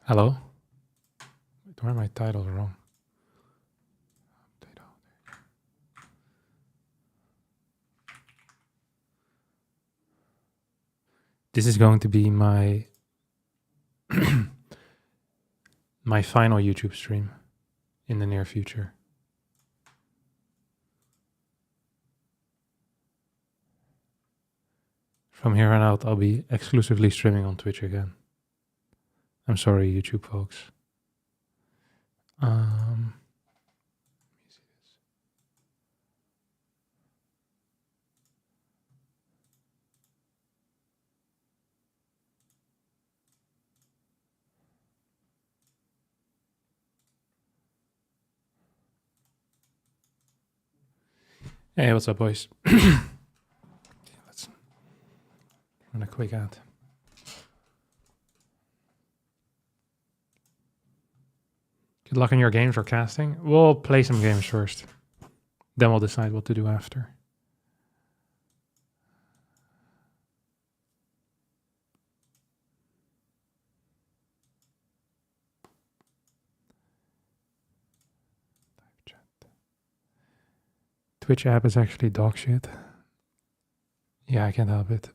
Hello? Wait, why are my titles wrong? This is going to be my my final YouTube stream in the near future. From here on out, I'll be exclusively streaming on Twitch again. I'm sorry, YouTube folks. Let me see this. Hey, what's up, boys? Let's run a quick ad. Good luck in your games or casting. We'll play some games first. Then we'll decide what to do after. Twitch app is actually dog shit. Yeah, I can't help it.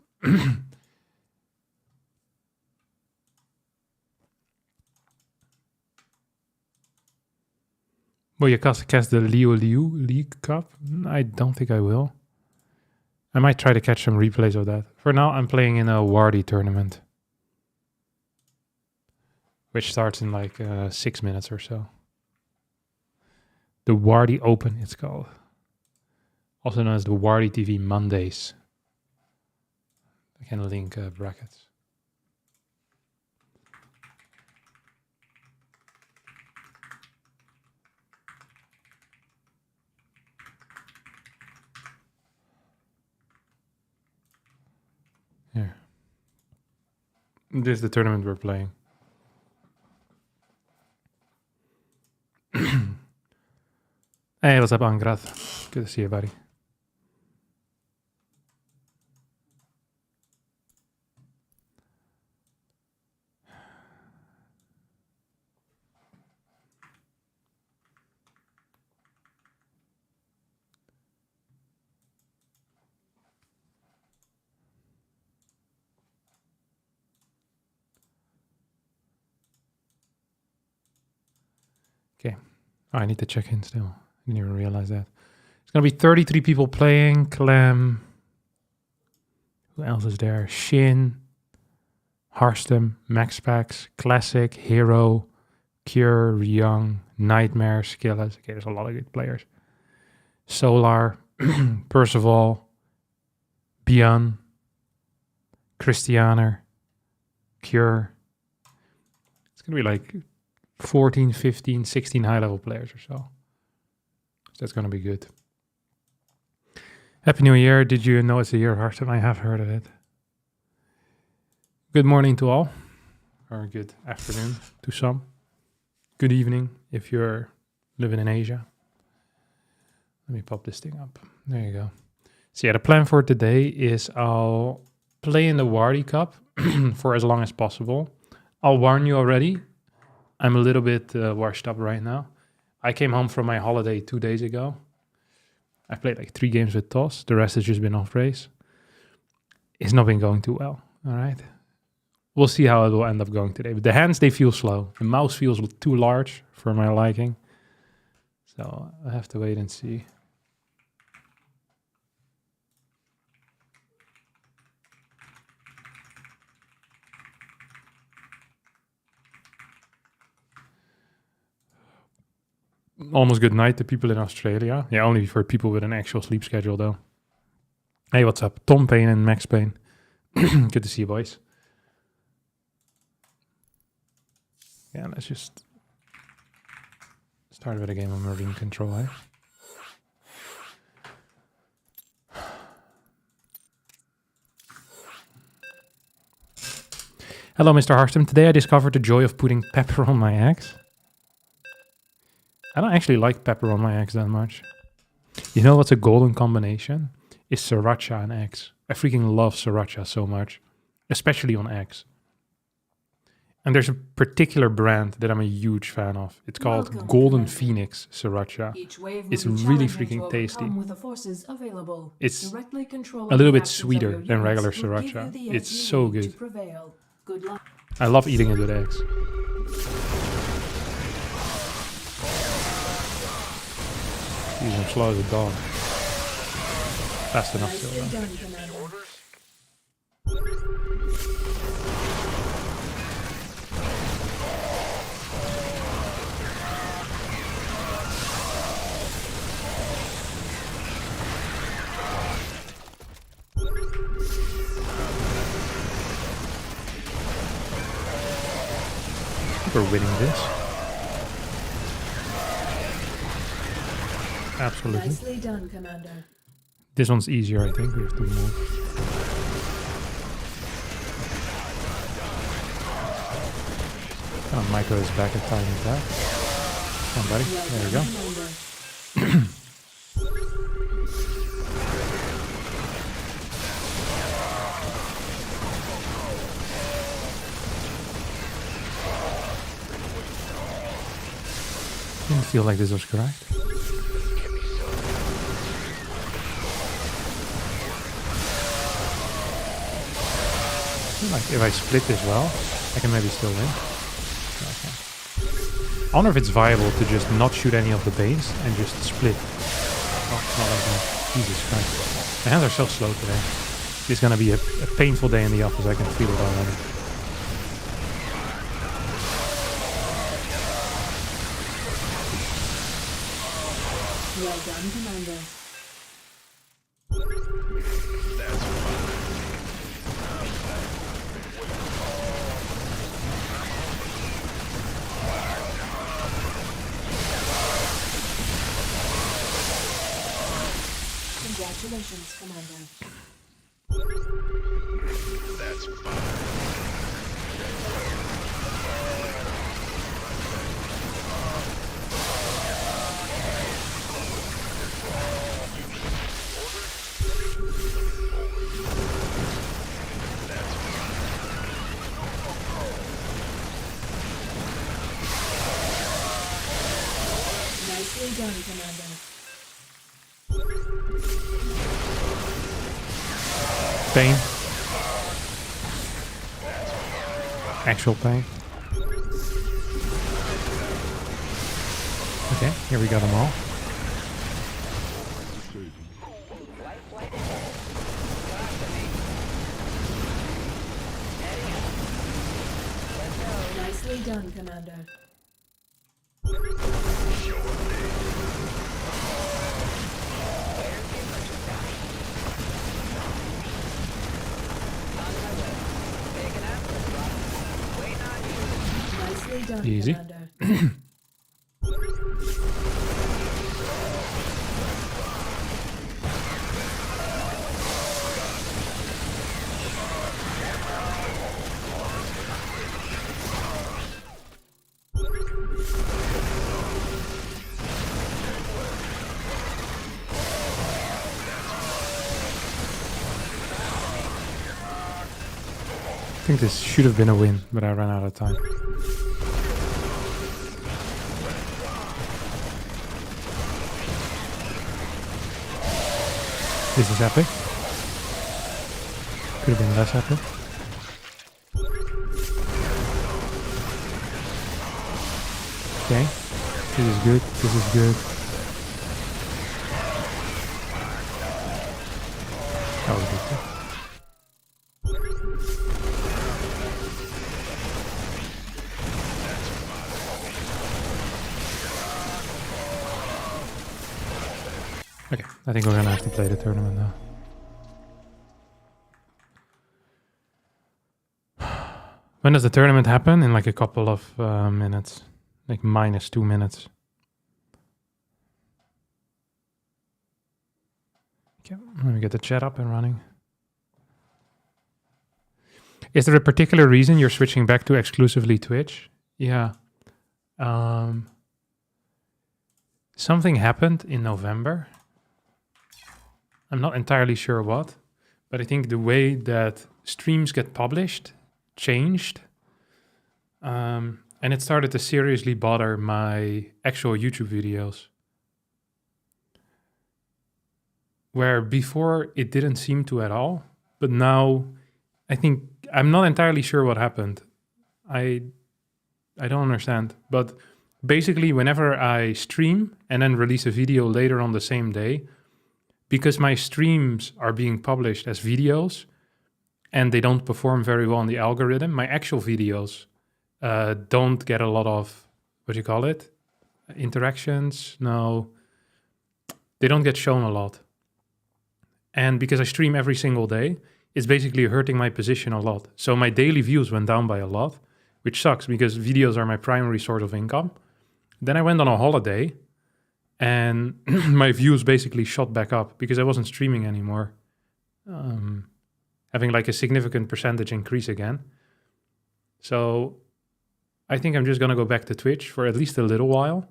Will you cast the Liu League Cup? I don't think I will. I might try to catch some replays of that. For now, I'm playing in a Wardy tournament, which starts in like 6 minutes or so. The Wardy Open, it's called. Also known as the Wardy TV Mondays. I can link brackets. Here. This is the tournament we're playing. Hey, what's up, Angrat? Good to see you, buddy. Okay. Oh, I need to check in still. I didn't even realize that. It's going to be 33 people playing. Clem. Who else is there? Shin. Harstem. Maxpax. Classic. Hero. Cure. Young. Nightmare. Skillet. Okay, there's a lot of good players. Solar. Percival. Beon. Christianer. Cure. It's going to be like 14, 15, 16 high-level players or so. That's going to be good. Happy New Year. Did you know it's a year of Hearthstone? I have heard of it. Good morning to all. Or good afternoon to some. Good evening if you're living in Asia. Let me pop this thing up. There you go. So yeah, the plan for today is I'll play in the Wardy Cup for as long as possible. I'll warn you already. I'm a little bit washed up right now. I came home from my holiday 2 days ago. I played like 3 games with Toss. The rest has just been off race. It's not been going too well, all right? We'll see how it will end up going today. But the hands, they feel slow. The mouse feels too large for my liking. So I have to wait and see. Almost good night to people in Australia. Yeah, only for people with an actual sleep schedule, though. Hey, what's up? Tom Payne and Max Payne. Good to see you, boys. Yeah, let's just start with a game of Marine Control, eh? Hello, Mr. Harstem. Today I discovered the joy of putting pepper on my eggs. I don't actually like pepper on my eggs that much. You know what's a golden combination? Is sriracha and eggs. I freaking love sriracha so much. Especially on eggs. And there's a particular brand that I'm a huge fan of. It's called Welcome, Golden Commander. Phoenix Sriracha. Each wave will It's be really challenging freaking to tasty. overcome with the forces available. It's Directly a controlling little the bit actions of sweeter your than regular units will give you sriracha. the It's edge you so need to good. prevail. Good luck. I love eating it with eggs. Jeez, I'm slow as a dog. Fast enough still, Nicely though. done, Commander. We're winning this. Absolutely. Nicely done, Commander. This one's easier, I think. We have to move. Micro is back at time attack. Come on, buddy. Well There we done, go. Commander. Didn't feel like this was correct. Like if I split this well, I can maybe still win. Okay. I wonder if it's viable to just not shoot any of the base and just split. Oh, not like that. Jesus Christ. My hands are so slow today. This is gonna be a painful day in the office, I can feel it already. Well done, Commander. Congratulations, Commander. That's fine. Nicely done, Commander. Pain. Actual pain. Okay, here we got them all. Nicely done, Commander. Nicely done, Easy. Commander. I think this should have been a win, but I ran out of time. This is epic. Could have been less epic. Okay. This is good. This is good. That was good. Okay, I think we're gonna have to play the tournament now. When does the tournament happen? In like a couple of minutes. Like minus 2 minutes. Okay, let me get the chat up and running. Is there a particular reason you're switching back to exclusively Twitch? Yeah. Something happened in November. I'm not entirely sure what, but I think the way that streams get published changed. And it started to seriously bother my actual YouTube videos. Where before it didn't seem to at all, but now I think I'm not entirely sure what happened. I don't understand, but basically whenever I stream and then release a video later on the same day, because my streams are being published as videos and they don't perform very well in the algorithm, my actual videos don't get a lot of, what do you call it? Interactions? No, they don't get shown a lot. And because I stream every single day, it's basically hurting my position a lot. So my daily views went down by a lot, which sucks because videos are my primary source of income. Then I went on a holiday and my views basically shot back up because I wasn't streaming anymore. Having like a significant percentage increase again. So I think I'm just going to go back to Twitch for at least a little while.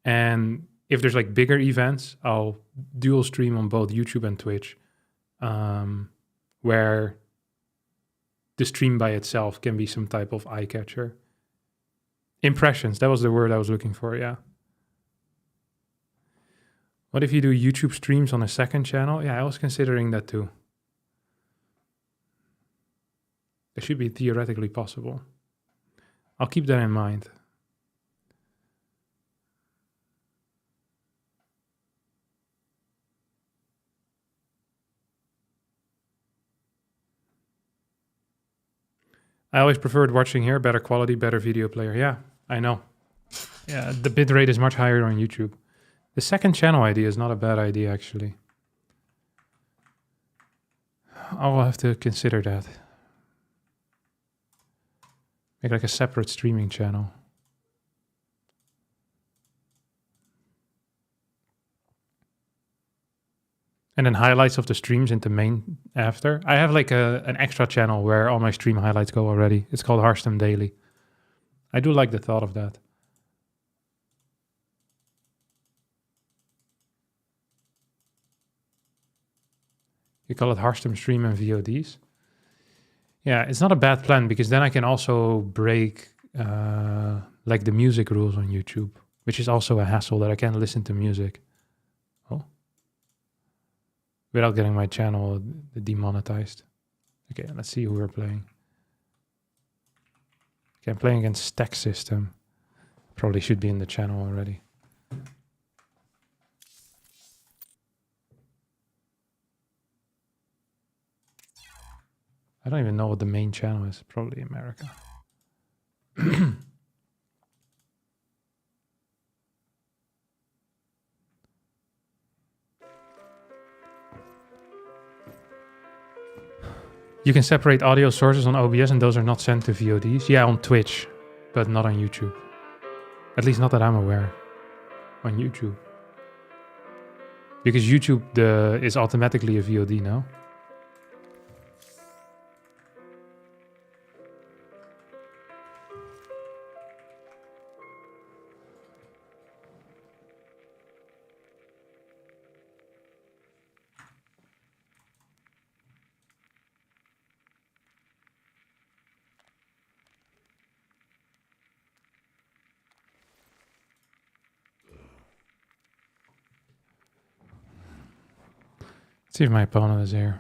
And if there's like bigger events, I'll dual stream on both YouTube and Twitch, where the stream by itself can be some type of eye catcher. Impressions, that was the word I was looking for, yeah. What if you do YouTube streams on a second channel? Yeah, I was considering that too. That should be theoretically possible. I'll keep that in mind. I always preferred watching here, better quality, better video player. Yeah, I know. Yeah, the bitrate is much higher on YouTube. The second channel idea is not a bad idea, actually. I will have to consider that. Make like a separate streaming channel. And then highlights of the streams into main after. I have like an extra channel where all my stream highlights go already. It's called Hearthstone Daily. I do like the thought of that. You call it Hearthstone Stream and VODs? Yeah, it's not a bad plan because then I can also break like the music rules on YouTube, which is also a hassle that I can't listen to music. Oh. Without getting my channel demonetized. Okay, let's see who we're playing. Okay, I'm playing against Stack System. Probably should be in the channel already. I don't even know what the main channel is. Probably America. You can separate audio sources on OBS and those are not sent to VODs. Yeah, on Twitch, but not on YouTube. At least not that I'm aware. On YouTube. Because YouTube is automatically a VOD now. Let's see if my opponent is here.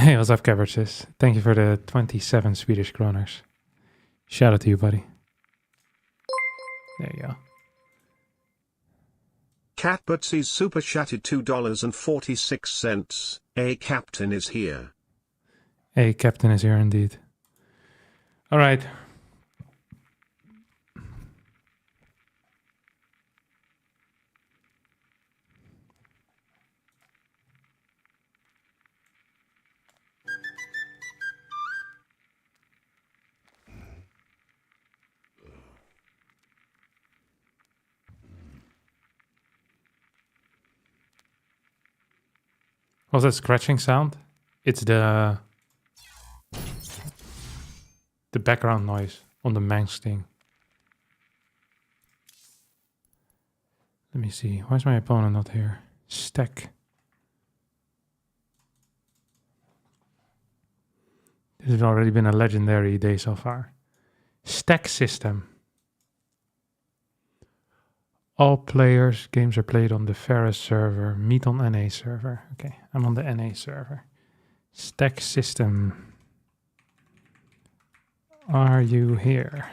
Hey, what's up, Cabbages? Thank you for the 27 Swedish kroners. Shout out to you, buddy. There you go. Cat Butsy's super chatted $2.46. A captain is here. Hey, Captain is here indeed. All right. What's that scratching sound? It's the background noise on the mouse thing. Let me see. Why is my opponent not here? Stack. This has already been a legendary day so far. Stack system. All players, games are played on the Ferris server. Meet on NA server. Okay, I'm on the NA server. Stack system. Are you here?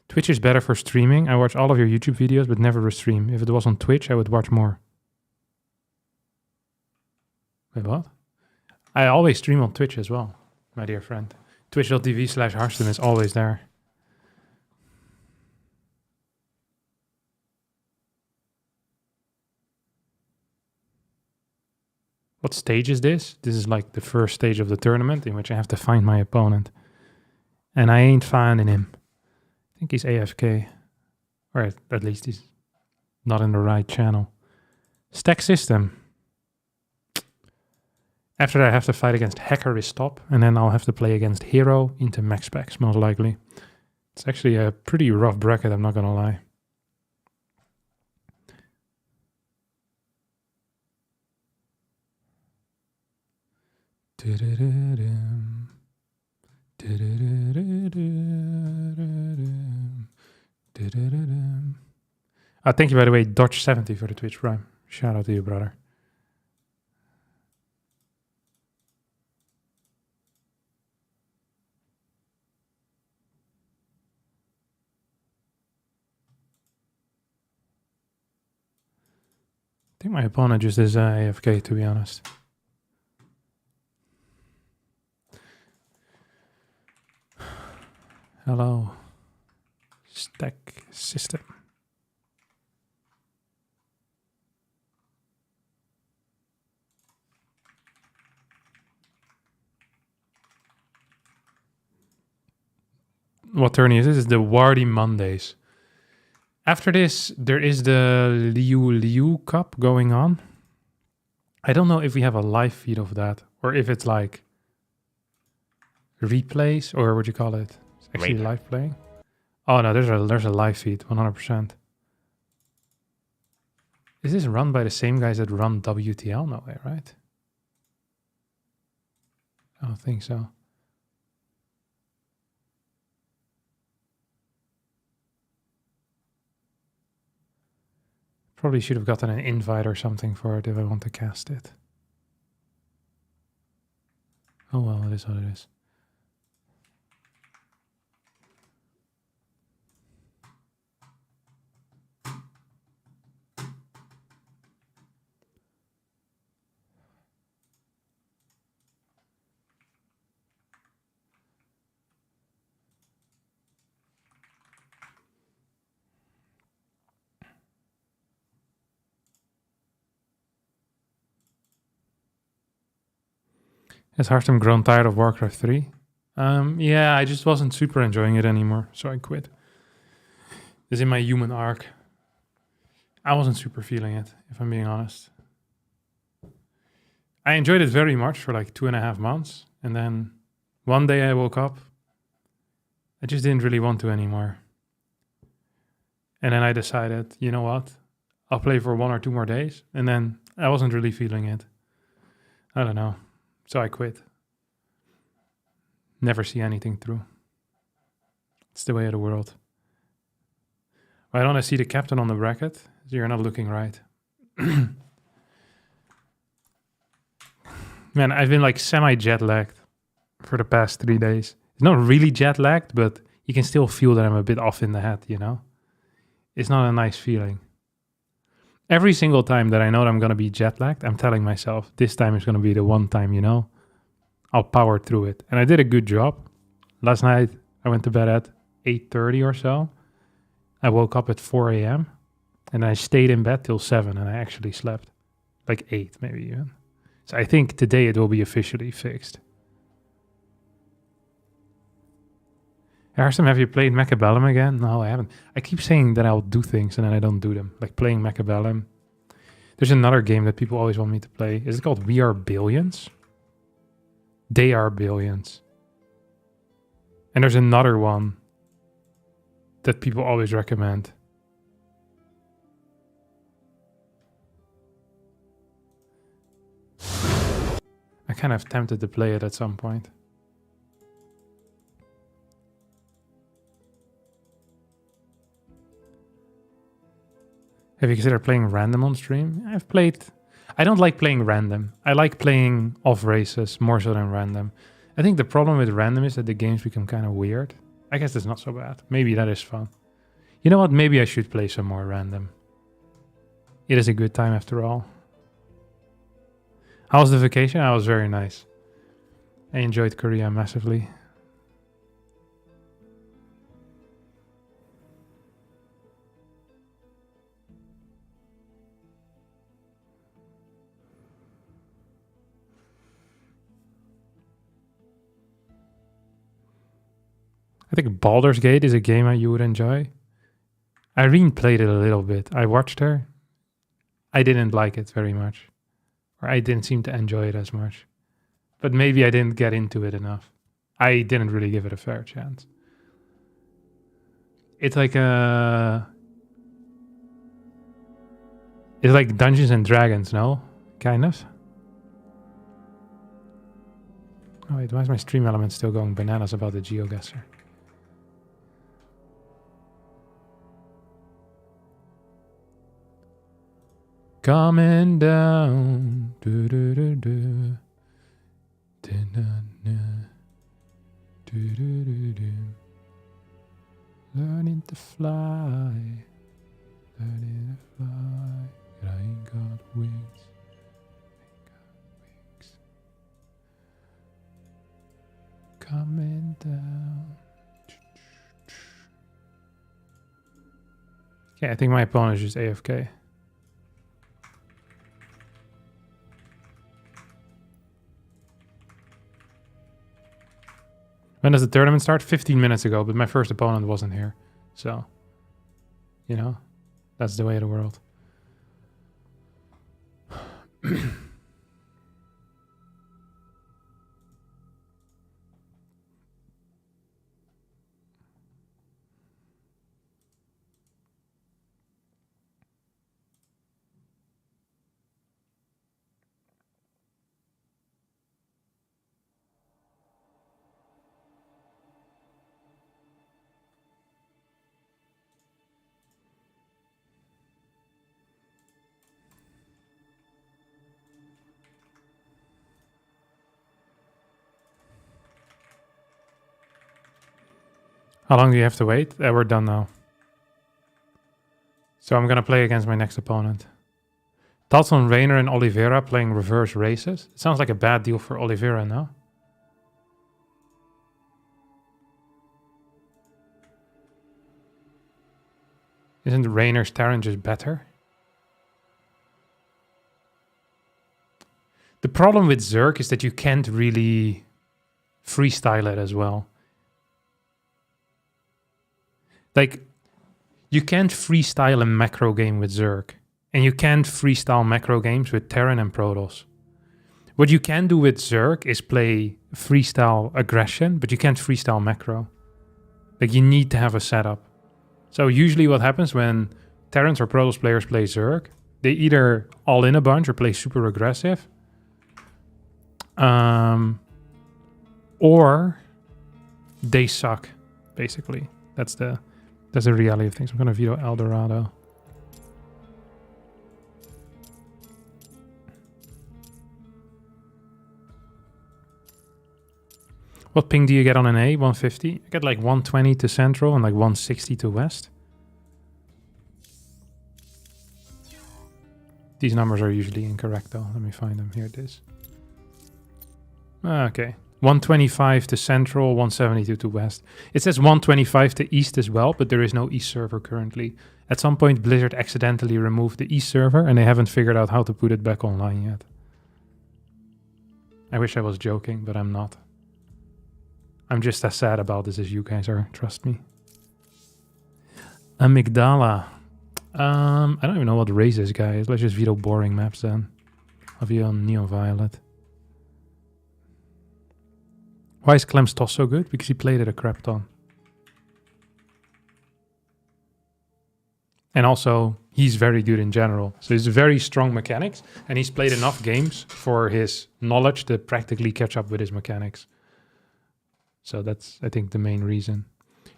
Twitch is better for streaming. I watch all of your YouTube videos, but never restream. If it was on Twitch, I would watch more. Wait, what? I always stream on Twitch as well, my dear friend. Twitch.tv/Harston is always there. What stage is this? This is like the first stage of the tournament in which I have to find my opponent. And I ain't finding him. I think he's AFK. Or at least he's not in the right channel. Stack system. After that, I have to fight against Hacker is top, and then I'll have to play against Hero into max packs, most likely. It's actually a pretty rough bracket, I'm not gonna lie. Thank you, by the way, Dodge70 for the Twitch Prime. Shout out to you, brother. I think my opponent just is AFK, to be honest. Hello. Stack system. What tourney is this? It's the Wardy Mondays. After this, there is the Liu Cup going on. I don't know if we have a live feed of that, or if it's like replays, or what do you call it? It's actually live playing. Oh no, there's a live feed, 100%. Is this run by the same guys that run WTL? No way, right? I don't think so. Probably should have gotten an invite or something for it if I want to cast it. Oh well, it is what it is. Has Hearthstone grown tired of Warcraft 3? Yeah, I just wasn't super enjoying it anymore, so I quit. It's in my human arc. I wasn't super feeling it, if I'm being honest. I enjoyed it very much for like 2.5 months, and then one day I woke up. I just didn't really want to anymore. And then I decided, you know what? I'll play for 1 or 2 more days, and then I wasn't really feeling it. I don't know. So I quit. Never see anything through. It's the way of the world. Why don't I see the captain on the bracket? You're not looking right. Man, I've been like semi-jet lagged for the past 3 days. It's not really jet lagged, but you can still feel that I'm a bit off in the head, you know? It's not a nice feeling. Every single time that I know that I'm going to be jet lagged, I'm telling myself, this time is going to be the one time, you know? I'll power through it. And I did a good job. Last night, I went to bed at 8:30 or so. I woke up at 4 a.m. and I stayed in bed till 7 and I actually slept. Like 8 maybe even. So I think today it will be officially fixed. Arsam, have you played Mechabellum again? No, I haven't. I keep saying that I'll do things and then I don't do them. Like playing Mechabellum. There's another game that people always want me to play. Is it called We Are Billions? They Are Billions. And there's another one that people always recommend. I kind of tempted to play it at some point. Have you considered playing random on stream? I don't like playing random. I like playing off races more so than random. I think the problem with random is that the games become kind of weird. I guess that's not so bad. Maybe that is fun. You know what? Maybe I should play some more random. It is a good time after all. How was the vacation? It was very nice. I enjoyed Korea massively. I think Baldur's Gate is a game that you would enjoy. Irene played it a little bit. I watched her. I didn't like it very much. Or I didn't seem to enjoy it as much. But maybe I didn't get into it enough. I didn't really give it a fair chance. It's like it's like Dungeons and Dragons, no? Kind of. Oh wait, why is my stream element still going bananas about the GeoGuessr? Coming down. Do, do, do, do. Do, do, do. Do, do, do, do. Learning to fly. Learning to fly. I ain't got wings. Ain't got wings. Coming down. Okay, I think my opponent is just AFK. When does the tournament start? 15 minutes ago, but my first opponent wasn't here. So, you know, that's the way of the world. How long do you have to wait? We're done now. So I'm going to play against my next opponent. Thoughts on Rainer and Oliveira playing reverse races? It sounds like a bad deal for Oliveira, no? Isn't Rainer's Terran just better? The problem with Zerg is that you can't really freestyle it as well. Like, you can't freestyle a macro game with Zerg. And you can't freestyle macro games with Terran and Protoss. What you can do with Zerg is play freestyle aggression, but you can't freestyle macro. Like, you need to have a setup. So usually what happens when Terrans or Protoss players play Zerg, they either all in a bunch or play super aggressive. Or they suck, basically. That's the reality of things. I'm going to veto Eldorado. What ping do you get on an A? 150? I get like 120 to central and like 160 to west. These numbers are usually incorrect though. Let me find them. Here it is. Okay. 125 to central, 172 to west. It says 125 to east as well, but there is no east server currently. At some point, Blizzard accidentally removed the east server, and they haven't figured out how to put it back online yet. I wish I was joking, but I'm not. I'm just as sad about this as you guys are, trust me. Amygdala. I don't even know what race this guy is. Let's just veto boring maps then. I'll be on Neon Violet. Why is Clem's toss so good? Because he played it a crap ton. And also, he's very good in general. So he's very strong mechanics, and he's played enough games for his knowledge to practically catch up with his mechanics. So that's, I think, the main reason.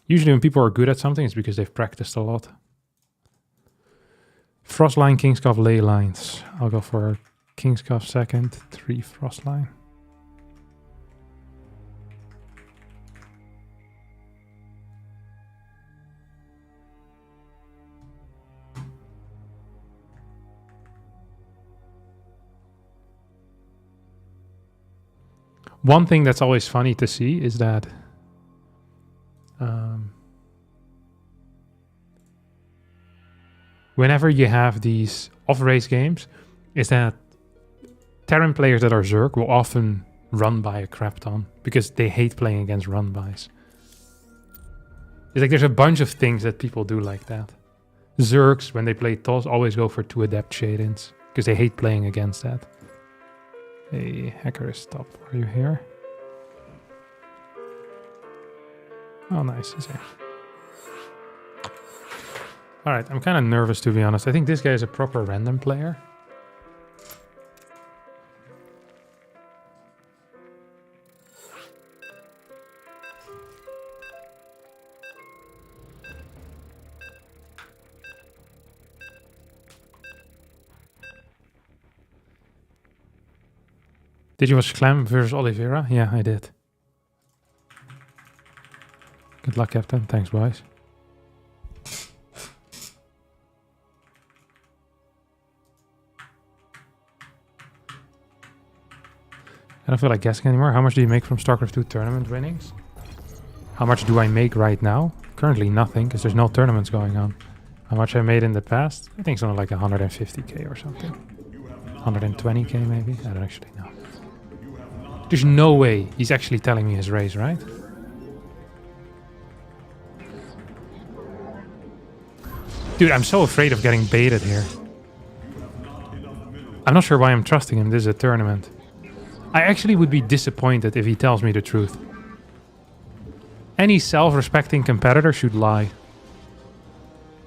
Usually when people are good at something, it's because they've practiced a lot. Frostline, Kingscoff, ley lines. I'll go for Kingscoff second, 3 Frostline. One thing that's always funny to see is that whenever you have these off-race games, is that Terran players that are Zerg will often run by a crap ton because they hate playing against run-bys. It's like there's a bunch of things that people do like that. Zergs, when they play TOS, always go for 2 adept shade-ins because they hate playing against that. Hey, hacker, stop. Are you here? Oh, nice. He's here. Alright, I'm kind of nervous to be honest. I think this guy is a proper random player. Did you watch Clem versus Oliveira? Yeah, I did. Good luck, Captain. Thanks, boys. I don't feel like guessing anymore. How much do you make from StarCraft 2 tournament winnings? How much do I make right now? Currently nothing, because there's no tournaments going on. How much I made in the past? I think something like 150k or something. 120k maybe? I don't actually know. There's no way he's actually telling me his race, right? Dude, I'm so afraid of getting baited here. I'm not sure why I'm trusting him. This is a tournament. I actually would be disappointed if he tells me the truth. Any self-respecting competitor should lie.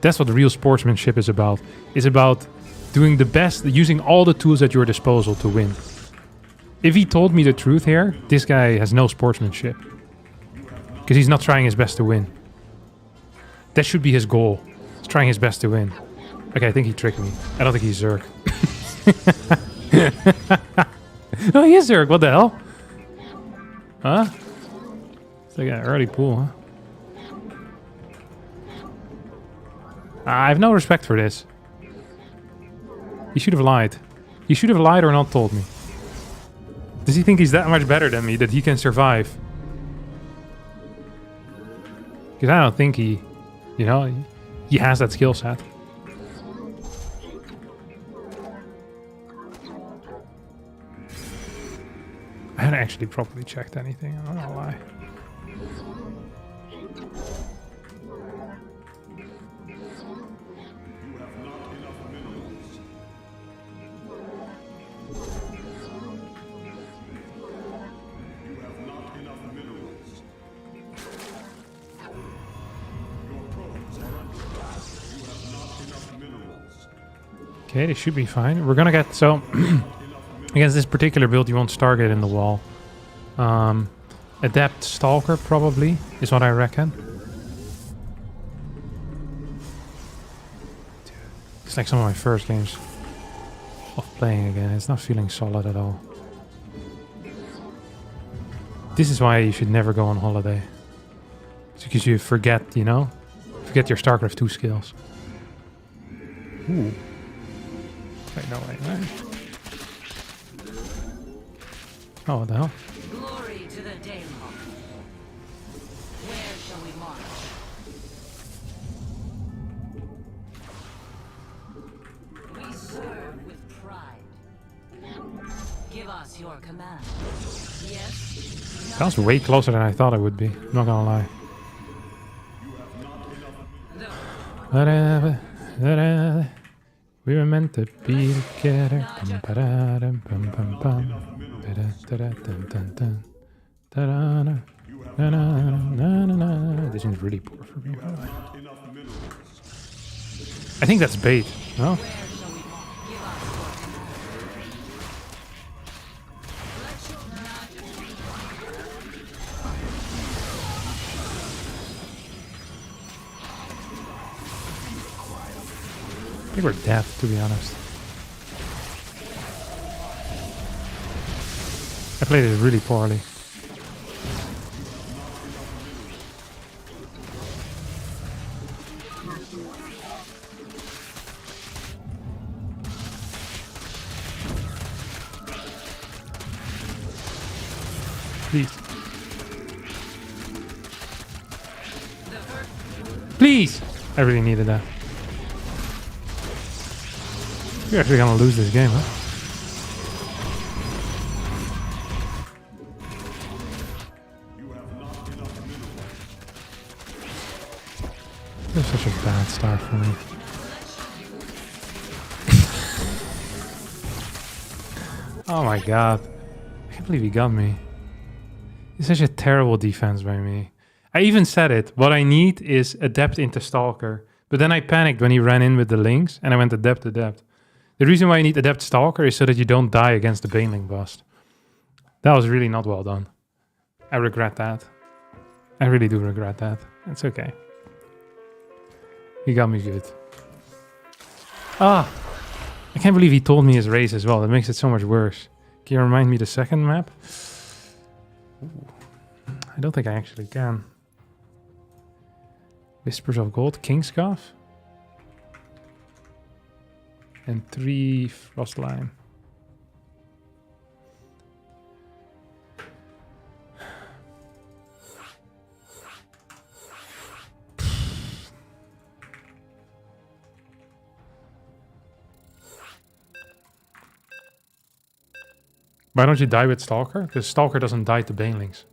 That's what real sportsmanship is about. It's about doing the best, using all the tools at your disposal to win. If he told me the truth here, this guy has no sportsmanship. Because he's not trying his best to win. That should be his goal. He's trying his best to win. Okay, I think he tricked me. I don't think he's Zerg. Oh, he is Zerg. What the hell? Huh? It's like an early pool, huh? I have no respect for this. He should have lied. He should have lied or not told me. Does he think he's that much better than me, that he can survive? Because I don't think he, you know, he has that skill set. I haven't actually properly checked anything, I'm not gonna lie. Okay, they should be fine. We're gonna get, so, against this particular build, you want Stargate in the wall. Adept Stalker, probably, is what I reckon. Dude, it's like some of my first games of playing again. It's not feeling solid at all. This is why you should never go on holiday. It's because you forget, you know? Forget your StarCraft 2 skills. Ooh. Wait, no, wait. Oh, what the hell? Glory to the Daemon. Where shall we march? We serve with pride. Give us your command. Yes? That was way closer than I thought it would be. I'm not gonna lie. We were meant to be together. This seems really poor for me, by the way. I think that's bait, no? I think we're dead, to be honest. I played it really poorly. Please. Please! I really needed that. We're actually gonna lose this game, huh? This is such a bad start for me. Oh my god. I can't believe he got me. It's such a terrible defense by me. I even said it. What I need is Adept into Stalker. But then I panicked when he ran in with the links and I went Adept. The reason why you need Adept Stalker is so that you don't die against the Baneling boss. That was really not well done. I regret that. I really do regret that. It's okay. He got me good. Ah! I can't believe he told me his race as well. That makes it so much worse. Can you remind me the second map? Ooh. I don't think I actually can. Whispers of Gold, Kingscoff. And 3 Frostline. Why don't you die with Stalker? Because Stalker doesn't die to Banelings.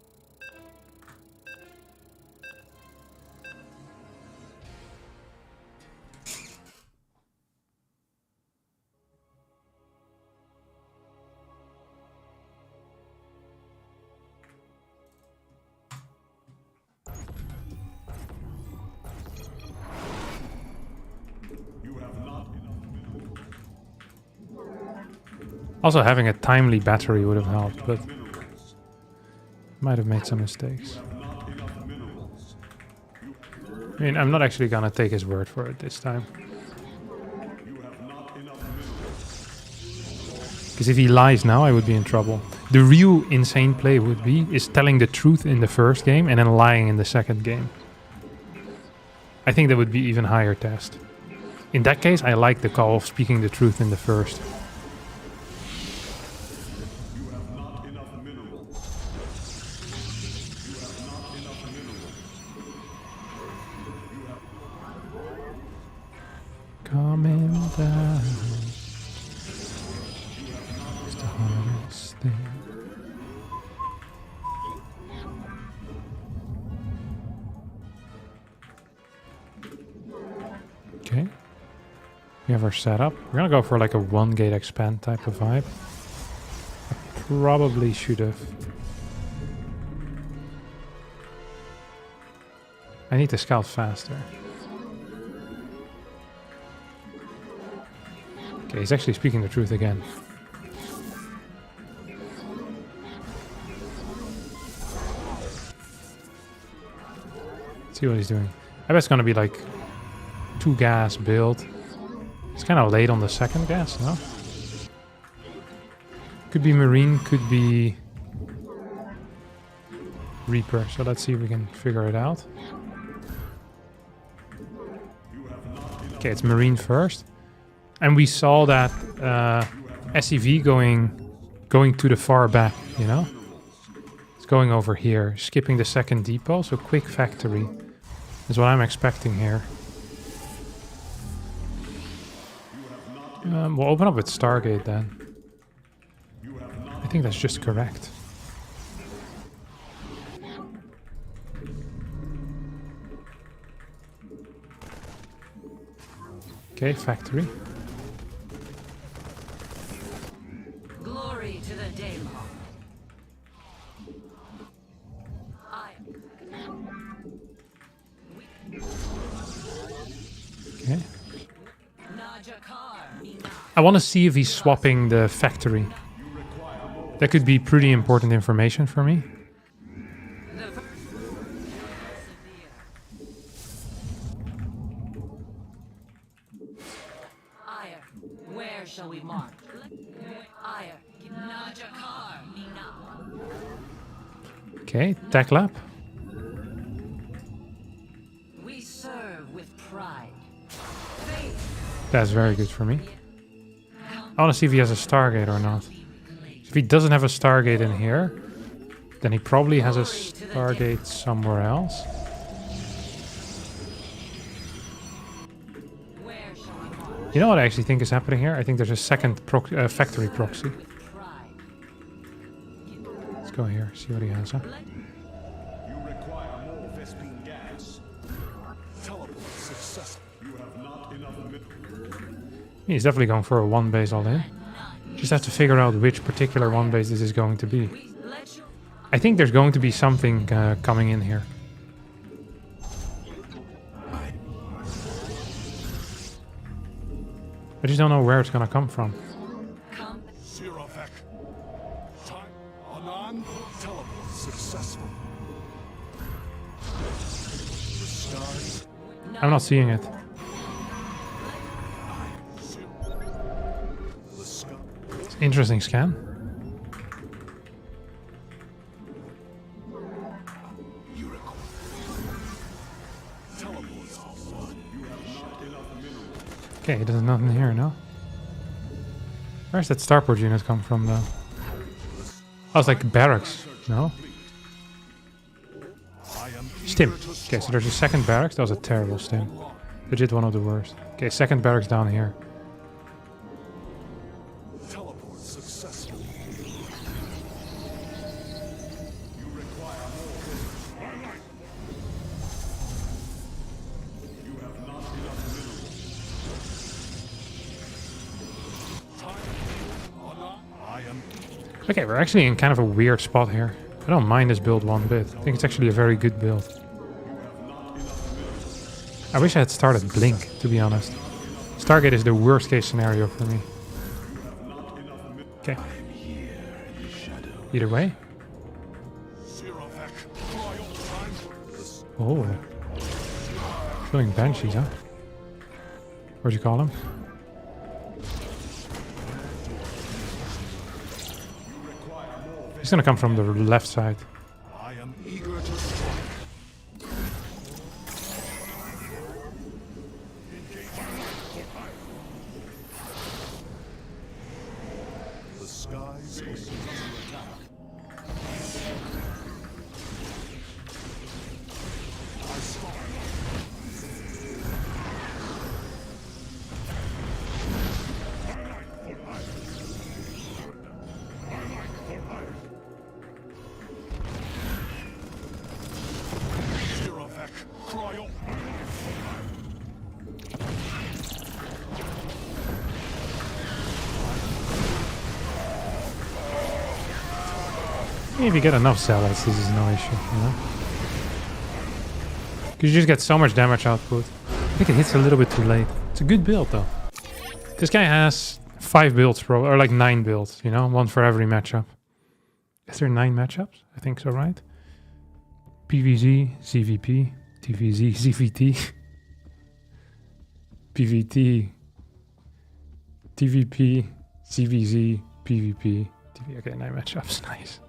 Also, having a timely battery would have helped, but might have made some mistakes. I mean, I'm not actually gonna take his word for it this time. Because if he lies now, I would be in trouble. The real insane play would be is telling the truth in the first game and then lying in the second game. I think that would be even higher test. In that case, I like the call of speaking the truth in the first. Coming down. It's the hardest thing. Okay. We have our setup. We're gonna go for like a 1-gate expand type of vibe. I probably should have. I need to scout faster. Okay, he's actually speaking the truth again. Let's see what he's doing. I bet it's gonna be like 2 gas build. It's kind of late on the second gas, no? Could be Marine, could be Reaper, so let's see if we can figure it out. Okay, it's Marine first. And we saw that SEV going to the far back, you know? It's going over here, skipping the second depot, so quick factory is what I'm expecting here. We'll open up with Stargate then. I think that's just correct. Okay, factory. Glory to the Daemon. Okay. I want to see if he's swapping the factory. That could be pretty important information for me. Where shall we mark? Okay, tech lab. We serve with pride. That's very good for me. I want to see if he has a Stargate or not. If he doesn't have a Stargate in here, then he probably has a Stargate somewhere else. You know what I actually think is happening here? I think there's a second factory proxy. Let's go here, see what he has. Huh? You require more Vespine gas. Teleport successful. You have not enough minerals. He's definitely going for a one base all in. Just have to figure out which particular one base this is going to be. I think there's going to be something coming in here. I just don't know where it's gonna come from. Zero effect. Time. Anon. Teleport successful. The stars. I'm not seeing it. The sky. It's an interesting scan. You require. Teleport. You have not enough minerals. Okay, there's nothing here, no? Where's that starport unit come from, though? Oh, it's like barracks, no? I am Stim. Okay, so there's a second barracks. That was a terrible stim. Legit one of the worst. Okay, second barracks down here. teleport successful. You require more. You have not enough minerals. Time. I am. Okay, we're actually in kind of a weird spot here. I don't mind this build one bit. I think it's actually a very good build. I wish I had started Blink, to be honest. Stargate is the worst case scenario for me. Okay. Either way. Zero effect. Time. Oh. Killing Banshees, huh? What'd you call him? He's gonna come from the left side. I am eager to strike. The skies open to attack. I spot. Zero effect. Cryo. If you get enough zealots, this is no issue, you know? Because you just get so much damage output. I think it hits a little bit too late. It's a good build, though. This guy has 5 builds, or like 9 builds, you know? One for every matchup. Is there 9 matchups? I think so, right? PVZ, ZVP, TVZ, ZVT, PVT, TVP, CVZ, PVP, TV. Okay, 9 matchups, nice.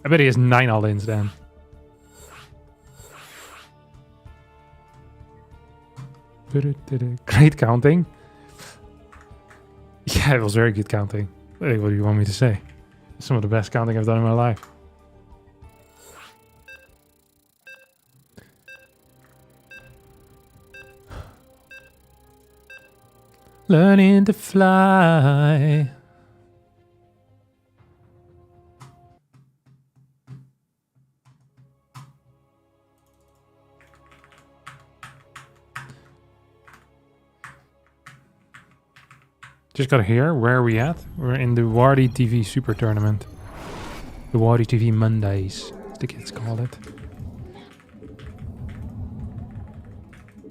bet he has 9 all-ins then. Great counting. Yeah, it was very good counting. Hey, what do you want me to say? Some of the best counting I've done in my life. Learning to fly. Just got here. Where are we at? We're in the Wardy TV Super Tournament. The Wardy TV Mondays, as the kids call it.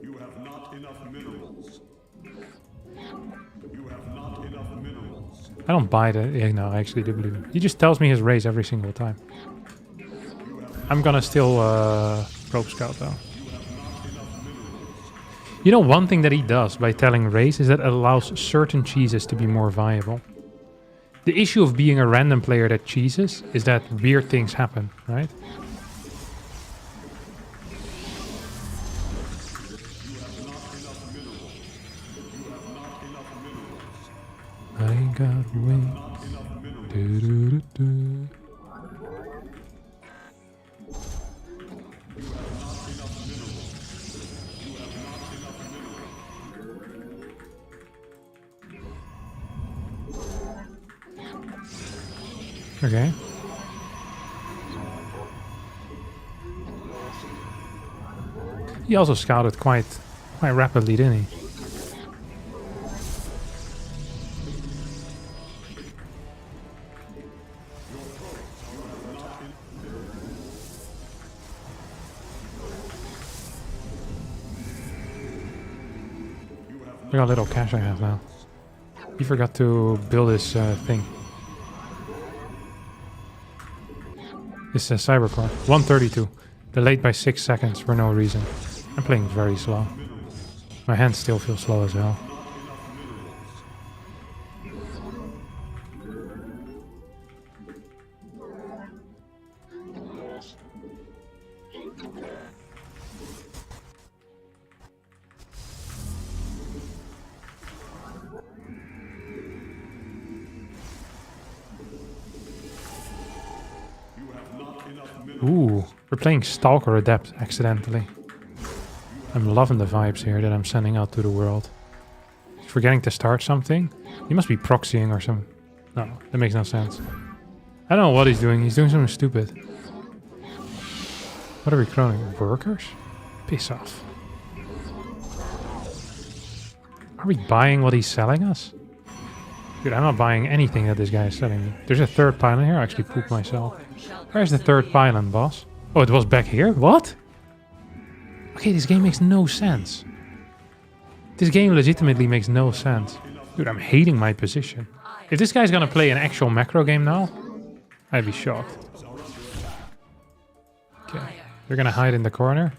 You have not enough minerals. You have not enough minerals. I don't buy the... Yeah, no, I actually do believe him. He just tells me his race every single time. I'm gonna still Probe Scout though. You know, one thing that he does by telling race is that it allows certain cheeses to be more viable. The issue of being a random player that cheeses is that weird things happen, right? I got wings. Do, do, do, do. Okay. He also scouted quite rapidly, didn't he? Look how little cash I have now. He forgot to build his thing. This is Cybercore. 132. Delayed by 6 seconds for no reason. I'm playing very slow. My hands still feel slow as well. Ooh, we're playing Stalker Adept accidentally. I'm loving the vibes here that I'm sending out to the world. He's forgetting to start something. He must be proxying or something. No, that makes no sense. I don't know what he's doing. He's doing something stupid. What are we cloning? Workers? Piss off. Are we buying what he's selling us? Dude, I'm not buying anything that this guy is selling me. There's a third pylon here. I actually pooped myself. Where's the third pylon, boss? Oh, it was back here? What? Okay, this game makes no sense. This game legitimately makes no sense. Dude, I'm hating my position. If this guy's gonna play an actual macro game now, I'd be shocked. Okay, they're gonna hide in the corner.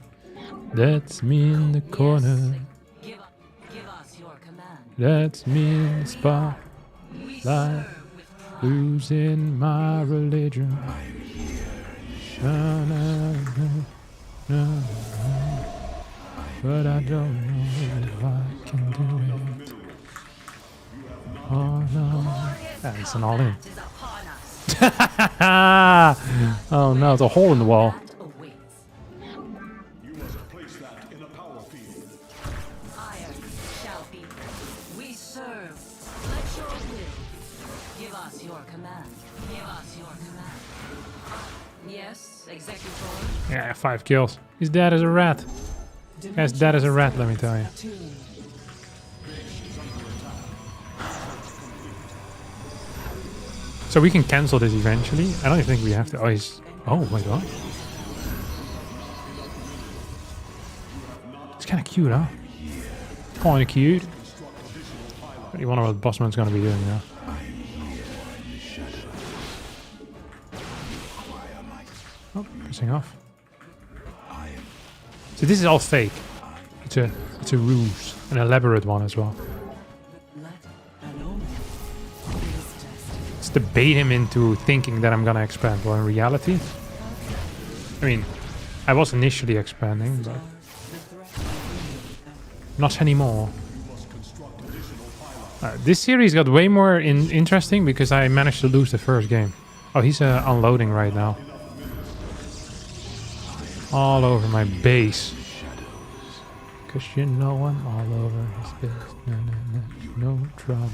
That's me in the corner. Give us your command. That's me in the spot. Like losing my religion. But I don't know if I can do it. Oh no. It's an all in. Oh no, it's a hole in the wall. You must place that in a power field. Iron shall be. We serve. Let your will. Give us your command. Give us your command. Yes, executor. Yeah, 5 kills. He's dead as a rat. Guy's dead as a rat, let me tell you. So we can cancel this eventually. I don't even think we have to. Oh, he's... Oh my god. It's kind of cute, huh? Kind of cute. I wonder what Bossman's going to be doing now. Oh, pressing off. So this is all fake. It's a ruse, an elaborate one as well. Let's debate him into thinking that I'm gonna expand. Well, in reality, I mean, I was initially expanding, but not anymore. This series got way more interesting because I managed to lose the first game. Oh, he's unloading right now. All over my base. Cause you know I'm all over his base. No trouble.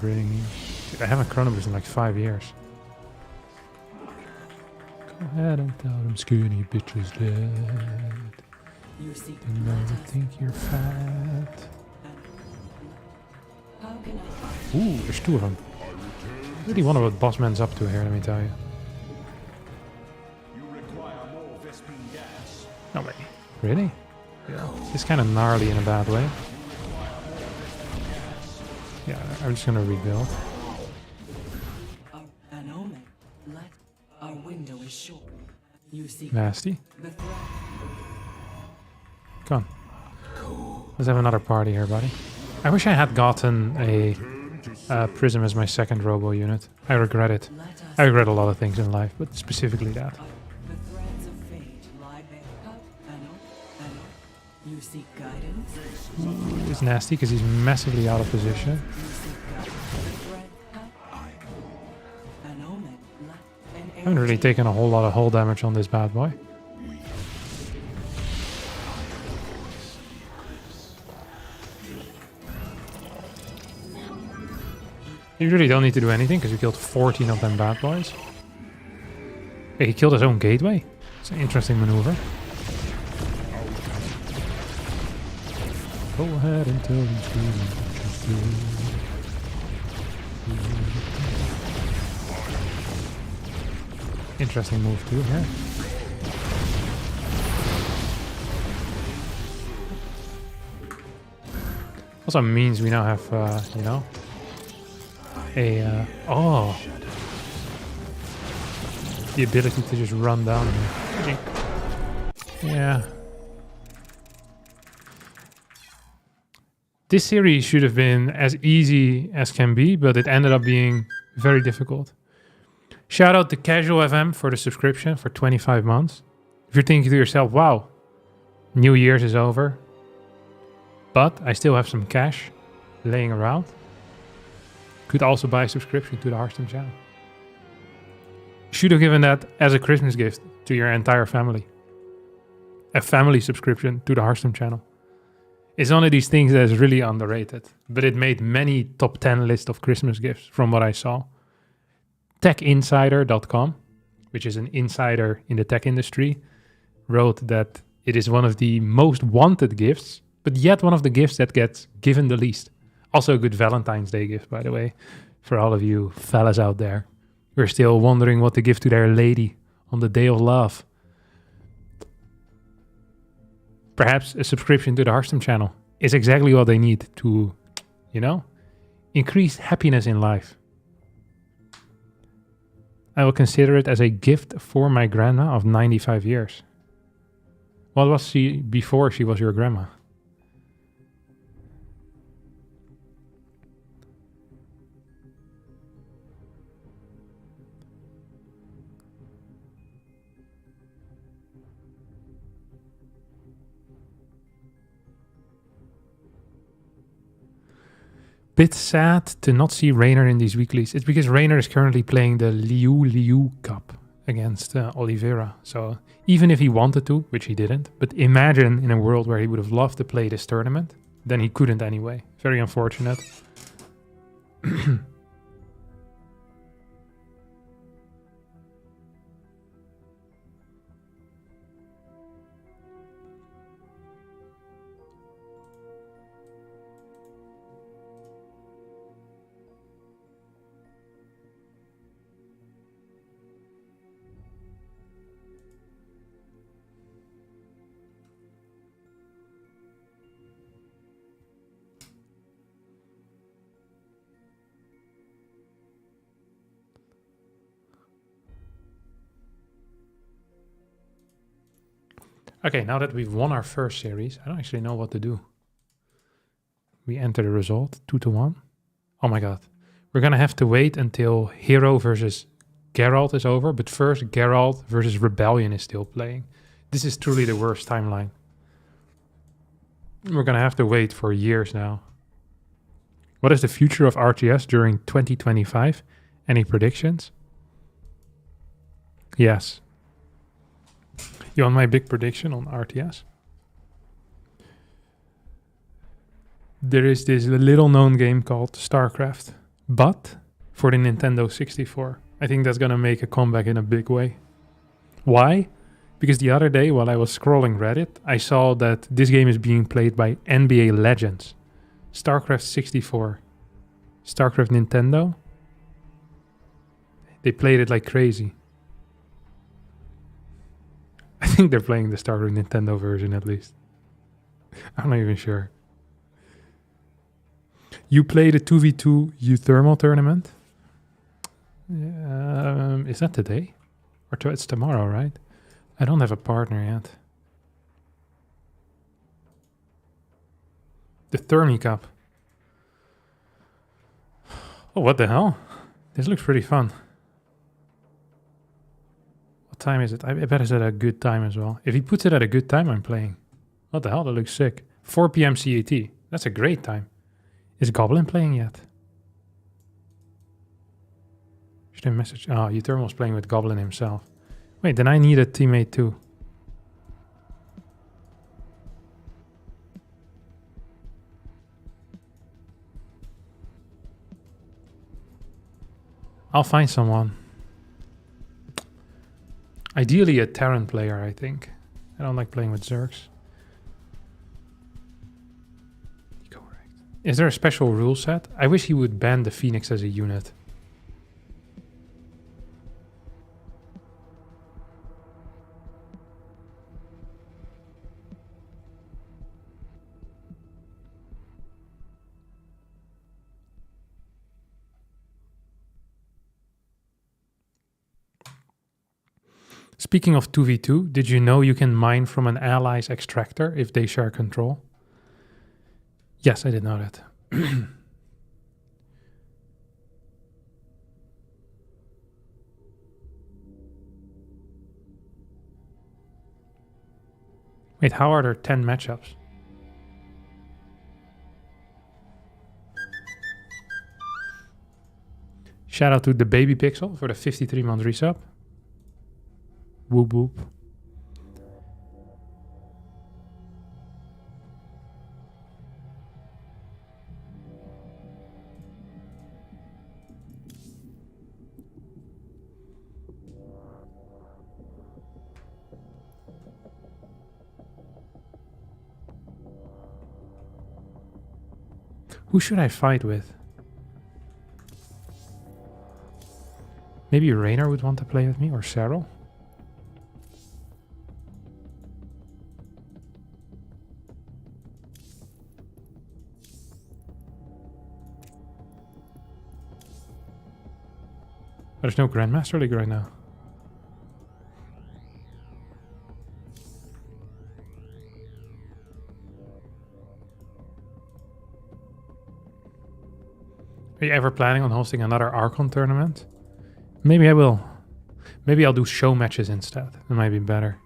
Bringing. Dude, I haven't chronobus in like 5 years. Go ahead and tell them skinny bitches dead. You seek They never think you're fat. How can I? Ooh, there's 2 of them. Really wonder what Bossman's up to here, let me tell you. You require more Vespine gas. No way. Really? Yeah. It's kind of gnarly in a bad way. Yeah, I'm just gonna rebuild. An omen. Let our window is short. You seek Nasty. the threat. Come on. Let's have another party here, buddy. I wish I had gotten a Prism as my second robo unit. I regret it. Let us. I regret a lot of things in life, but specifically that. The threads of fate lie bare. An You seek guidance. Ooh, it's nasty because he's massively out of position. You seek guidance. The thread. An omen. I haven't really taken a whole lot of hull damage on this bad boy. You really don't need to do anything because you killed 14 of them bad boys. Hey, he killed his own gateway. It's an interesting maneuver. Go ahead and tell them interesting move too here. Also means we now have, you know, the ability to just run down here. Yeah. This series should have been as easy as can be, but it ended up being very difficult. Shout out to Casual FM for the subscription for 25 months. If you're thinking to yourself, wow, New Year's is over, but I still have some cash laying around, could also buy a subscription to the Hearthstone channel. Should have given that as a Christmas gift to your entire family. A family subscription to the Hearthstone channel. It's one of these things that is really underrated, but it made many top 10 lists of Christmas gifts from what I saw. TechInsider.com, which is an insider in the tech industry, wrote that it is one of the most wanted gifts, but yet one of the gifts that gets given the least. Also a good Valentine's Day gift, by the way, for all of you fellas out there. We're still wondering what to give to their lady on the day of love. Perhaps a subscription to the Hearthstone channel is exactly what they need to, you know, increase happiness in life. I will consider it as a gift for my grandma of 95 years. What was she before she was your grandma? Bit sad to not see Raynor in these weeklies. It's because Raynor is currently playing the Liu Cup against Oliveira. So even if he wanted to, which he didn't, but imagine in a world where he would have loved to play this tournament, then he couldn't anyway. Very unfortunate. Okay, now that we've won our first series, I don't actually know what to do. We enter the result, 2-1. Oh my god. We're gonna have to wait until Hero versus Geralt is over, but first Geralt versus Rebellion is still playing. This is truly the worst timeline. We're gonna have to wait for years now. What is the future of RTS during 2025? Any predictions? Yes. You want my big prediction on RTS? There is this little known game called StarCraft, but for the Nintendo 64. I think that's gonna make a comeback in a big way. Why? Because the other day while I was scrolling Reddit, I saw that this game is being played by NBA legends. StarCraft 64. StarCraft Nintendo. They played it like crazy. I think they're playing the StarCraft Nintendo version at least. I'm not even sure. You play the 2v2 Uthermal tournament? Is that today? Or it's tomorrow, right? I don't have a partner yet. The Thermi Cup. Oh, what the hell? This looks pretty fun. What time is it? I bet it's at a good time as well. If he puts it at a good time, I'm playing. What the hell? That looks sick. 4 p.m. CAT. That's a great time. Is Goblin playing yet? Should I message? Oh, Uthermal's playing with Goblin himself. Wait, then I need a teammate too. I'll find someone. Ideally a Terran player, I think. I don't like playing with Zergs. Correct. Is there a special rule set? I wish he would ban the Phoenix as a unit. Speaking of 2v2, did you know you can mine from an ally's extractor if they share control? Yes, I did know that. Wait, how are there 10 matchups? Shout out to the Baby Pixel for the 53-month resub. Whoop whoop. Who should I fight with? Maybe Raynor would want to play with me, or Cyril? There's no Grandmaster League right now. Are you ever planning on hosting another Archon tournament? Maybe I will. Maybe I'll do show matches instead. That might be better.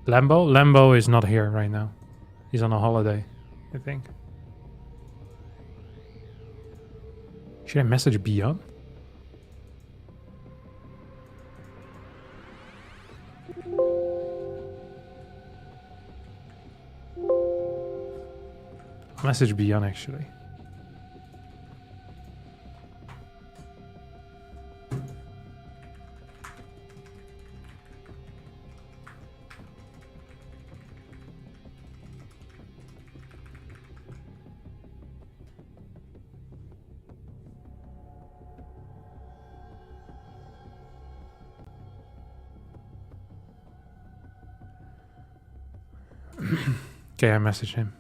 Lambo? Lambo is not here right now. He's on a holiday, I think. Should I message Beon? I'll message Beon actually. Okay, I messaged him.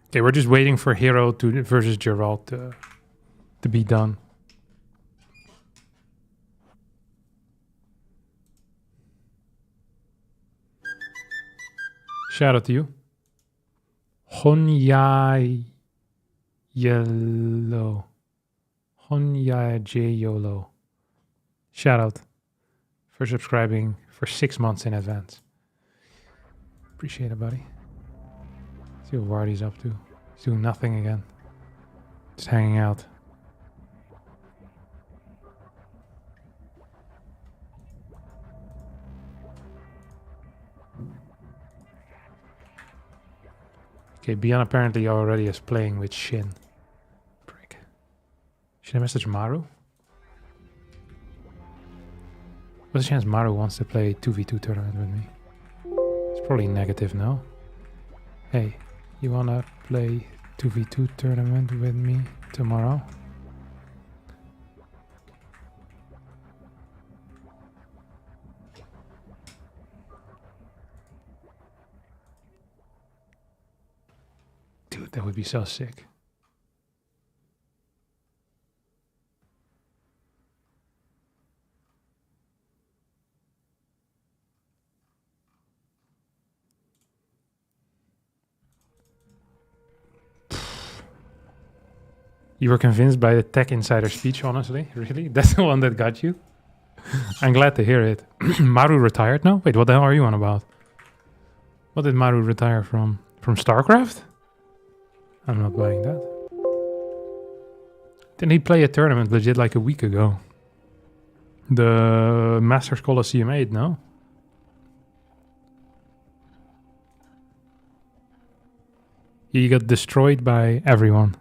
Okay, we're just waiting for Hero to versus Geralt to be done. Shout out to you. Honyai Yellow. Honya J YOLO. Shout out for subscribing for 6 months in advance. Appreciate it, buddy. See what Wardy's up to. He's doing nothing again. Just hanging out. Okay, Beon apparently already is playing with Shin. Prick. Should I message Maru? What's the chance Maru wants to play 2v2 tournament with me? It's probably negative, no? Hey, you wanna play 2v2 tournament with me tomorrow? Dude, that would be so sick. You were convinced by the Tech Insider speech, honestly? Really? That's the one that got you? I'm glad to hear it. Maru retired now? Wait, what the hell are you on about? What did Maru retire from? From StarCraft? I'm not buying that. Didn't he play a tournament legit like a week ago? The Masters Coliseum 8, no? He got destroyed by everyone.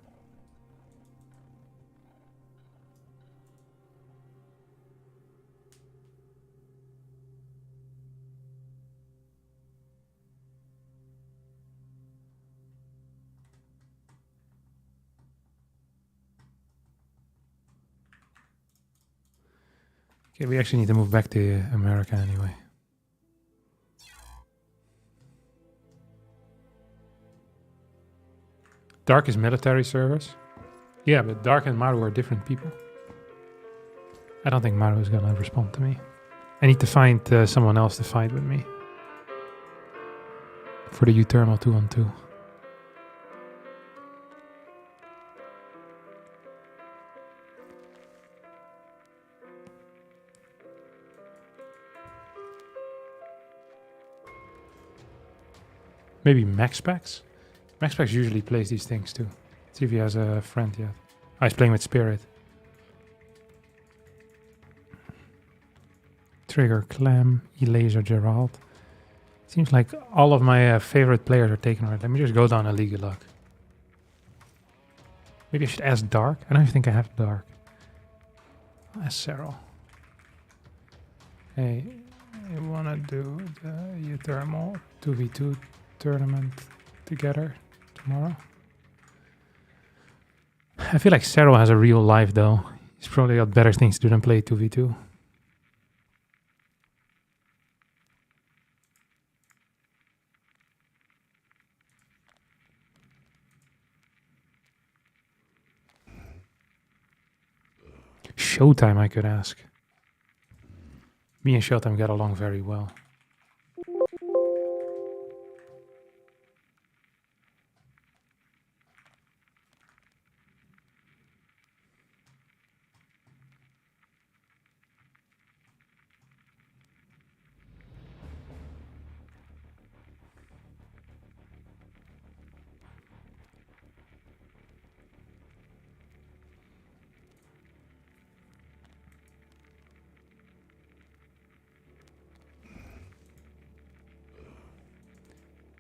Okay, we actually need to move back to America anyway. Dark is military service. Yeah, but Dark and Maru are different people. I don't think Maru is gonna respond to me. I need to find someone else to fight with me. For the U-Thermal 2-on-2. Maybe MaxPax? MaxPax usually plays these things too. See if he has a friend yet. Oh, he's playing with Spirit. Trigger, Clem, Elaser, Gerald. Seems like all of my favorite players are taken right. Let me just go down a League of Luck. Maybe I should ask Dark. I don't even think I have Dark. I'll ask Cyril. Hey, you wanna do the U-Thermal 2v2 tournament together tomorrow? I feel like Cyril has a real life though. He's probably got better things to do than play 2v2. Showtime I could ask. Me and Showtime get along very well.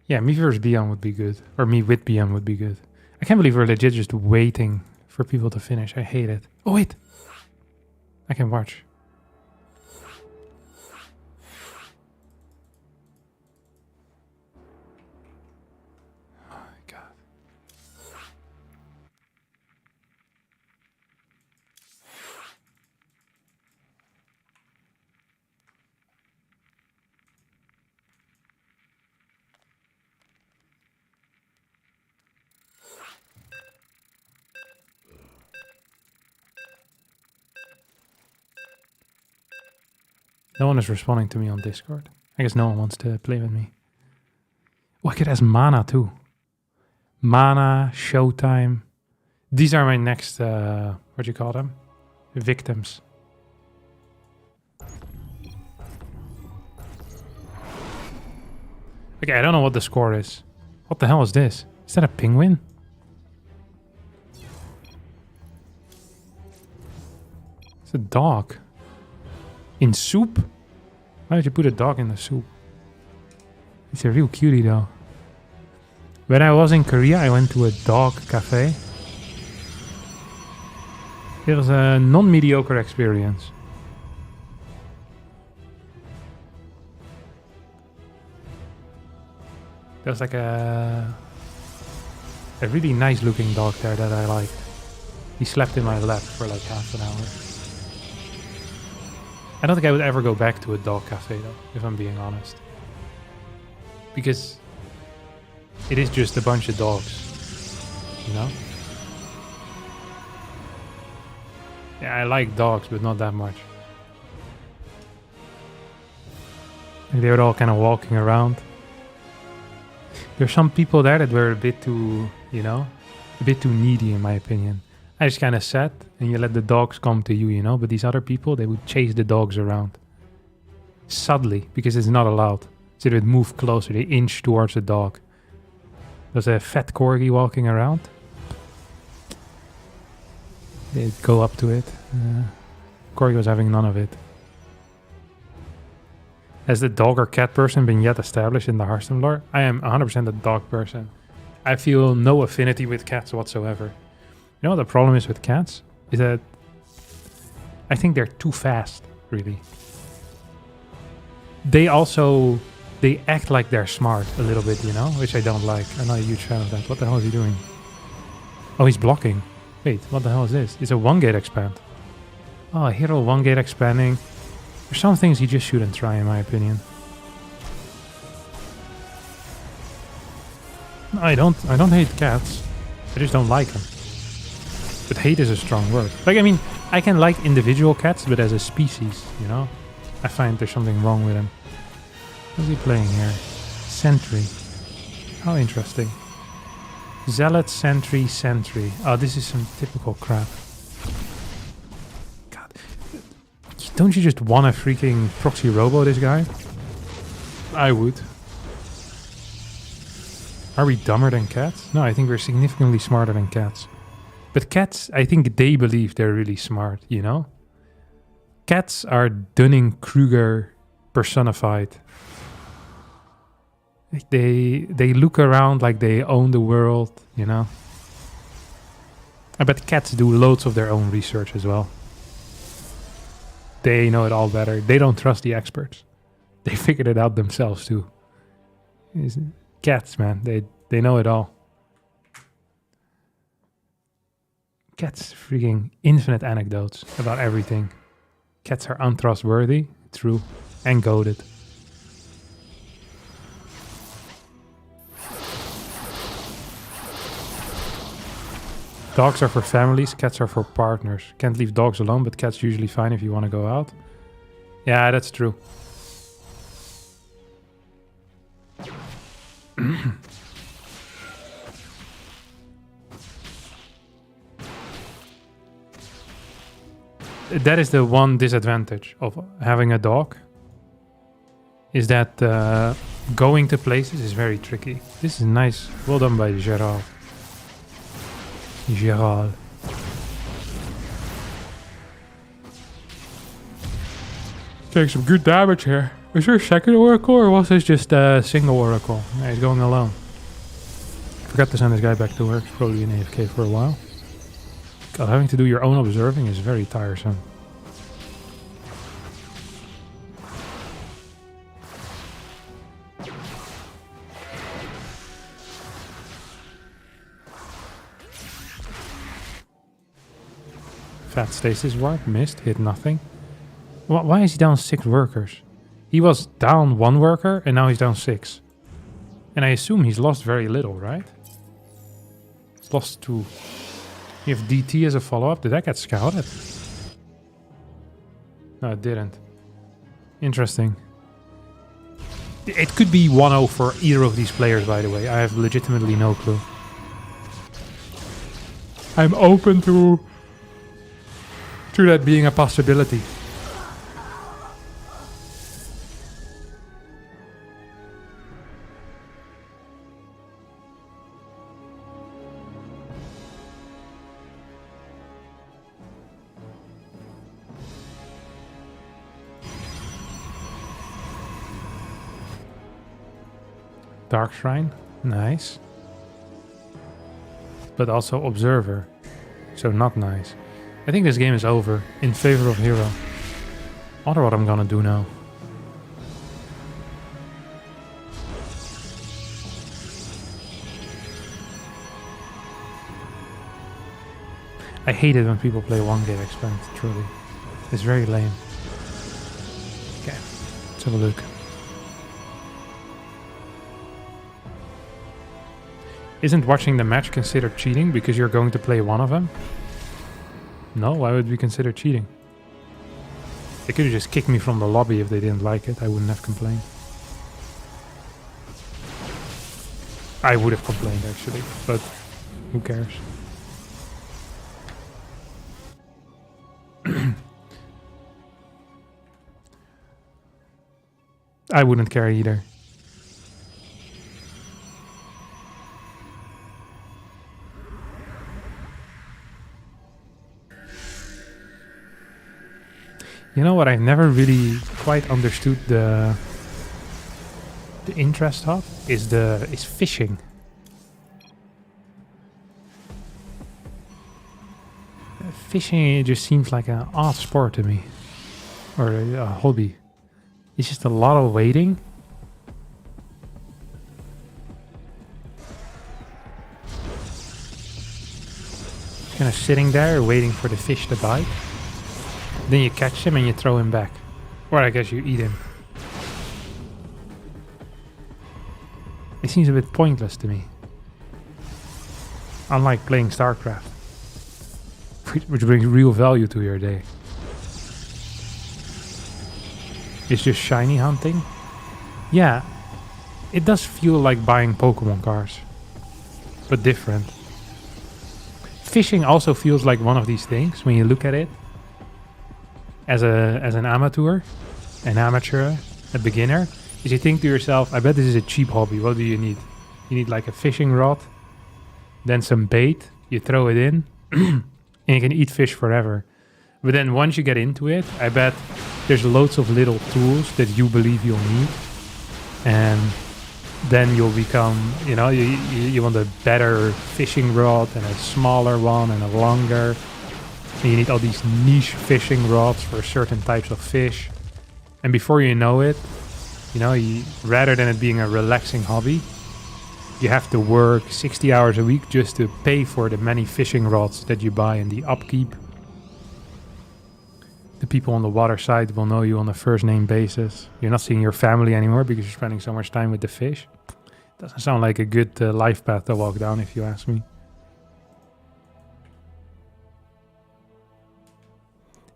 Yeah, me versus Beon would be good. Or me with Beon would be good. I can't believe we're legit just waiting for people to finish. I hate it. Oh, wait. I can watch. Oh, my God. No one is responding to me on Discord. I guess no one wants to play with me. Look, it has mana too. Mana, showtime. These are my next, what do you call them? Victims. Okay, I don't know what the score is. What the hell is this? Is that a penguin? It's a dog. In soup? Why did you put a dog in the soup? It's a real cutie though. When I was in Korea, I went to a dog cafe. It was a non-mediocre experience. There's like a really nice looking dog there that I liked. He slept in my lap for like half an hour. I don't think I would ever go back to a dog cafe though, if I'm being honest. Because it is just a bunch of dogs, you know? Yeah, I like dogs, but not that much. Like they were all kind of walking around. There's some people there that were a bit too, you know, a bit too needy in my opinion. I just kind of sat and you let the dogs come to you, you know, but these other people, they would chase the dogs around. Subtly, because it's not allowed. So they would move closer, they inch towards the dog. There's a fat corgi walking around. They'd go up to it. Corgi was having none of it. Has the dog or cat person been yet established in the Hearthstone lore? I am 100% a dog person. I feel no affinity with cats whatsoever. You know what the problem is with cats? Is that I think they're too fast, really. They act like they're smart a little bit, you know? Which I don't like. I'm not a huge fan of that. What the hell is he doing? Oh, he's blocking. Wait, what the hell is this? It's a 1-gate expand. Oh, a hero 1-gate expanding. There's some things you just shouldn't try, in my opinion. I don't hate cats. I just don't like them. But hate is a strong word. Like, I mean, I can like individual cats, but as a species, you know? I find there's something wrong with them. What's he playing here? Sentry. How interesting. Zealot, Sentry, Sentry. Oh, this is some typical crap. God. Don't you just want to freaking proxy robo this guy? I would. Are we dumber than cats? No, I think we're significantly smarter than cats. But cats, I think they believe they're really smart, you know? Cats are Dunning-Kruger personified. They look around like they own the world, you know? I bet cats do loads of their own research as well. They know it all better. They don't trust the experts. They figured it out themselves too. Cats, man, they know it all. Cats freaking infinite anecdotes about everything. Cats are untrustworthy, true, and goated. Dogs are for families, cats are for partners. Can't leave dogs alone, but cats usually fine if you want to go out. Yeah, that's true. That is the one disadvantage of having a dog. Is that going to places is very tricky. This is nice. Well done by Gerald. Gerald. Take some good damage here. Is there a second oracle or was this just a single oracle? Yeah, he's going alone. Forgot to send this guy back to work. Probably in AFK for a while. God, having to do your own observing is very tiresome. Fat stasis ward, missed, hit nothing. Why is he down 6 workers? He was down 1 worker and now he's down 6. And I assume he's lost very little, right? He's lost 2. You have DT as a follow-up. Did that get scouted? No, it didn't. Interesting. It could be 1-0 for either of these players, by the way. I have legitimately no clue. I'm open to that being a possibility. Dark Shrine, nice. But also Observer, so not nice. I think this game is over in favor of Hero. I wonder what I'm gonna do now. I hate it when people play one game expand, truly. It's very lame. Okay, let's have a look. Isn't watching the match considered cheating because you're going to play one of them? No, why would we consider cheating? They could have just kicked me from the lobby if they didn't like it. I wouldn't have complained. I would have complained actually, but who cares? I wouldn't care either. You know what I've never really quite understood the interest of is fishing. Fishing, it just seems like an odd sport to me, or a hobby. It's just a lot of waiting. Kind of sitting there waiting for the fish to bite. Then you catch him and you throw him back. Or I guess you eat him. It seems a bit pointless to me. Unlike playing StarCraft, which brings real value to your day. It's just shiny hunting. Yeah, it does feel like buying Pokemon cards, but different. Fishing also feels like one of these things when you look at it. As an amateur, a beginner, is you think to yourself, I bet this is a cheap hobby. What do you need? You need like a fishing rod, then some bait, you throw it in, and you can eat fish forever. But then once you get into it, I bet there's loads of little tools that you believe you'll need. And then you'll become, you want a better fishing rod and a smaller one and a longer. And you need all these niche fishing rods for certain types of fish. And before you know it, rather than it being a relaxing hobby, you have to work 60 hours a week just to pay for the many fishing rods that you buy and the upkeep. The people on the water side will know you on a first name basis. You're not seeing your family anymore because you're spending so much time with the fish. Doesn't sound like a good life path to walk down, if you ask me.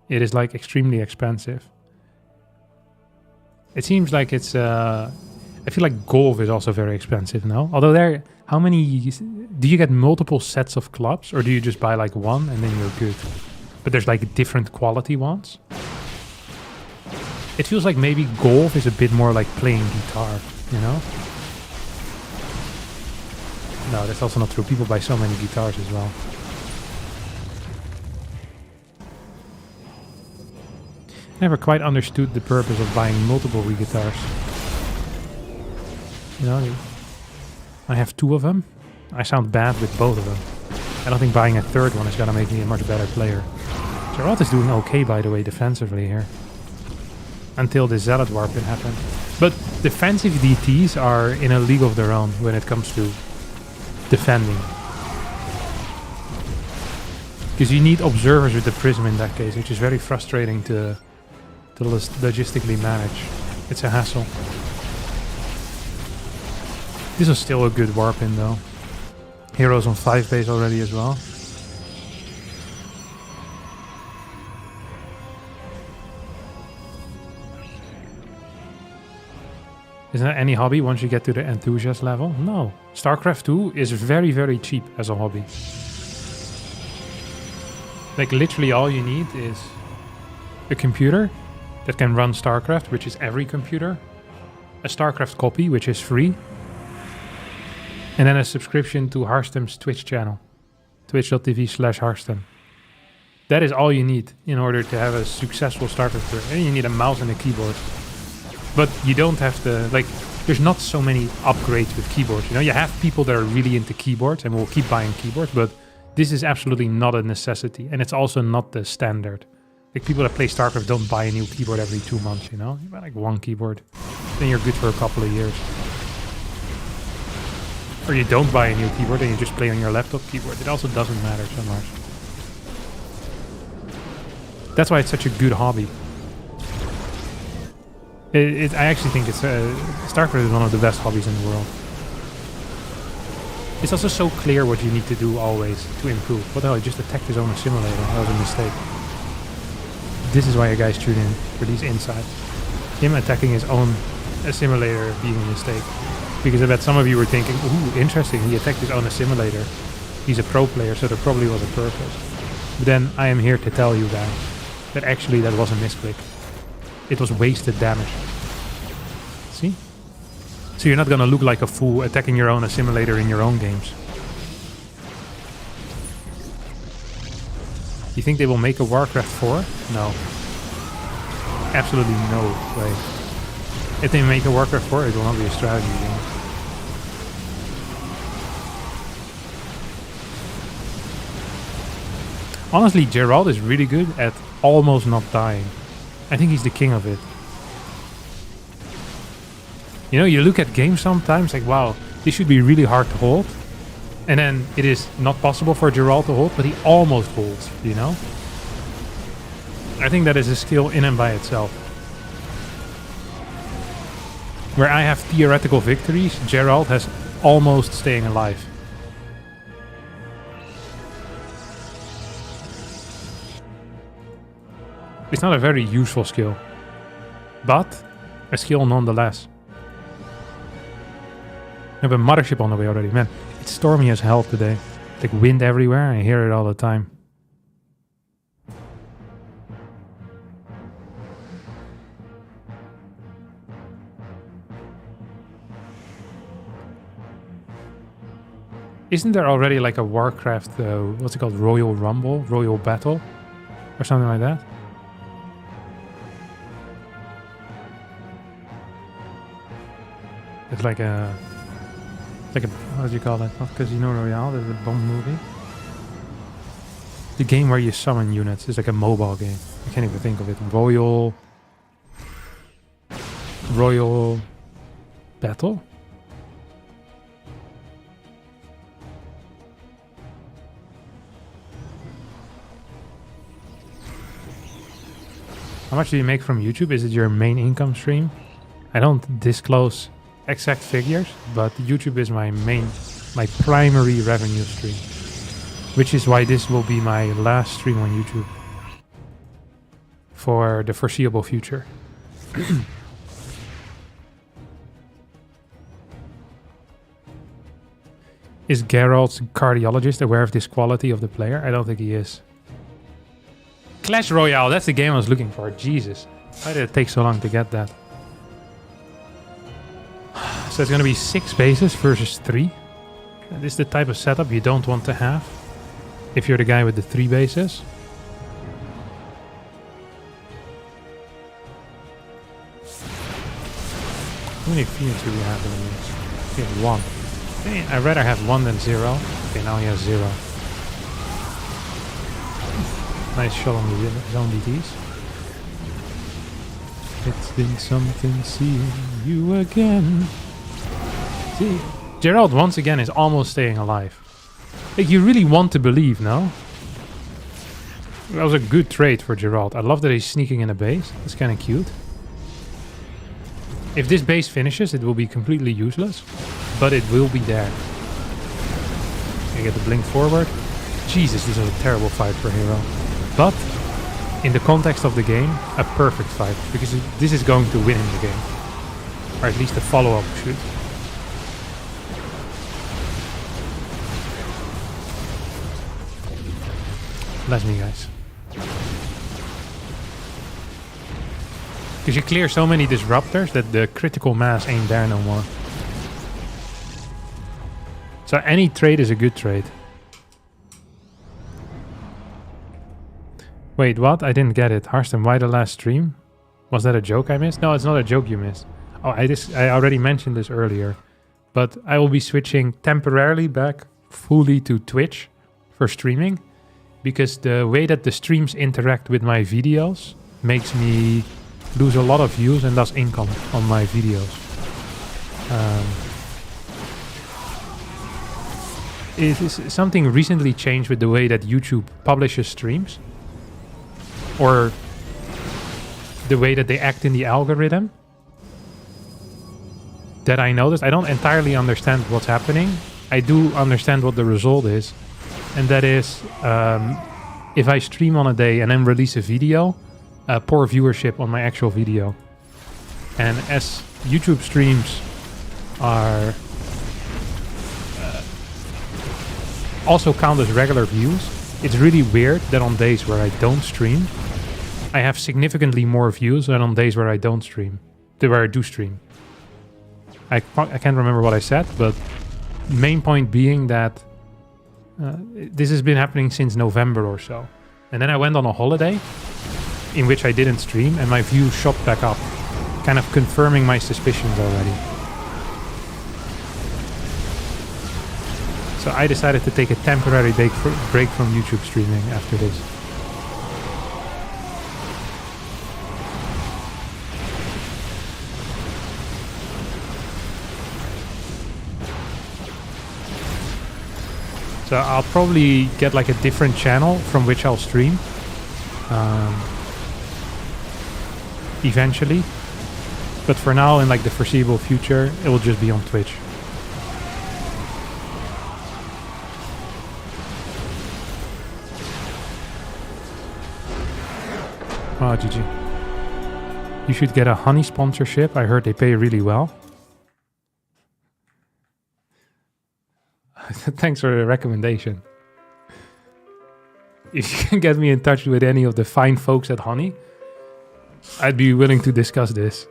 It is like extremely expensive. It seems like it's I feel like golf is also very expensive now. Although how many do you get multiple sets of clubs, or do you just buy like one and then you're good? But there's like different quality ones. It feels like maybe golf is a bit more like playing guitar, No, that's also not true. People buy so many guitars as well. Never quite understood the purpose of buying multiple guitars. I have 2 of them. I sound bad with both of them. I don't think buying a third one is gonna make me a much better player. Geralt is doing okay, by the way, defensively here. Until the Zealot Warpin happened. But defensive DTs are in a league of their own when it comes to defending. Because you need observers with the prism in that case, which is very frustrating to logistically manage. It's a hassle. This is still a good warp in though. Heroes on 5 base already as well. Isn't that any hobby once you get to the enthusiast level? No. StarCraft 2 is very, very cheap as a hobby. Like literally all you need is a computer that can run StarCraft, which is every computer, a StarCraft copy, which is free, and then a subscription to Hearthstone's Twitch channel, twitch.tv/Hearthstone. That is all you need in order to have a successful StarCraft career. And you need a mouse and a keyboard. But you don't have to, like, there's not so many upgrades with keyboards. You know, you have people that are really into keyboards and will keep buying keyboards, but this is absolutely not a necessity. And it's also not the standard. Like, people that play StarCraft don't buy a new keyboard every 2 months, you know? You buy like one keyboard, then you're good for a couple of years. Or you don't buy a new keyboard and you just play on your laptop keyboard. It also doesn't matter so much. That's why it's such a good hobby. I actually think it's StarCraft is one of the best hobbies in the world. It's also so clear what you need to do always to improve. What the hell? He just attacked his own simulator. That was a mistake. This is why you guys tune in for these insights. Him attacking his own assimilator being a mistake. Because I bet some of you were thinking, ooh, interesting, he attacked his own assimilator. He's a pro player, so there probably was a purpose. But then I am here to tell you guys that actually that was a misclick. It was wasted damage. See? So you're not gonna look like a fool attacking your own assimilator in your own games. You think they will make a Warcraft 4? No. Absolutely no way. If they make a Warcraft 4, it will not be a strategy game. Honestly, Gerald is really good at almost not dying. I think he's the king of it. You know, you look at games sometimes like, wow, this should be really hard to hold. And then it is not possible for Gerald to hold, but he almost holds, you know? I think that is a skill in and by itself. Where I have theoretical victories, Gerald has almost staying alive. It's not a very useful skill, but a skill nonetheless. I have a mothership on the way already. Man, it's stormy as hell today. Like wind everywhere, I hear it all the time. Isn't there already like a Warcraft, what's it called, Royal Rumble, Royal Battle, or something like that? It's like a, what do you call that? Not Casino Royale, there's a bomb movie. The game where you summon units is like a mobile game. I can't even think of it. Royal Battle? How much do you make from YouTube? Is it your main income stream? I don't disclose exact figures, but YouTube is my primary revenue stream, which is why this will be my last stream on YouTube for the foreseeable future. Is Geralt's cardiologist aware of this quality of the player? I don't think he is. Clash Royale, that's the game I was looking for. Jesus, why did it take so long to get that? So it's going to be 6 bases versus 3. This is the type of setup you don't want to have if you're the guy with the 3 bases. How many Phoenix do we have in this? We have 1. Hey, I'd rather have 1 than 0. Okay, now he has 0. Nice shot on the zone DTs. It's been something seeing you again. See, Gerald once again is almost staying alive. Like, you really want to believe, no? That was a good trade for Gerald. I love that he's sneaking in a base. That's kind of cute. If this base finishes, it will be completely useless, but it will be there. I get the blink forward. Jesus, this is a terrible fight for Hero. But in the context of the game, a perfect fight, because this is going to win him the game. Or at least the follow-up should. Bless me, guys. Because you clear so many disruptors that the critical mass ain't there no more. So any trade is a good trade. Wait, what? I didn't get it. Harston, why the last stream? Was that a joke I missed? No, it's not a joke you missed. Oh, I already mentioned this earlier. But I will be switching temporarily back fully to Twitch for streaming. Because the way that the streams interact with my videos makes me lose a lot of views and thus income on my videos. It is something recently changed with the way that YouTube publishes streams. Or the way that they act in the algorithm. That I noticed. I don't entirely understand what's happening. I do understand what the result is. And that is, if I stream on a day and then release a video, poor viewership on my actual video. And as YouTube streams are also count as regular views, it's really weird that on days where I don't stream, I have significantly more views than on days where I don't stream, where I do stream. I can't remember what I said, but main point being that this has been happening since November or so. And then I went on a holiday in which I didn't stream and my views shot back up, kind of confirming my suspicions already. So I decided to take a temporary break from YouTube streaming after this. So I'll probably get like a different channel from which I'll stream eventually. But for now, in like the foreseeable future, it will just be on Twitch. Oh, GG. You should get a honey sponsorship. I heard they pay really well. Thanks for the recommendation. If you can get me in touch with any of the fine folks at Honey, I'd be willing to discuss this.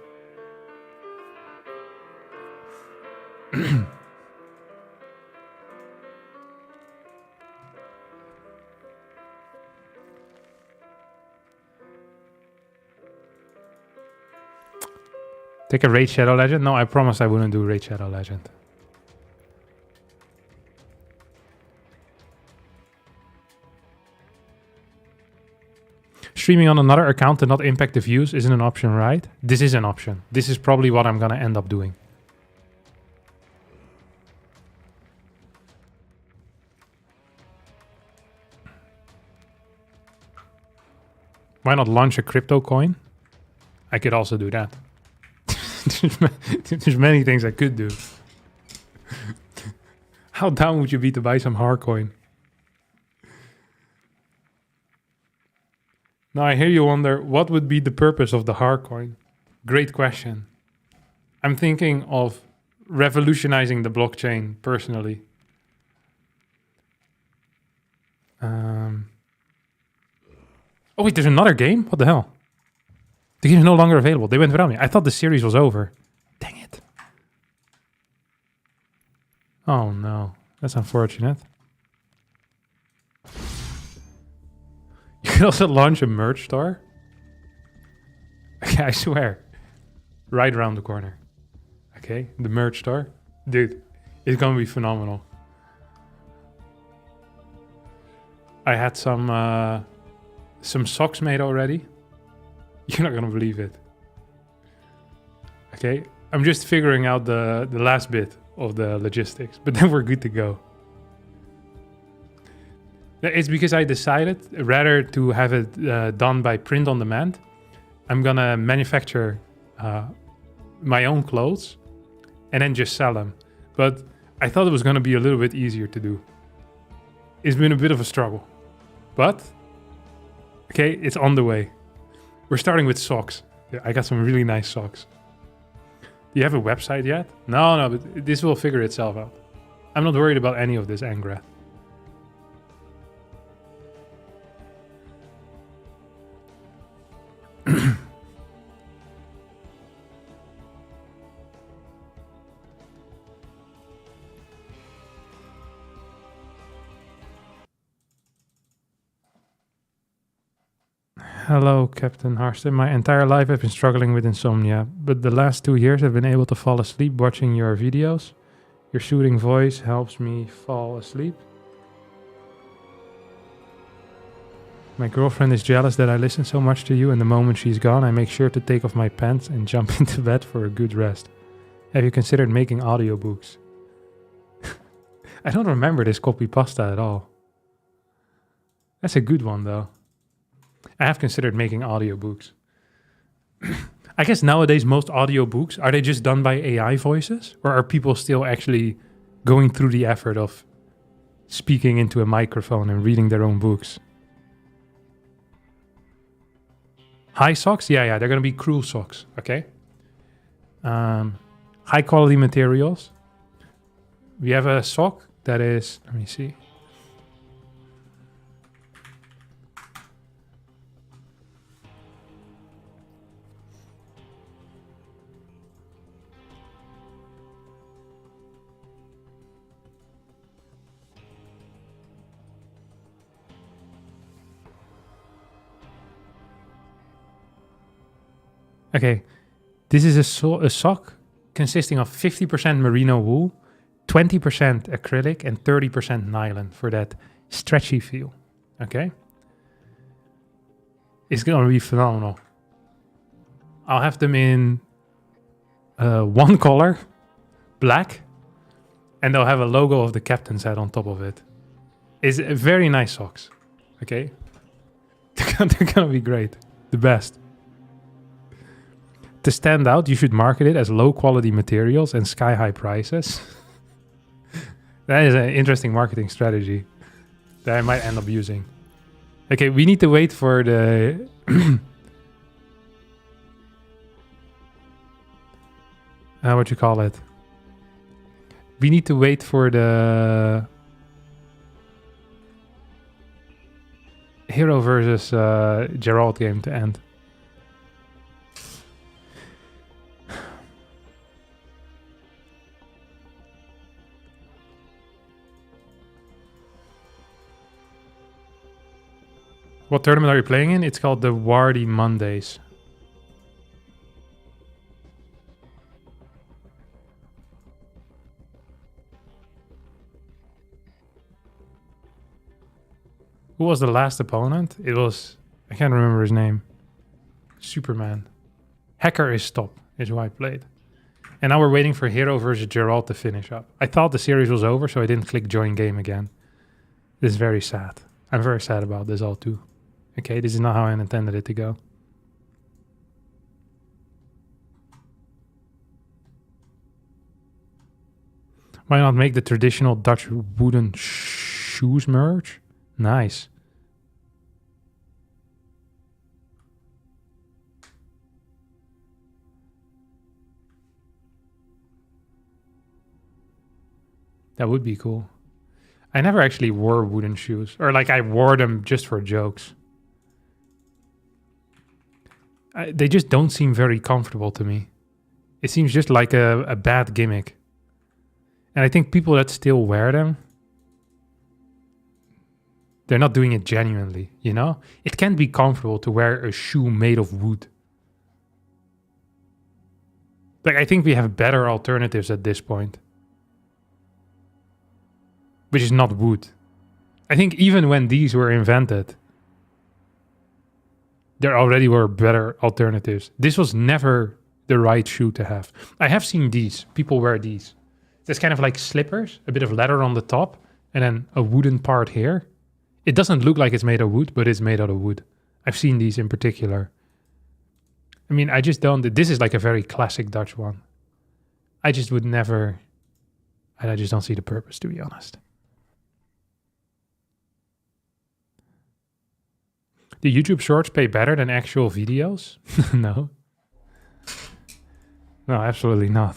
Take a Raid Shadow Legend? No, I promised I wouldn't do Raid Shadow Legend. Streaming on another account to not impact the views isn't an option, right? This is an option. This is probably what I'm gonna end up doing. Why not launch a crypto coin? I could also do that. There's many things I could do. How down would you be to buy some Harcoin? Now I hear you wonder, what would be the purpose of the Harcoin? Great question. I'm thinking of revolutionizing the blockchain personally. Oh wait, there's another game? What the hell? The game is no longer available. They went without me. I thought the series was over. Dang it. Oh no, that's unfortunate. You can also launch a merch store. Okay, I swear. Right around the corner. Okay, the merch store. Dude, it's gonna be phenomenal. I had some socks made already. You're not gonna believe it. Okay, I'm just figuring out the last bit of the logistics, but then we're good to go. It's because I decided rather to have it done by print on demand. I'm gonna manufacture my own clothes and then just sell them. But I thought it was gonna be a little bit easier to do. It's been a bit of a struggle, but okay, it's on the way. We're starting with socks. I got some really nice socks. Do you have a website yet? No, but this will figure itself out. I'm not worried about any of this, Angra. Hello, Captain Harston. My entire life I've been struggling with insomnia, but the last 2 years I've been able to fall asleep watching your videos. Your soothing voice helps me fall asleep. My girlfriend is jealous that I listen so much to you, and the moment she's gone, I make sure to take off my pants and jump into bed for a good rest. Have you considered making audiobooks? I don't remember this copy pasta at all. That's a good one, though. I have considered making audiobooks. I guess nowadays most audiobooks, are they just done by AI voices? Or are people still actually going through the effort of speaking into a microphone and reading their own books? High socks? Yeah, they're going to be cruel socks, okay? High quality materials. We have a sock that is, let me see. Okay, this is a sock consisting of 50% merino wool, 20% acrylic, and 30% nylon for that stretchy feel. Okay? It's going to be phenomenal. I'll have them in one color, black, and they'll have a logo of the captain's head on top of it. It's very nice socks. Okay? They're going to be great. The best. To stand out, you should market it as low-quality materials and sky-high prices. That is an interesting marketing strategy that I might end up using. Okay, we need to wait for the... what you call it? We need to wait for the... Hero versus Geralt game to end. What tournament are you playing in? It's called the Wardy Mondays. Who was the last opponent? It was... I can't remember his name. Superman. Hacker is top, is who I played. And now we're waiting for Hero versus Geralt to finish up. I thought the series was over, so I didn't click join game again. This is very sad. I'm very sad about this all too. Okay, this is not how I intended it to go. Why not make the traditional Dutch wooden shoes merge? Nice. That would be cool. I never actually wore wooden shoes. Or like I wore them just for jokes. They just don't seem very comfortable to me. It seems just like a bad gimmick. And I think people that still wear them, they're not doing it genuinely, you know? It can't be comfortable to wear a shoe made of wood. Like, I think we have better alternatives at this point. Which is not wood. I think even when these were invented, there already were better alternatives. This was never the right shoe to have. I have seen these. People wear these. It's kind of like slippers, a bit of leather on the top, and then a wooden part here. It doesn't look like it's made of wood, but it's made out of wood. I've seen these in particular. I mean, I just don't... This is like a very classic Dutch one. I just would never... I just don't see the purpose, to be honest. Do YouTube shorts pay better than actual videos? No. No, absolutely not.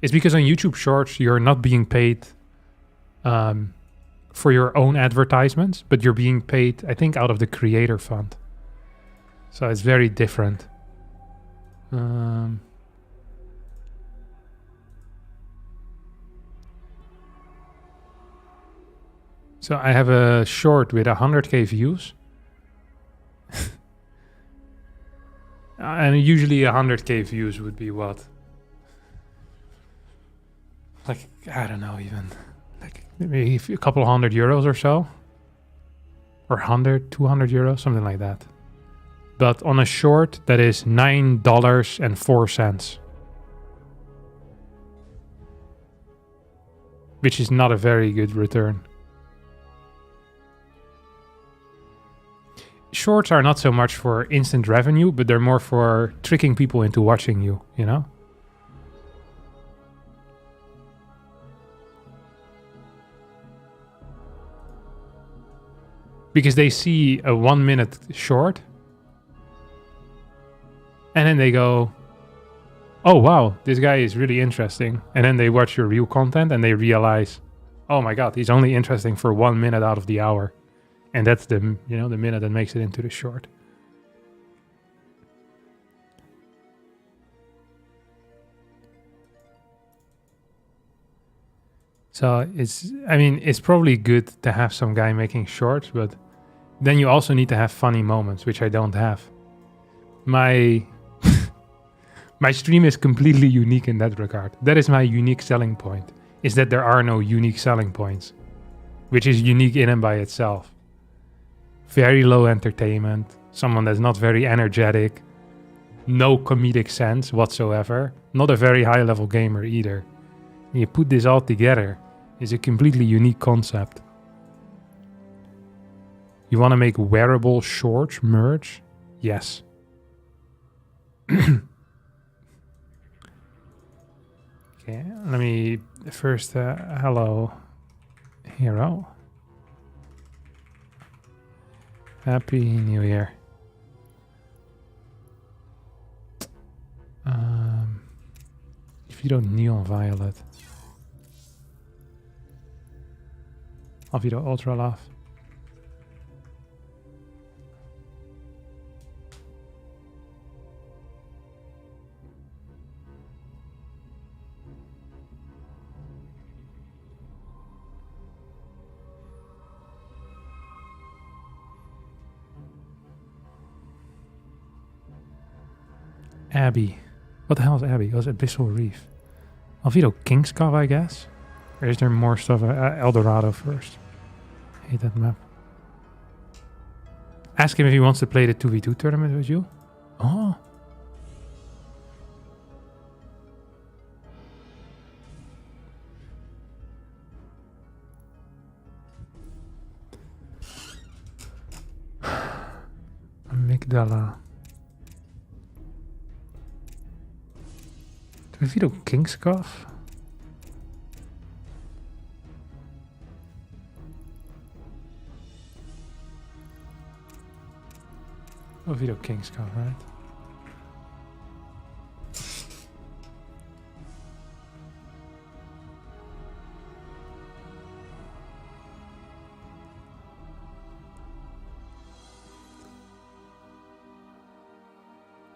It's because on YouTube Shorts, you're not being paid for your own advertisements, but you're being paid, I think, out of the creator fund. So it's very different. So I have a short with 100k views. And usually 100k views would be what? Like, I don't know even. Like maybe a couple €100 or so. Or 100, 200 euros, something like that. But on a short, that is $9.04. Which is not a very good return. Shorts are not so much for instant revenue, but they're more for tricking people into watching you, you know? Because they see a 1 minute short and then they go, oh wow, this guy is really interesting. And then they watch your real content and they realize, oh my god, he's only interesting for 1 minute out of the hour. And that's the, you know, the minute that makes it into the short. So it's, I mean, it's probably good to have some guy making shorts, but then you also need to have funny moments, which I don't have. My my stream is completely unique in that regard. That is my unique selling point, is that there are no unique selling points, which is unique in and by itself. Very low entertainment, someone that's not very energetic, no comedic sense whatsoever, not a very high level gamer either. And you put this all together, it's a completely unique concept. You want to make wearable shorts merch? Yes. Okay, let me first, hello, hero. Happy New Year. If you don't neon violet. Alvido ultra love. Abbey. What the hell is Abbey? Oh, it's Abyssal Reef. Alvido Kingscov, I guess? Or is there more stuff? El Dorado first. I hate that map. Ask him if he wants to play the 2v2 tournament with you. Oh. Amygdala. Vito Kingscov? Oh, Vito Kingscov, right?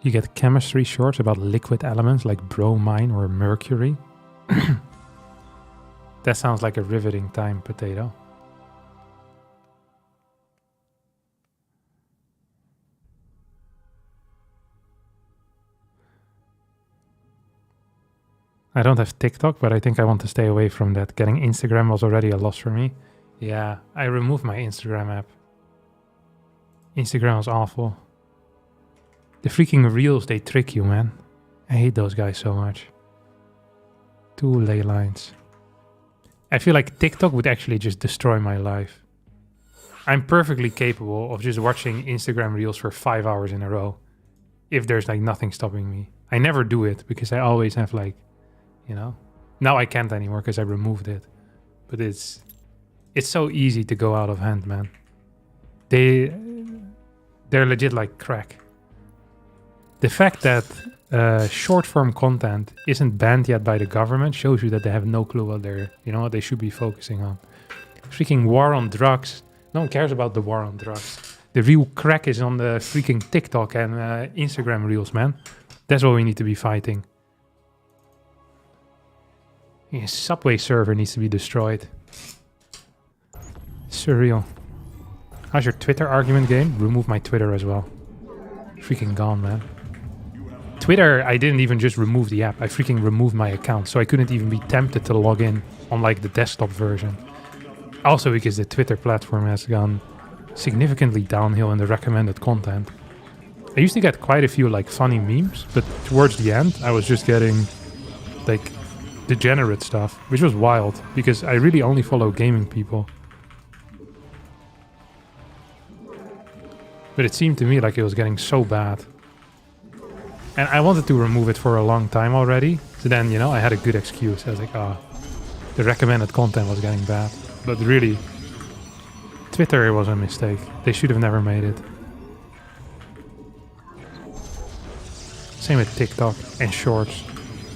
You get chemistry shorts about liquid elements like bromine or mercury. That sounds like a riveting time, potato. I don't have TikTok, but I think I want to stay away from that. Getting Instagram was already a loss for me. Yeah, I removed my Instagram app. Instagram was awful. The freaking reels, they trick you, man. I hate those guys so much. 2 ley lines. I feel like TikTok would actually just destroy my life. I'm perfectly capable of just watching Instagram reels for 5 hours in a row. If there's like nothing stopping me. I never do it because I always have like, you know. Now I can't anymore because I removed it. But it's so easy to go out of hand, man. They're legit like crack. The fact that short form content isn't banned yet by the government shows you that they have no clue what what they should be focusing on. Freaking war on drugs. No one cares about the war on drugs. The real crack is on the freaking TikTok and Instagram reels, man. That's what we need to be fighting. Yeah, Subway server needs to be destroyed. Surreal. How's your Twitter argument game? Remove my Twitter as well. Freaking gone, man. Twitter, I didn't even just remove the app. I freaking removed my account, so I couldn't even be tempted to log in on like the desktop version. Also because the Twitter platform has gone significantly downhill in the recommended content. I used to get quite a few like funny memes, but towards the end I was just getting like degenerate stuff, which was wild because I really only follow gaming people. But it seemed to me like it was getting so bad. And I wanted to remove it for a long time already. So then, I had a good excuse. I was like, the recommended content was getting bad. But really, Twitter was a mistake. They should have never made it. Same with TikTok and Shorts.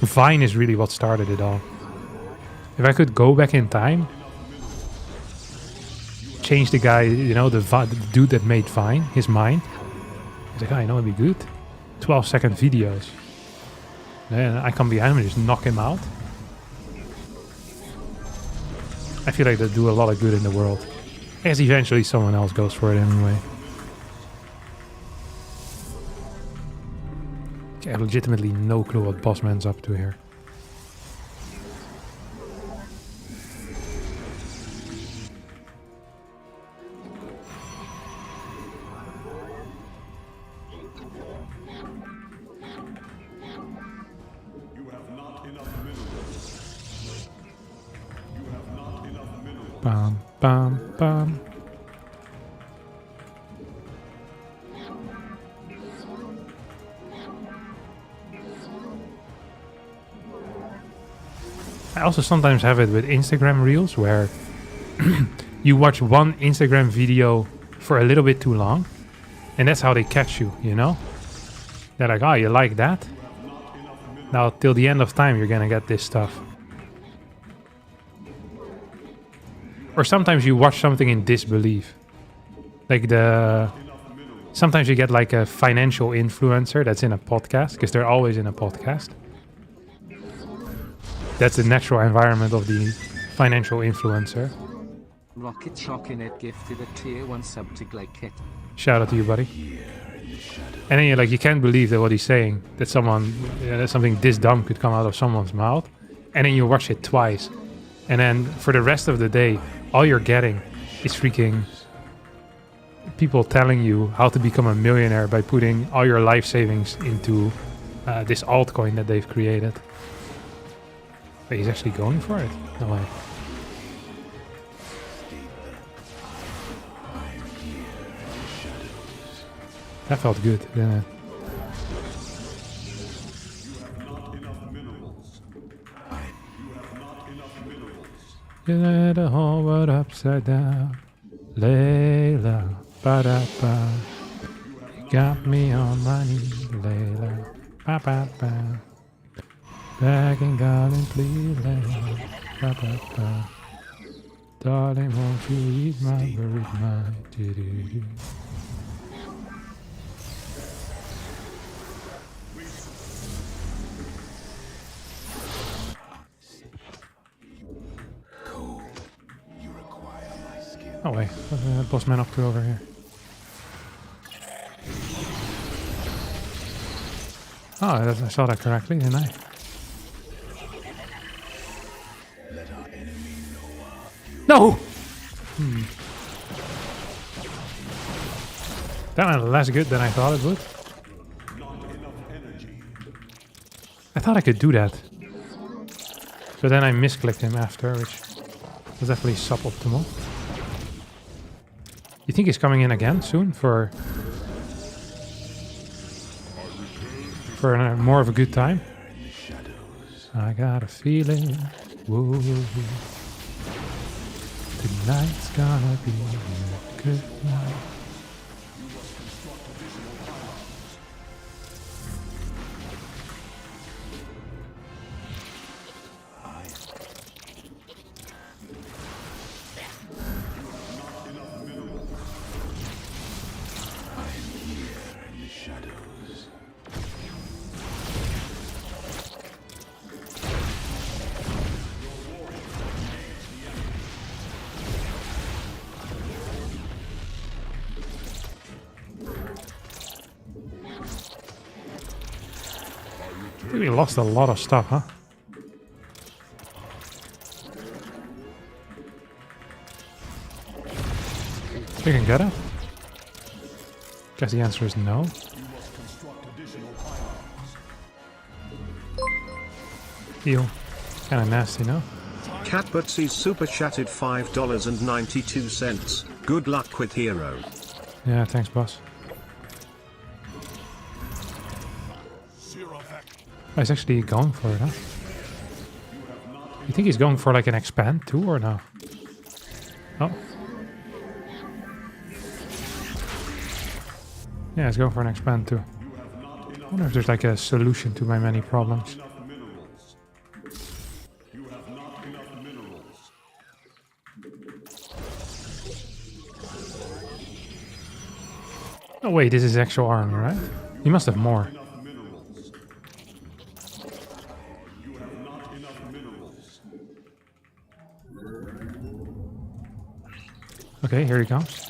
Vine is really what started it all. If I could go back in time, change the guy, the dude that made Vine, his mind. He's like, it'd be good. 12-second videos. Then I come behind him and just knock him out. I feel like they do a lot of good in the world. I guess eventually someone else goes for it anyway. I have legitimately no clue what Bossman's up to here. Bam, bam, bam. I also sometimes have it with Instagram Reels where you watch one Instagram video for a little bit too long and that's how they catch you, They're like, you like that? Now till the end of time you're gonna get this stuff. Or sometimes you watch something in disbelief. Sometimes you get like a financial influencer that's in a podcast, because they're always in a podcast. That's the natural environment of the financial influencer. Rocket Shockinet gifted a tier 1 sub to Glyket. Shout out to you, buddy. And then you're like, you can't believe that what he's saying, that something this dumb could come out of someone's mouth. And then you watch it twice. And then for the rest of the day, all you're getting is freaking people telling you how to become a millionaire by putting all your life savings into this altcoin that they've created. But he's actually going for it. No way. That felt good, didn't it? You let the whole world upside down. Layla, ba-da-ba. You got me on my knees, Layla, ba-ba-ba. Begging, darling, please, Layla, ba-ba-ba. Darling, won't you read my do-do-do. Oh wait, what's the bossman up to over here? Oh, I saw that correctly, didn't I? No! That went less good than I thought it would. I thought I could do that. But then I misclicked him after, which was definitely suboptimal. You think he's coming in again soon for more of a good time? I got a feeling, whoa, tonight's gonna be a good night. think we lost a lot of stuff, huh? We can get it? Guess the answer is no. You must construct additional pylons. Deal. Kinda nasty, no? Cat Butsy's super chatted $5.92. Good luck with Hero. Yeah, thanks, boss. Zero heck. Oh, he's actually going for it, huh? You think he's going for like an expand too, or no? Oh. Yeah, he's going for an expand too. I wonder if there's like a solution to my many problems. Enough minerals. You have not enough minerals. Oh wait, this is actual army, right? He must have more. Enough minerals. You have not enough minerals. Okay, here he comes.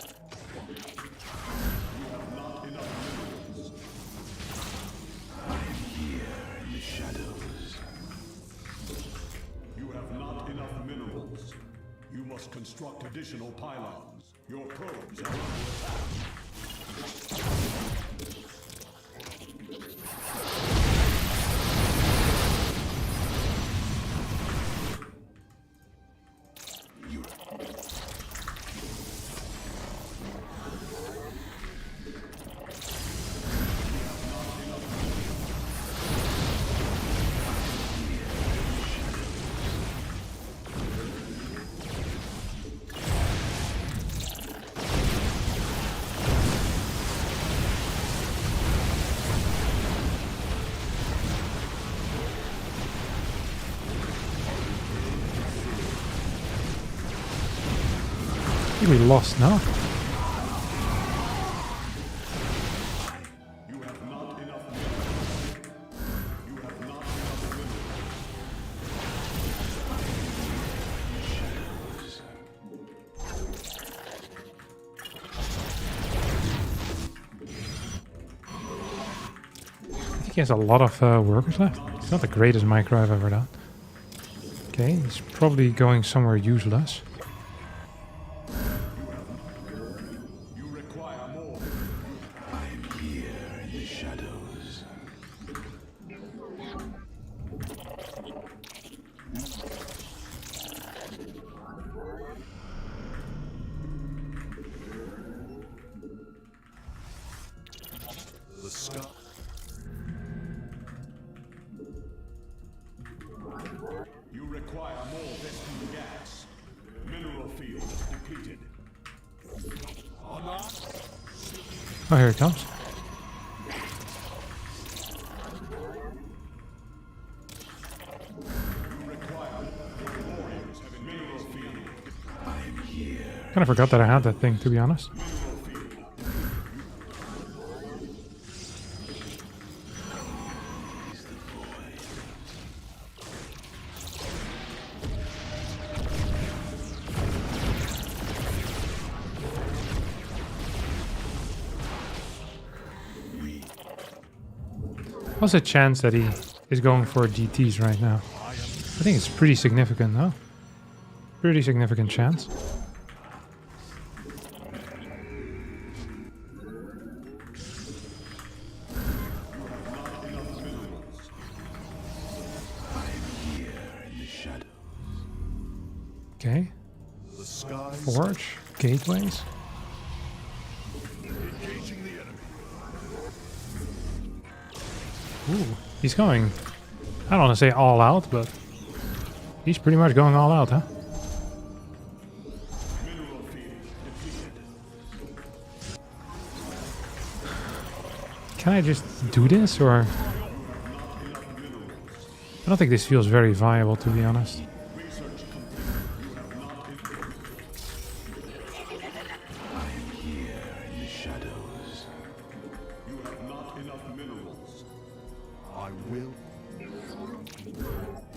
You have not enough minerals. You must construct additional pylons. Your probes are under attack. I think we lost now. You have not enough minerals. You have not enough minerals. I think he has a lot of workers left. It's not the greatest micro I've ever done. Okay, he's probably going somewhere useless. You require more. The sky. You require more vesting gas. Mineral field depleted. Oh, here it comes. Kind of forgot that I had that thing, to be honest. What's the chance that he is going for GTs right now? I think it's pretty significant, no? Pretty significant chance. Okay. Forge, gateways. Engaging the enemy. Ooh, he's going, I don't want to say all out, but he's pretty much going all out, huh? Mineral field depleted. Can I just do this, or? I don't think this feels very viable, to be honest. Research complete. You have not You have not enough minerals. I will.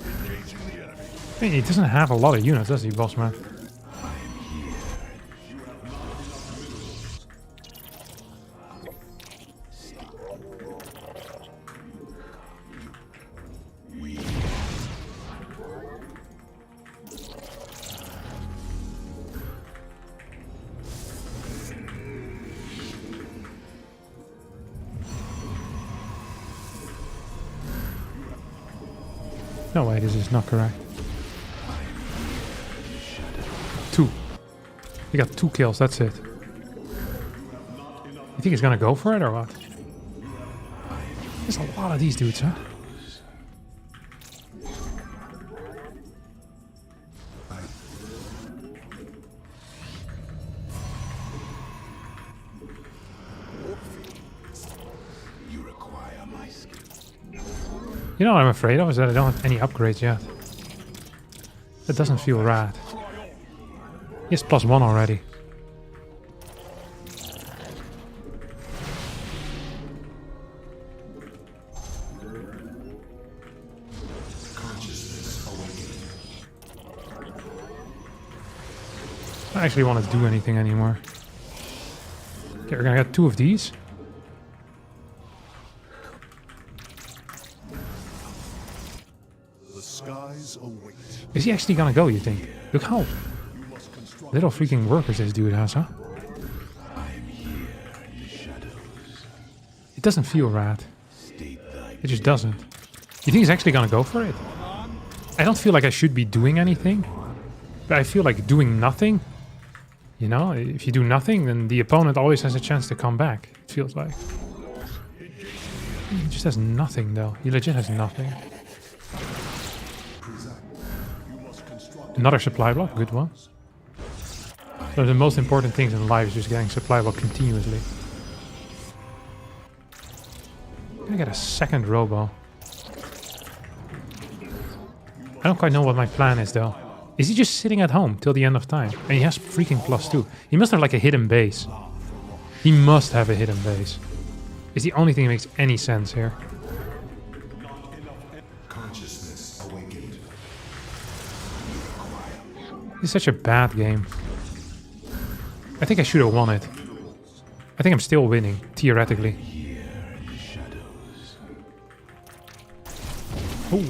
Engaging the enemy. I mean, he doesn't have a lot of units, does he, boss man? You have not enough minerals. No way, this is not correct. 2. We got 2 kills, that's it. You think he's gonna go for it or what? There's a lot of these dudes, huh? You know what I'm afraid of is that I don't have any upgrades yet. That doesn't feel rad. He's +1 already. I don't actually want to do anything anymore. Okay, we're gonna get 2 of these. The skies await. Is he actually gonna go, you think? Look how little freaking workers this dude has, huh? It doesn't feel rad. It just doesn't. You think he's actually gonna go for it? I don't feel like I should be doing anything. But I feel like doing nothing. You know, if you do nothing, then the opponent always has a chance to come back. It feels like. He just has nothing, though. He legit has nothing. Another supply block, good one. So the most important things in life is just getting supply block continuously. I'm gonna get a second robo. I don't quite know what my plan is, though. Is he just sitting at home till the end of time? And he has freaking +2. He must have like a hidden base. He must have a hidden base. It's the only thing that makes any sense here. Consciousness awakened. It's such a bad game. I think I should have won it. I think I'm still winning, theoretically. Ooh.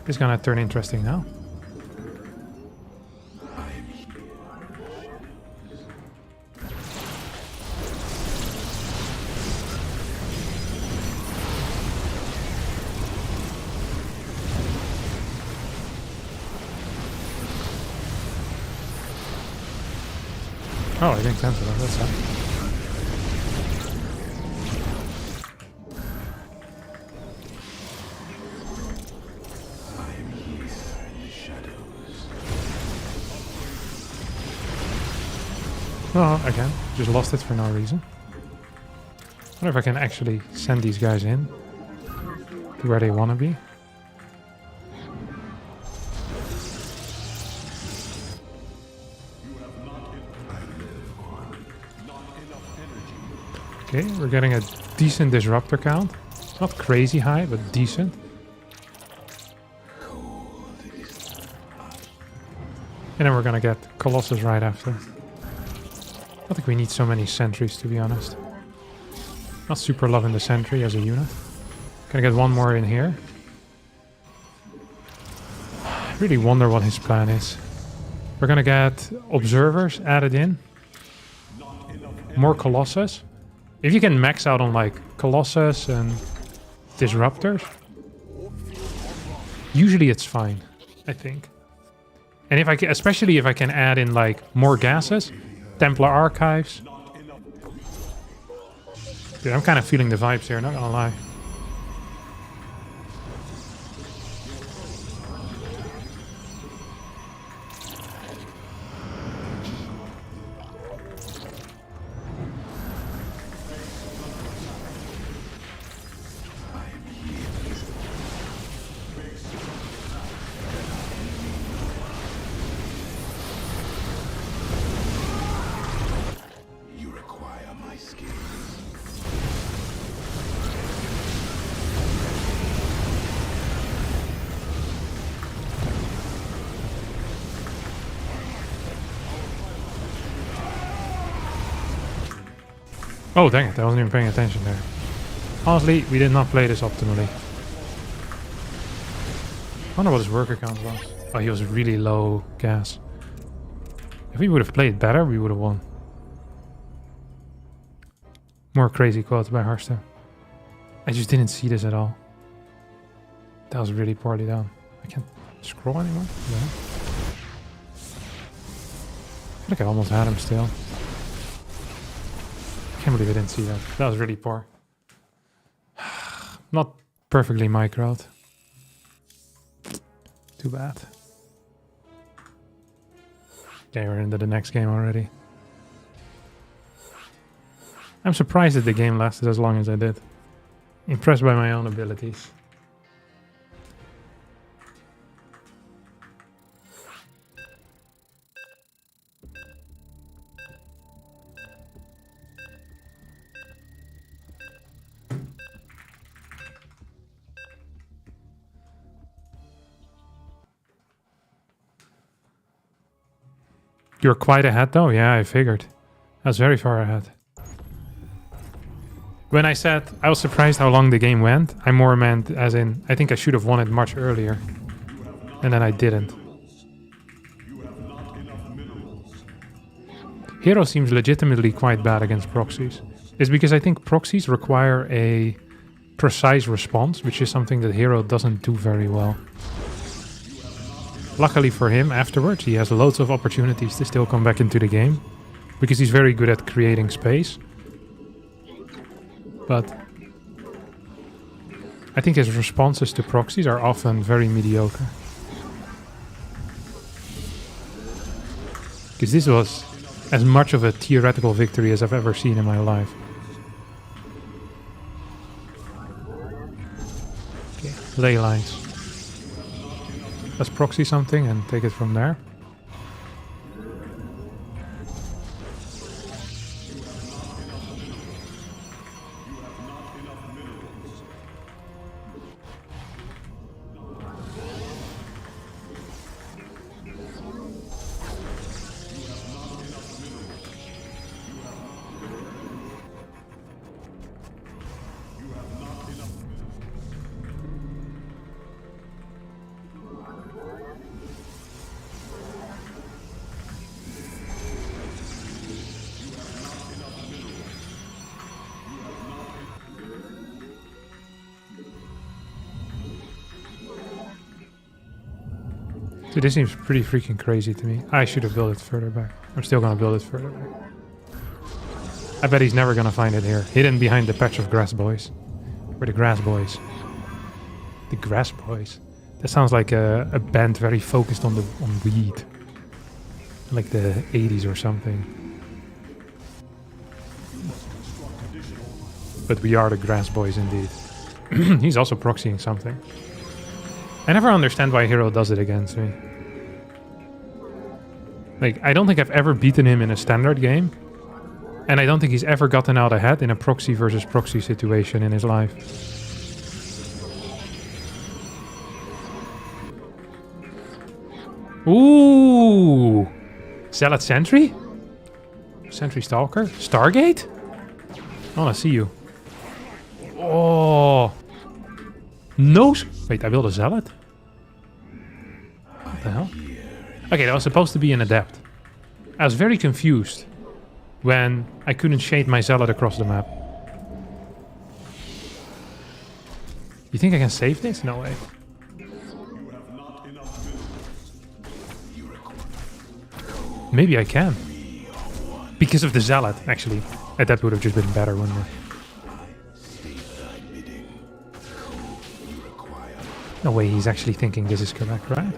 This is gonna turn interesting now. Oh, I didn't cancel that. That's sad. Oh, again, just lost it for no reason. Wonder if I can actually send these guys in to where they want to be. Okay, we're getting a decent disruptor count. Not crazy high, but decent. And then we're gonna get Colossus right after. I don't think we need so many sentries, to be honest. Not super loving the sentry as a unit. Gonna get one more in here. I really wonder what his plan is. We're gonna get observers added in. More Colossus. If you can max out on like Colossus and Disruptors, usually it's fine, I think. And if I can, especially if I can add in like more gases, Templar Archives. Dude, I'm kind of feeling the vibes here, not gonna lie. Oh, dang it, I wasn't even paying attention there. Honestly, we did not play this optimally. I wonder what his worker count was. Oh, he was really low gas. If we would have played better, we would have won. More crazy quotes by Hearthstone. I just didn't see this at all. That was really poorly done. I can't scroll anymore. No. I think I almost had him still. Can't believe I didn't see that. That was really poor. Not perfectly microed. Too bad. Okay, we're into the next game already. I'm surprised that the game lasted as long as I did. Impressed by my own abilities. You're quite ahead though? Yeah, I figured. That's very far ahead. When I said I was surprised how long the game went, I more meant as in, I think I should have won it much earlier. And then I didn't. Hero seems legitimately quite bad against proxies. It's because I think proxies require a precise response, which is something that Hero doesn't do very well. Luckily for him, afterwards, he has loads of opportunities to still come back into the game, because he's very good at creating space. But I think his responses to proxies are often very mediocre. Because this was as much of a theoretical victory as I've ever seen in my life. Okay, ley lines. Let's proxy something and take it from there. So this seems pretty freaking crazy to me. I should have built it further back. I'm still gonna build it further back. I bet he's never gonna find it here. Hidden behind the patch of grass boys. We're the grass boys. The grass boys. That sounds like a band very focused on weed. Like the 80s or something. But we are the grass boys indeed. He's also proxying something. I never understand why Hero does it against me. Like, I don't think I've ever beaten him in a standard game. And I don't think he's ever gotten out ahead in a proxy versus proxy situation in his life. Ooh! Zealot Sentry? Sentry Stalker? Stargate? I wanna see you. Oh! No! Wait, I built a Zealot? What the hell? Okay, that was supposed to be an Adept. I was very confused when I couldn't shade my Zealot across the map. You think I can save this? No way. Maybe I can. Because of the Zealot, actually. That would have just been better, wouldn't it? No way he's actually thinking this is correct, right?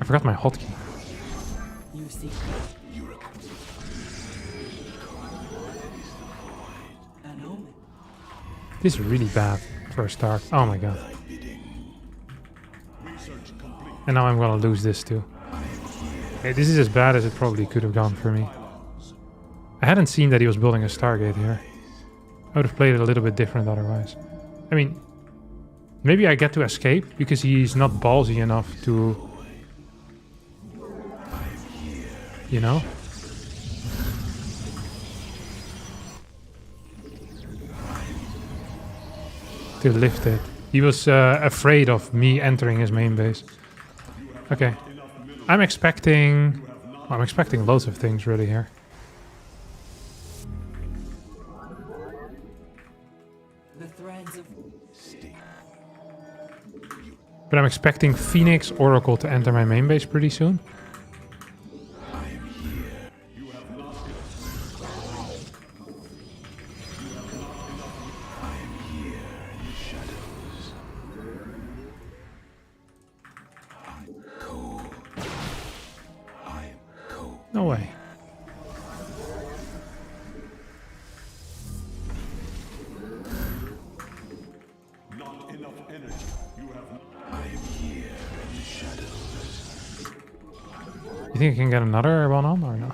I forgot my hotkey. This is really bad for a start. Oh my god. And now I'm gonna lose this too. Okay, this is as bad as it probably could have gone for me. I hadn't seen that he was building a Stargate here. I would have played it a little bit different otherwise. I mean, maybe I get to escape because he's not ballsy enough to... You know? to lift it. He was afraid of me entering his main base. Okay. I'm expecting loads of things really here. The threads of But I'm expecting Phoenix Oracle to enter my main base pretty soon. No way. Not enough energy. You have You think I can get another one on or no?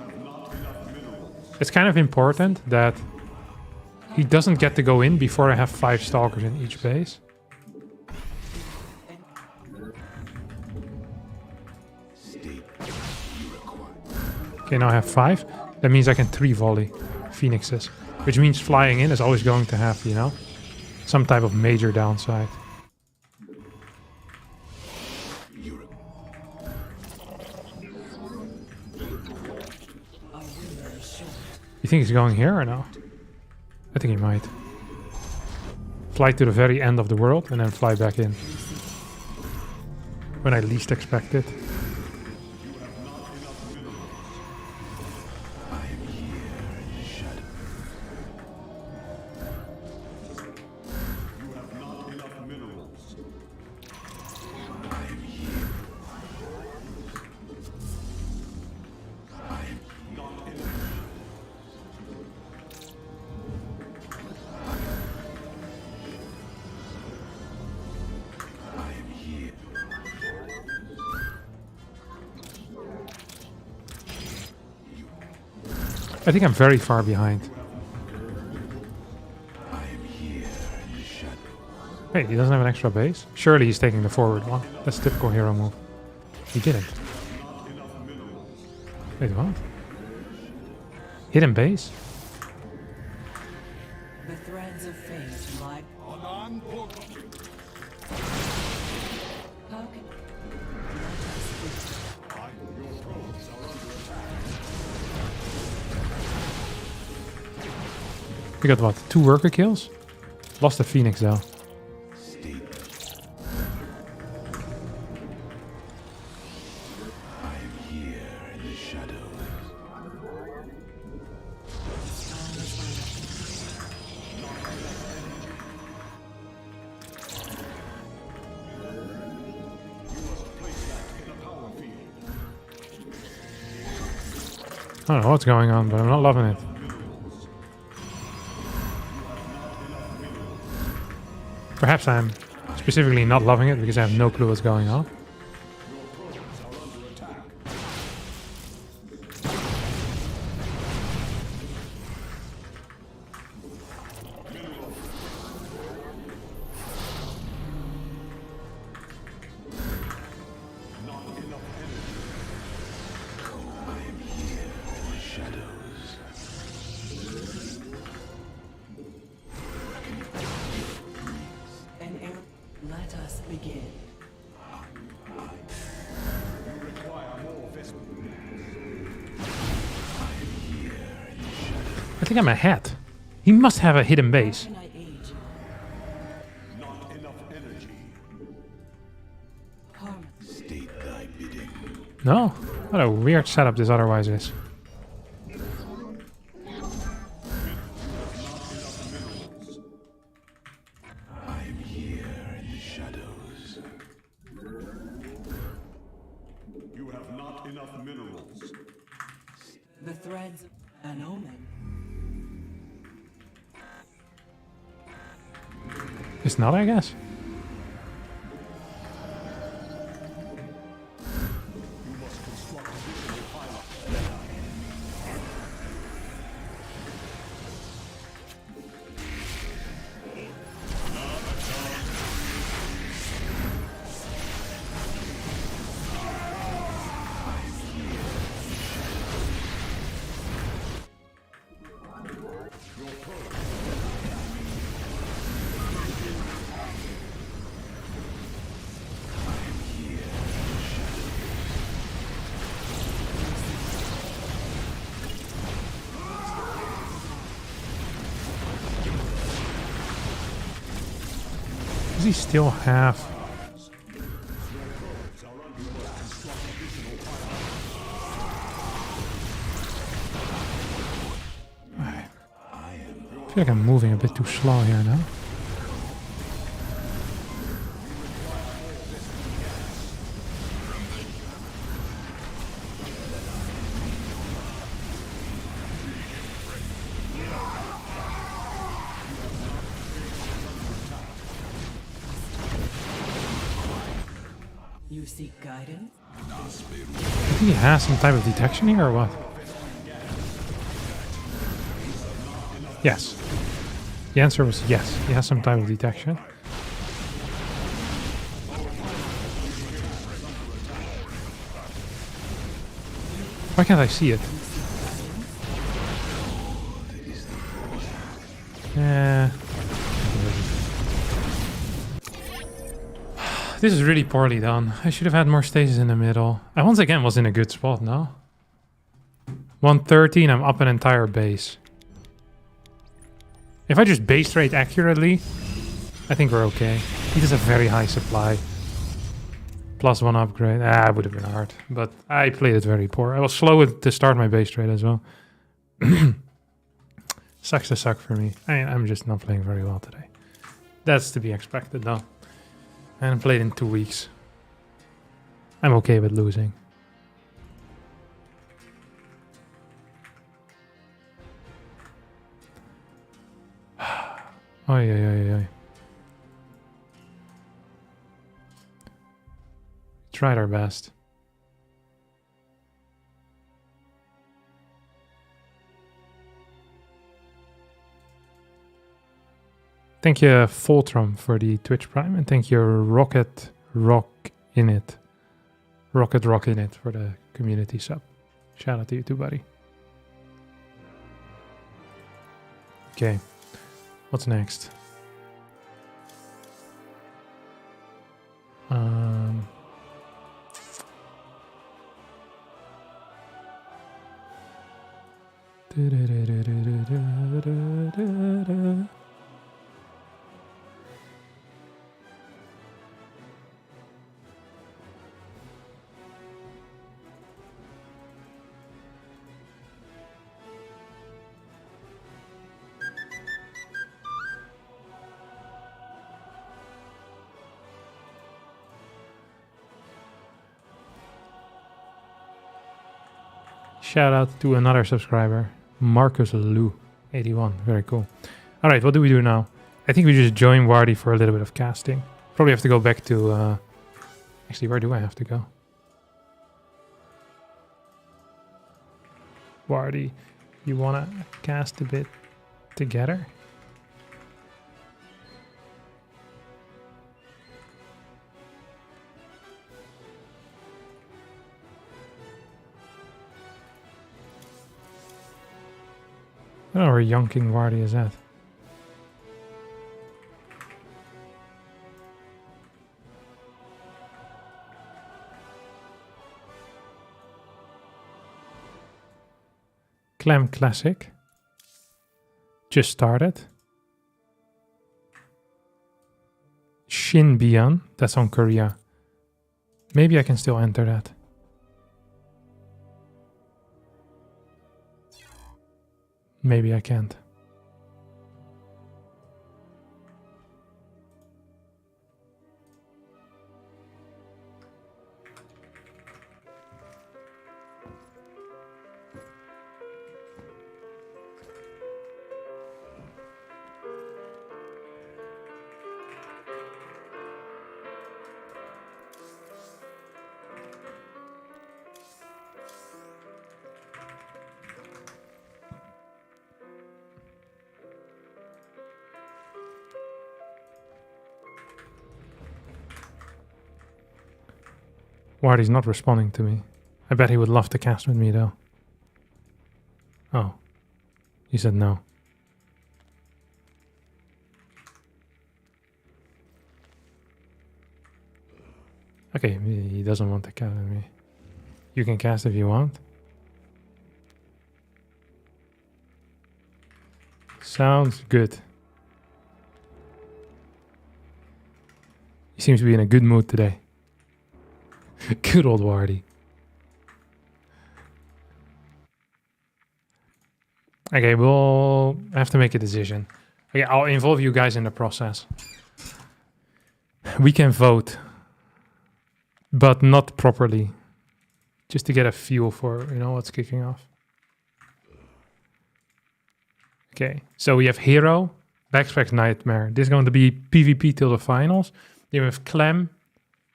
It's kind of important that he doesn't get to go in before I have 5 stalkers in each base. Okay, now I have 5. That means I can 3 volley Phoenixes. Which means flying in is always going to have, you know, some type of major downside. You think he's going here or no? I think he might. Fly to the very end of the world and then fly back in. When I least expect it. I think I'm very far behind. Wait, he doesn't have an extra base? Surely he's taking the forward one. That's a typical hero move. He didn't. Wait, what? Hidden base? the threads of fate lie. How can We got what? 2 worker kills? Lost the Phoenix though. I don't know what's going on, but I'm not loving it. Perhaps I'm specifically not loving it because I have no clue what's going on. Let us begin. I think I'm ahead. He must have a hidden base. Can I aid you? not enough energy. Harm. State thy bidding. No? What a weird setup this otherwise is. I'm here in the shadows. You have not enough minerals. The threads. An omen. It's not, I guess. Does he still have... I feel like I'm moving a bit too slow here now. You seek guidance? I think he has some type of detection here or what? Yes. The answer was yes. He has some type of detection. Why can't I see it? This is really poorly done. I should have had more stages in the middle. I once again was in a good spot, no? 113, I'm up an entire base. If I just base rate accurately, I think we're okay. He does a very high supply. +1 upgrade. Ah, it would have been hard. But I played it very poor. I was slow to start my base rate as well. Sucks to suck for me. I'm just not playing very well today. That's to be expected though. I haven't played in 2 weeks. I'm okay with losing. Oi, oi, oi, oi. Tried our best. Thank you, Fultrum, for the Twitch Prime, and thank you, Rocket Rock in it for the community sub. Shout out to you too, buddy. Okay. What's next? Shout out to another subscriber, Marcus Lou, 81. Very cool. All right, what do we do now? I think we just join Wardy for a little bit of casting. Probably have to go back to... Actually, where do I have to go? Wardy, you want to cast a bit together? I don't know where Yonking Wardy is at. Clem Classic. Just started. Shin Beon. That's on Korea. Maybe I can still enter that. Maybe I can't. Wardy's not responding to me. I bet he would love to cast with me though. Oh. He said no. Okay, he doesn't want to cast with me. You can cast if you want. Sounds good. He seems to be in a good mood today. Good old Wardy. Okay, we'll have to make a decision. Okay, I'll involve you guys in the process. We can vote, but not properly. Just to get a feel for, you know, what's kicking off. Okay, so we have Hero, Backpack Nightmare. This is going to be PvP till the finals. Then we have Clem,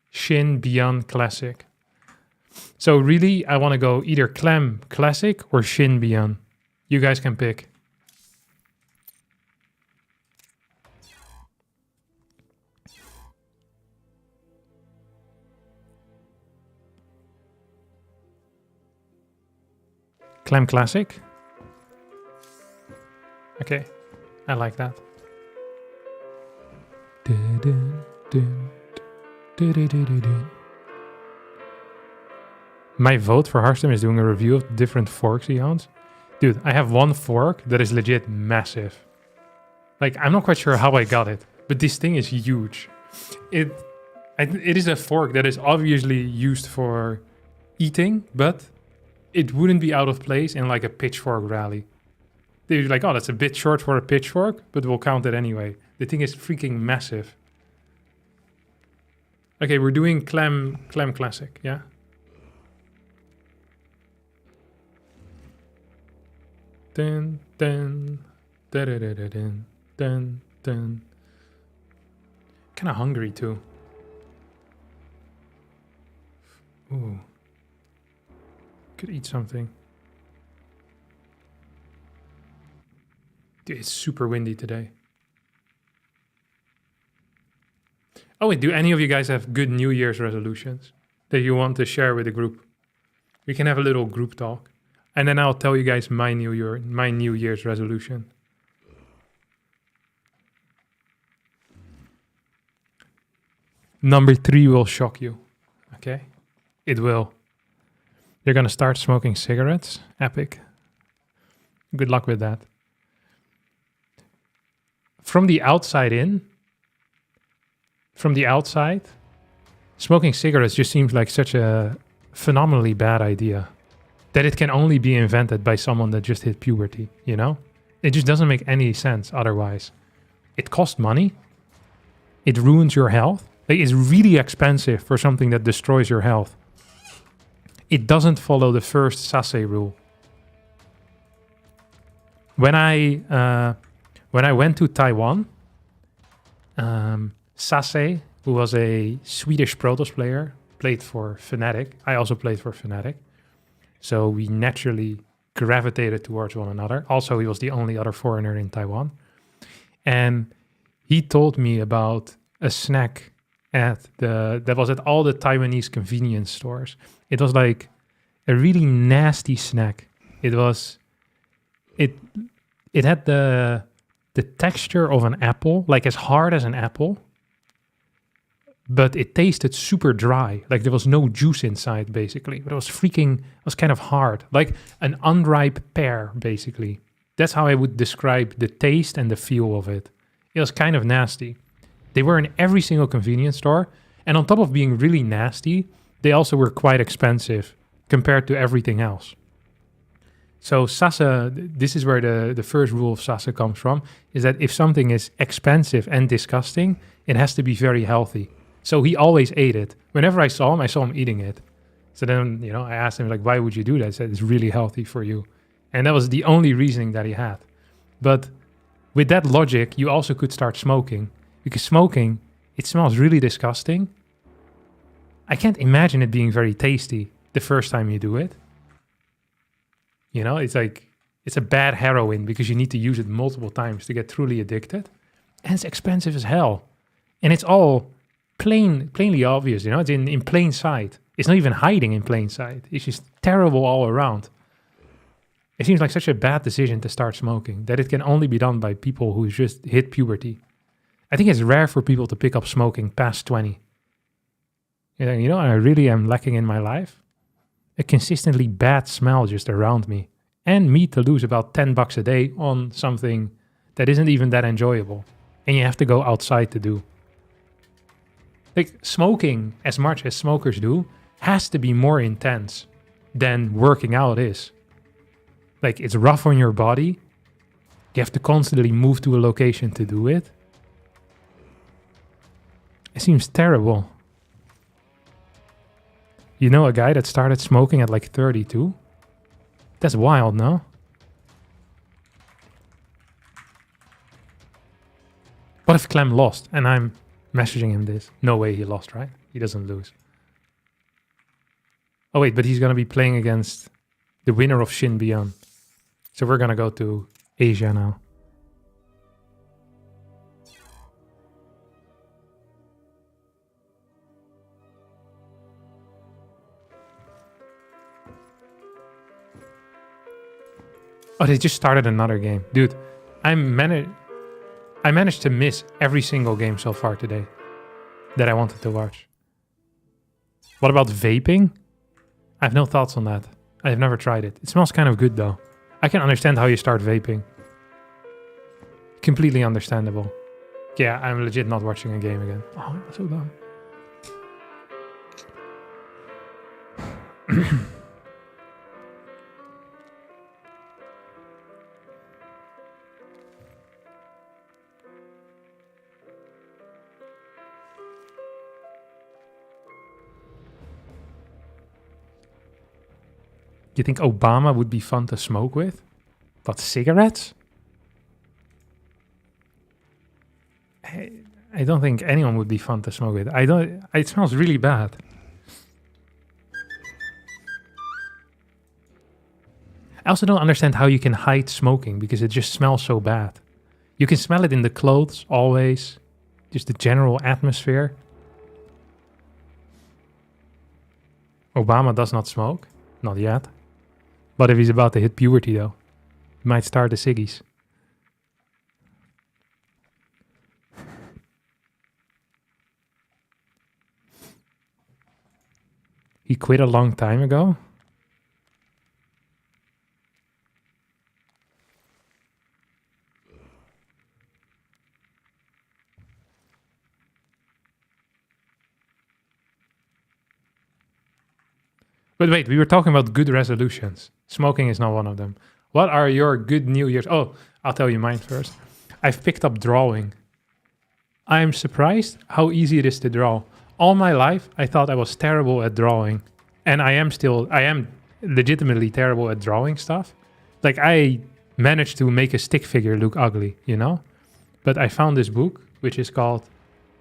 Shin, Beon, Classic. So really, I want to go either Clem, Classic, or Shin, Beon. You guys can pick. Clem Classic. Okay, I like that. My vote for Hearthstone is doing a review of different forks he owns. Dude, I have one fork that is legit massive. Like, I'm not quite sure how I got it, but this thing is huge. It is a fork that is obviously used for eating, but it wouldn't be out of place in like a pitchfork rally. They're like, oh, that's a bit short for a pitchfork, but we'll count it anyway. The thing is freaking massive. Okay, we're doing Clem Classic, yeah? Dun, dun, da, da, da, da, dun, dun, dun. Kind of hungry too. Ooh. Could eat something. Dude, it's super windy today. Oh wait, do any of you guys have good New Year's resolutions that you want to share with the group? We can have a little group talk. And then I'll tell you guys my New Year's resolution. Number 3 will shock you. Okay? It will. You're gonna start smoking cigarettes. Epic. Good luck with that. From the outside in, smoking cigarettes just seems like such a phenomenally bad idea. That it can only be invented by someone that just hit puberty, you know? It just doesn't make any sense otherwise. It costs money. It ruins your health. Like, it's really expensive for something that destroys your health. It doesn't follow the first Sase rule. When I went to Taiwan, Sase, who was a Swedish Protoss player, played for Fnatic. I also played for Fnatic. So we naturally gravitated towards one another. Also, he was the only other foreigner in Taiwan. And he told me about a snack that was at all the Taiwanese convenience stores. It was like a really nasty snack. It had the texture of an apple, like as hard as an apple. But it tasted super dry. Like there was no juice inside, basically. But it was kind of hard. Like an unripe pear, basically. That's how I would describe the taste and the feel of it. It was kind of nasty. They were in every single convenience store. And on top of being really nasty, they also were quite expensive compared to everything else. So Sasa, this is where the first rule of Sasa comes from, is that if something is expensive and disgusting, it has to be very healthy. So he always ate it. Whenever I saw him eating it. So then, you know, I asked him, like, why would you do that? He said, it's really healthy for you. And that was the only reasoning that he had. But with that logic, you also could start smoking. Because smoking, it smells really disgusting. I can't imagine it being very tasty the first time you do it. You know, it's like, it's a bad heroin because you need to use it multiple times to get truly addicted. And it's expensive as hell. And it's all plainly obvious, you know, it's in plain sight. It's not even hiding in plain sight. It's just terrible all around. It seems like such a bad decision to start smoking, that it can only be done by people who just hit puberty. I think it's rare for people to pick up smoking past 20. You know, I really am lacking in my life. A consistently bad smell just around me. And me to lose about $10 a day on something that isn't even that enjoyable. And you have to go outside to do. Like, smoking, as much as smokers do, has to be more intense than working out is. Like, it's rough on your body. You have to constantly move to a location to do it. It seems terrible. You know a guy that started smoking at like 32? That's wild, no? What if Clem lost and I'm messaging him this? No way he lost, right? He doesn't lose. Oh wait, but he's gonna be playing against the winner of Shin Beon. So we're gonna go to Asia now. Oh, they just started another game. Dude, I managed to miss every single game so far today that I wanted to watch. What about vaping? I have no thoughts on that. I have never tried it. It smells kind of good though. I can understand how you start vaping. Completely understandable. Yeah, I'm legit not watching a game again. Oh, I'm so dumb. You think Obama would be fun to smoke with? But cigarettes? I don't think anyone would be fun to smoke with. It smells really bad. I also don't understand how you can hide smoking because it just smells so bad. You can smell it in the clothes always. Just the general atmosphere. Obama does not smoke. Not yet. But if he's about to hit puberty though, he might start the ciggies. He quit a long time ago? But wait, we were talking about good resolutions. Smoking is not one of them. What are your good New Year's? Oh, I'll tell you mine first. I've picked up drawing. I'm surprised how easy it is to draw. All my life, I thought I was terrible at drawing. And I am legitimately terrible at drawing stuff. Like, I managed to make a stick figure look ugly, you know? But I found this book, which is called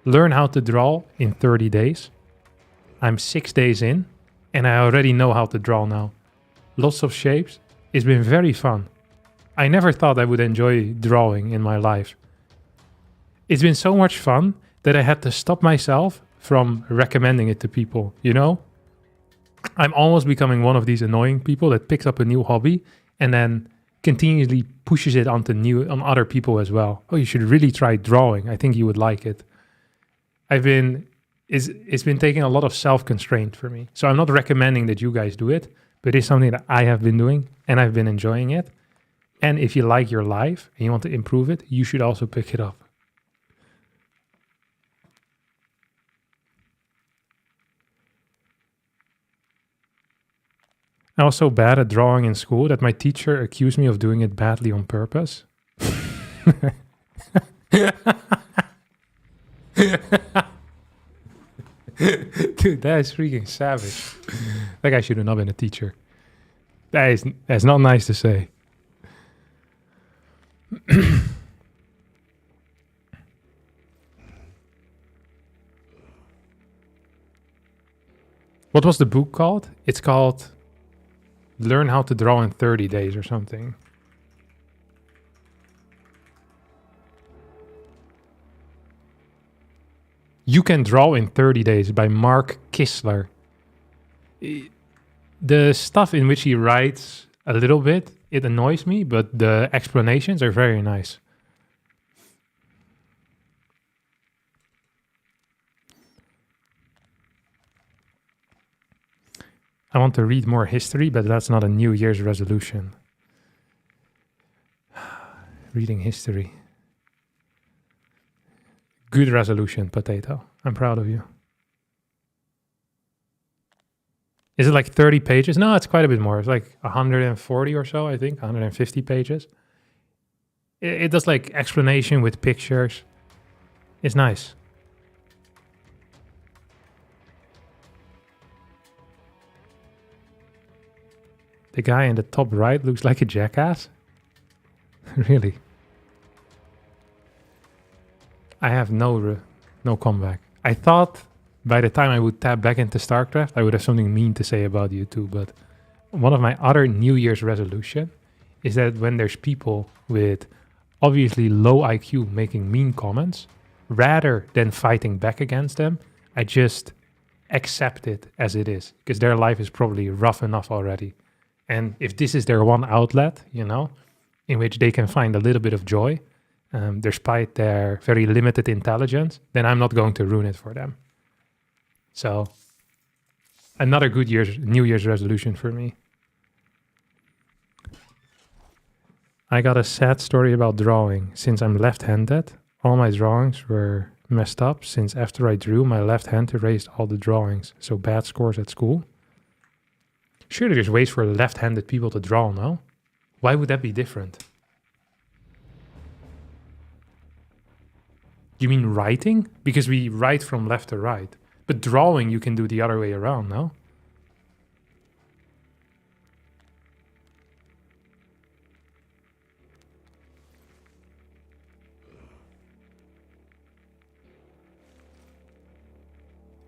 Learn How to Draw in 30 Days. I'm 6 days in, and I already know how to draw now. Lots of shapes. It's been very fun. I never thought I would enjoy drawing in my life. It's been so much fun that I had to stop myself from recommending it to people, you know? I'm almost becoming one of these annoying people that picks up a new hobby and then continuously pushes it on other people as well. Oh, you should really try drawing. I think you would like it. It's been taking a lot of self-constraint for me. So I'm not recommending that you guys do it, but it's something that I have been doing and I've been enjoying it. And if you like your life and you want to improve it, you should also pick it up. I was so bad at drawing in school that my teacher accused me of doing it badly on purpose. Dude, that is freaking savage. That guy should have not been a teacher. That's not nice to say. What was the book called? It's called Learn How to Draw in 30 Days or something. You Can Draw in 30 Days by Mark Kistler. The stuff in which he writes a little bit, it annoys me, but the explanations are very nice. I want to read more history, but that's not a New Year's resolution. Reading history. Good resolution, Potato. I'm proud of you. Is it like 30 pages? No, it's quite a bit more. It's like 140 or so, I think, 150 pages. It does like explanation with pictures. It's nice. The guy in the top right looks like a jackass. Really. I have no comeback. I thought by the time I would tap back into StarCraft, I would have something mean to say about you too. But one of my other New Year's resolution is that when there's people with obviously low IQ making mean comments, rather than fighting back against them, I just accept it as it is, because their life is probably rough enough already. And if this is their one outlet, you know, in which they can find a little bit of joy, despite their very limited intelligence, then I'm not going to ruin it for them. So, another good New Year's resolution for me. I got a sad story about drawing. Since I'm left-handed, all my drawings were messed up, since after I drew, my left hand erased all the drawings. So bad scores at school. Surely there's ways for left-handed people to draw, no? Why would that be different? You mean writing? Because we write from left to right. But drawing you can do the other way around, no?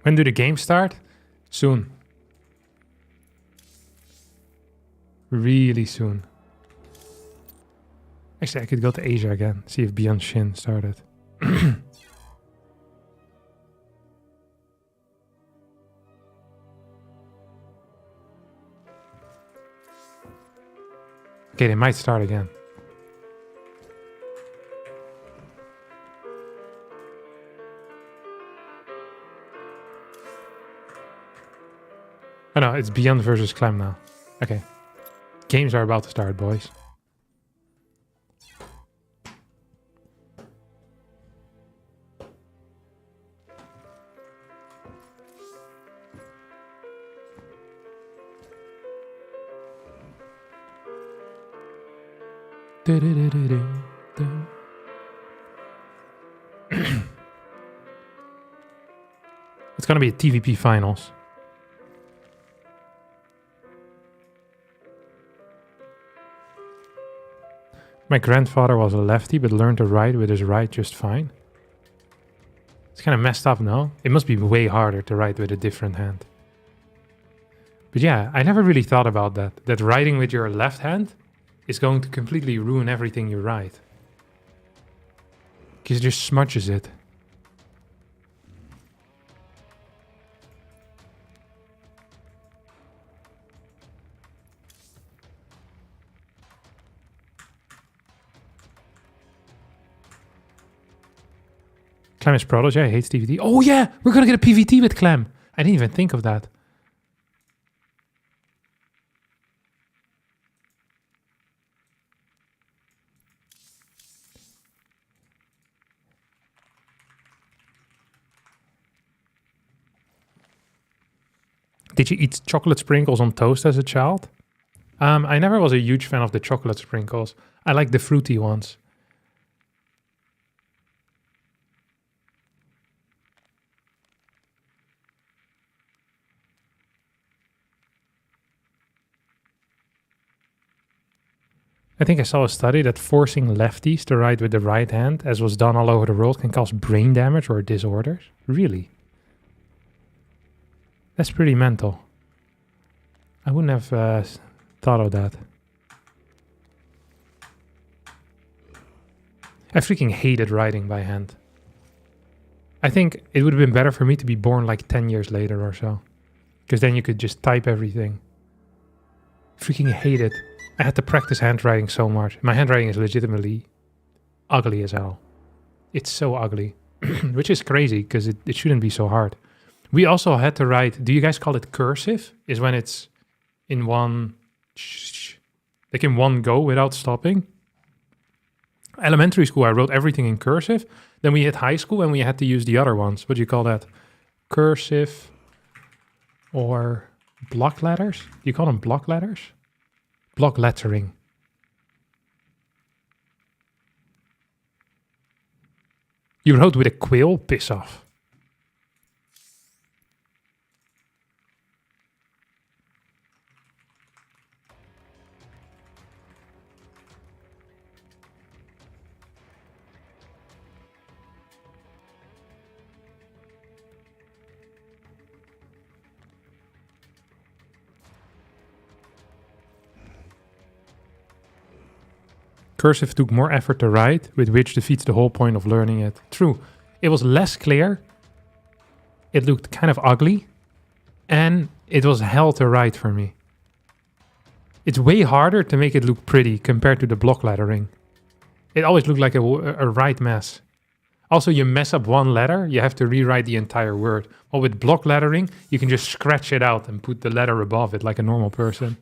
When do the games start? Soon. Really soon. Actually, I could go to Asia again, see if Beon Shin started. Okay, they might start again. Oh no, it's Beon versus Clem now. Okay. Games are about to start, boys. It's gonna be a TVP finals. My grandfather was a lefty, but learned to write with his right just fine. It's kind of messed up, no? It must be way harder to write with a different hand. But yeah, I never really thought about that. That writing with your left hand is going to completely ruin everything you write. Because it just smudges it. Clem is Protoss, yeah, he hates PvT. Oh yeah, we're gonna get a PvT with Clem. I didn't even think of that. Did you eat chocolate sprinkles on toast as a child? I never was a huge fan of the chocolate sprinkles. I like the fruity ones. I think I saw a study that forcing lefties to write with the right hand, as was done all over the world, can cause brain damage or disorders. Really? That's pretty mental. I wouldn't have thought of that. I freaking hated writing by hand. I think it would have been better for me to be born like 10 years later or so. Because then you could just type everything. Freaking hate it. I had to practice handwriting so much. My handwriting is legitimately ugly as hell. It's so ugly. Which is crazy, because it shouldn't be so hard. We also had to write, do you guys call it cursive? Is when it's in one, like in one go without stopping. Elementary school, I wrote everything in cursive. Then we hit high school and we had to use the other ones. What do you call that? Cursive or Block letters? You call them block letters? Block lettering. You wrote with a quill? Piss off. Cursive took more effort to write, with which defeats the whole point of learning it. True. It was less clear. It looked kind of ugly. And it was hell to write for me. It's way harder to make it look pretty compared to the block lettering. It always looked like a right mess. Also, you mess up one letter, you have to rewrite the entire word. While with block lettering, you can just scratch it out and put the letter above it like a normal person.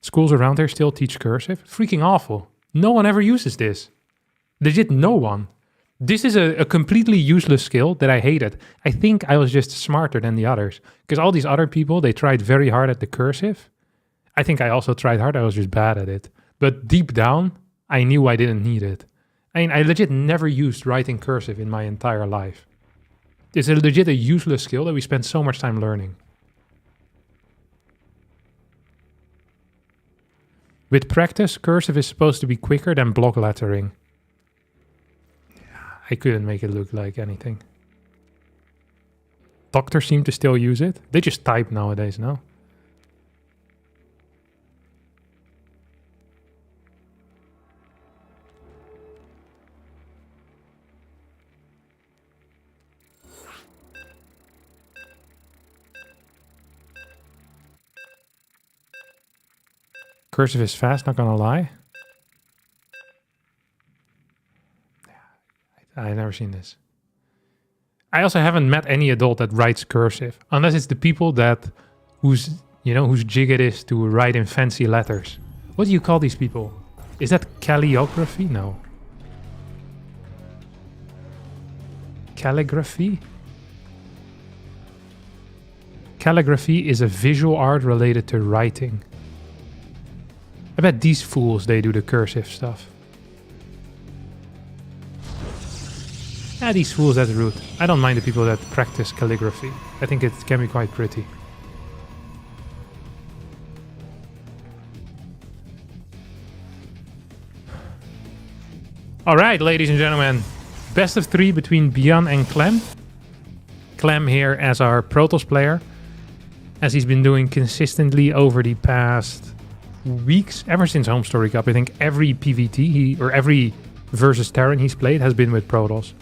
Schools around here still teach cursive. Freaking awful. No one ever uses this. Legit no one. This is a completely useless skill that I hated. I think I was just smarter than the others. Because all these other people, they tried very hard at the cursive. I think I also tried hard, I was just bad at it. But deep down, I knew I didn't need it. I mean, I legit never used writing cursive in my entire life. It's a legit a useless skill that we spend so much time learning. With practice, cursive is supposed to be quicker than block lettering. I couldn't make it look like anything. Doctors seem to still use it. They just type nowadays, no? Cursive is fast, not gonna lie. I've never seen this. I also haven't met any adult that writes cursive, unless it's the people that whose jig it is to write in fancy letters. What do you call these people? Is that calligraphy? No. Calligraphy? Calligraphy is a visual art related to writing. I bet these fools, they do the cursive stuff. Yeah, these fools, that's rude. I don't mind the people that practice calligraphy. I think it can be quite pretty. Alright, ladies and gentlemen. Best of 3 between Beon and Clem. Clem here as our Protoss player. As he's been doing consistently over the past weeks, ever since Home Story Cup. I think every PvT or every versus Terran he's played has been with Protoss.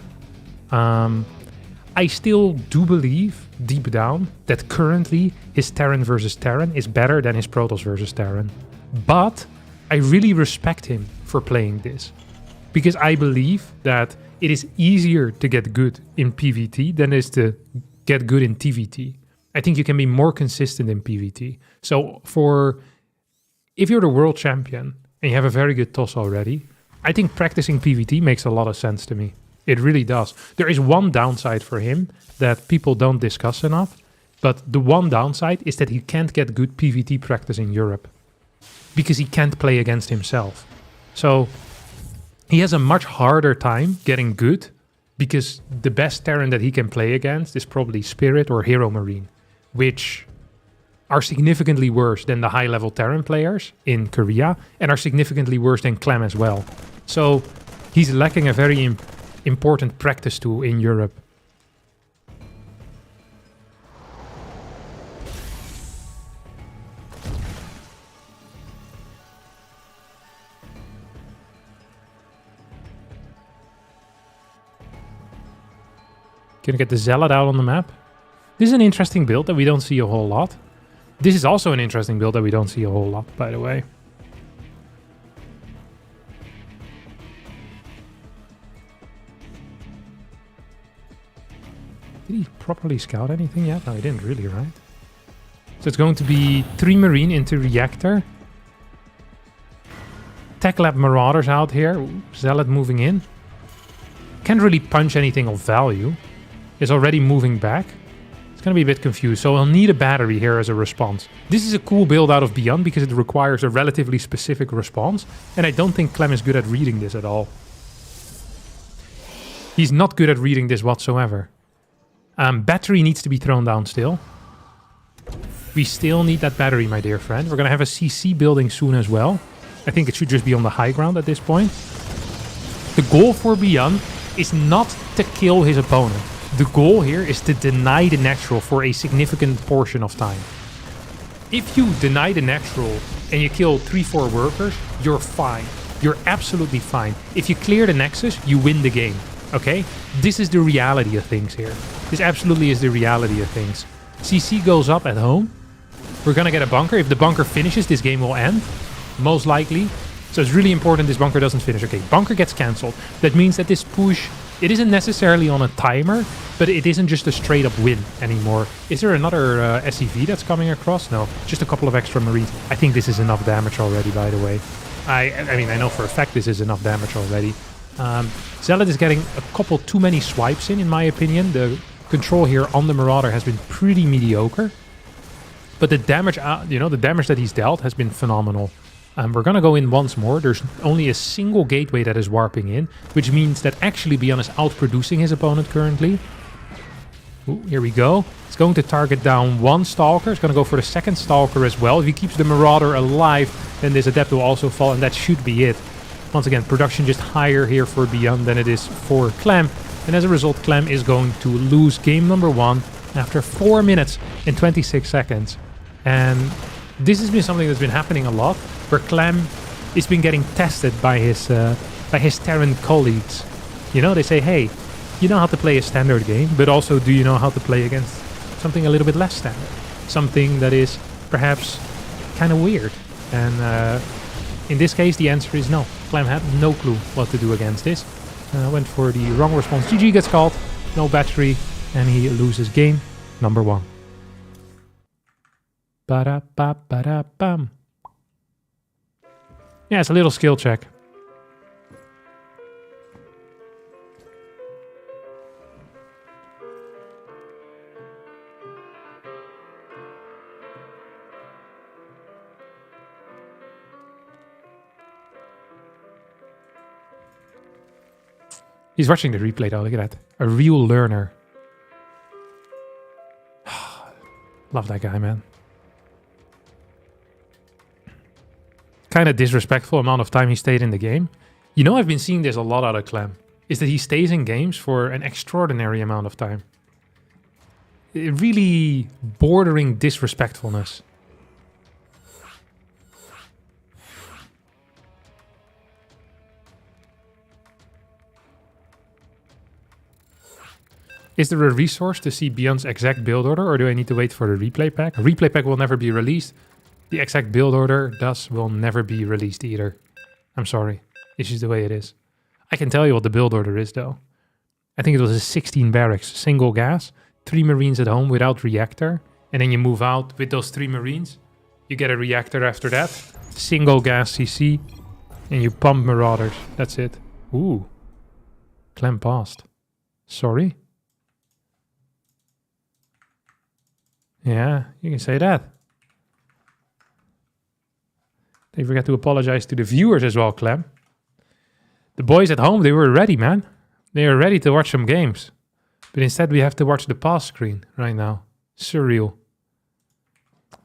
I still do believe, deep down, that currently his Terran versus Terran is better than his Protoss versus Terran. But I really respect him for playing this. Because I believe that it is easier to get good in PvT than it is to get good in TvT. I think you can be more consistent in PvT. So if you're the world champion and you have a very good toss already, I think practicing PvT makes a lot of sense to me. It really does. There is one downside for him that people don't discuss enough, but the one downside is that he can't get good PvT practice in Europe because he can't play against himself. So he has a much harder time getting good because the best Terran that he can play against is probably Spirit or Hero Marine, which are significantly worse than the high-level Terran players in Korea and are significantly worse than Clem as well. So he's lacking a very important practice tool in Europe. Gonna get the Zealot out on the map. This is an interesting build that we don't see a whole lot. This is also an interesting build that we don't see a whole lot, by the way. Did he properly scout anything yet? No, he didn't really, right? So it's going to be 3 Marine into Reactor. Tech Lab Marauders out here. Ooh, Zealot moving in. Can't really punch anything of value. Is already moving back. It's going to be a bit confused. So I'll need a battery here as a response. This is a cool build out of Beon because it requires a relatively specific response. And I don't think Clem is good at reading this at all. He's not good at reading this whatsoever. Battery needs to be thrown down still. We still need that battery, my dear friend. We're going to have a CC building soon as well. I think it should just be on the high ground at this point. The goal for Beon is not to kill his opponent. The goal here is to deny the natural for a significant portion of time. If you deny the natural and you kill 3-4 workers, you're fine. You're absolutely fine. If you clear the nexus, you win the game. Okay? This is the reality of things here. This absolutely is the reality of things. CC goes up at home. We're gonna get a bunker. If the bunker finishes, this game will end. Most likely. So it's really important this bunker doesn't finish. Okay, bunker gets cancelled. That means that this push, it isn't necessarily on a timer, but it isn't just a straight up win anymore. Is there another SEV that's coming across? No, just a couple of extra Marines. I think this is enough damage already, by the way. I mean, I know for a fact this is enough damage already. Zealot is getting a couple too many swipes in my opinion. The control here on the Marauder has been pretty mediocre. But the damage, the damage that he's dealt has been phenomenal. We're gonna go in once more. There's only a single gateway that is warping in, which means that actually Beon is outproducing his opponent currently. Ooh, here we go. It's going to target down one Stalker. It's gonna go for the second Stalker as well. If he keeps the Marauder alive, then this Adept will also fall, and that should be it. Once again, production just higher here for Beon than it is for Clem. And as a result, Clem is going to lose game number 1 after 4 minutes and 26 seconds. And this has been something that's been happening a lot, where Clem has been getting tested by his Terran colleagues. You know, they say, hey, you know how to play a standard game, but also do you know how to play against something a little bit less standard? Something that is perhaps kind of weird. And in this case, the answer is no. Clem had no clue what to do against this. Went for the wrong response. GG gets called, no battery, and he loses game number 1. Ba-da-ba-ba-da-bam. Yeah, it's a little skill check. He's watching the replay though, look at that. A real learner. Love that guy, man. Kind of disrespectful amount of time he stayed in the game. You know, I've been seeing this a lot out of Clem, is that he stays in games for an extraordinary amount of time. Really bordering disrespectfulness. Is there a resource to see Beon's exact build order, or do I need to wait for the replay pack? A replay pack will never be released. The exact build order will never be released either. I'm sorry. It's just the way it is. I can tell you what the build order is though. I think it was a 16 barracks, single gas, 3 Marines at home without reactor, and then you move out with those 3 Marines. You get a reactor after that, single gas CC, and you pump Marauders. That's it. Ooh. Clem passed. Sorry? Yeah, you can say that. They forgot to apologize to the viewers as well, Clem. The boys at home, they were ready, man. They are ready to watch some games. But instead we have to watch the pass screen right now. Surreal.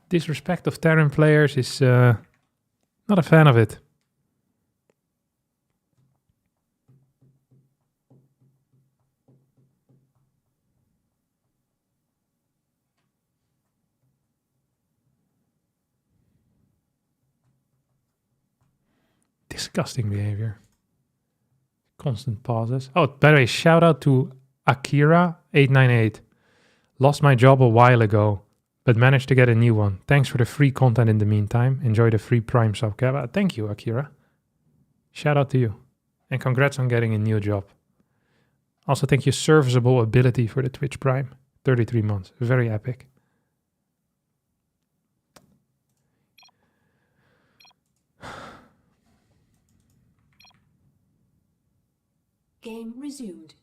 Disrespect of Terran players is not a fan of it. Disgusting behavior. Constant pauses. Oh, by the way, shout out to Akira898. Lost my job a while ago, but managed to get a new one. Thanks for the free content in the meantime. Enjoy the free Prime sub. Thank you, Akira. Shout out to you. And congrats on getting a new job. Also, thank you, Serviceable Ability, for the Twitch Prime. 33 months. Very epic. Game resumed.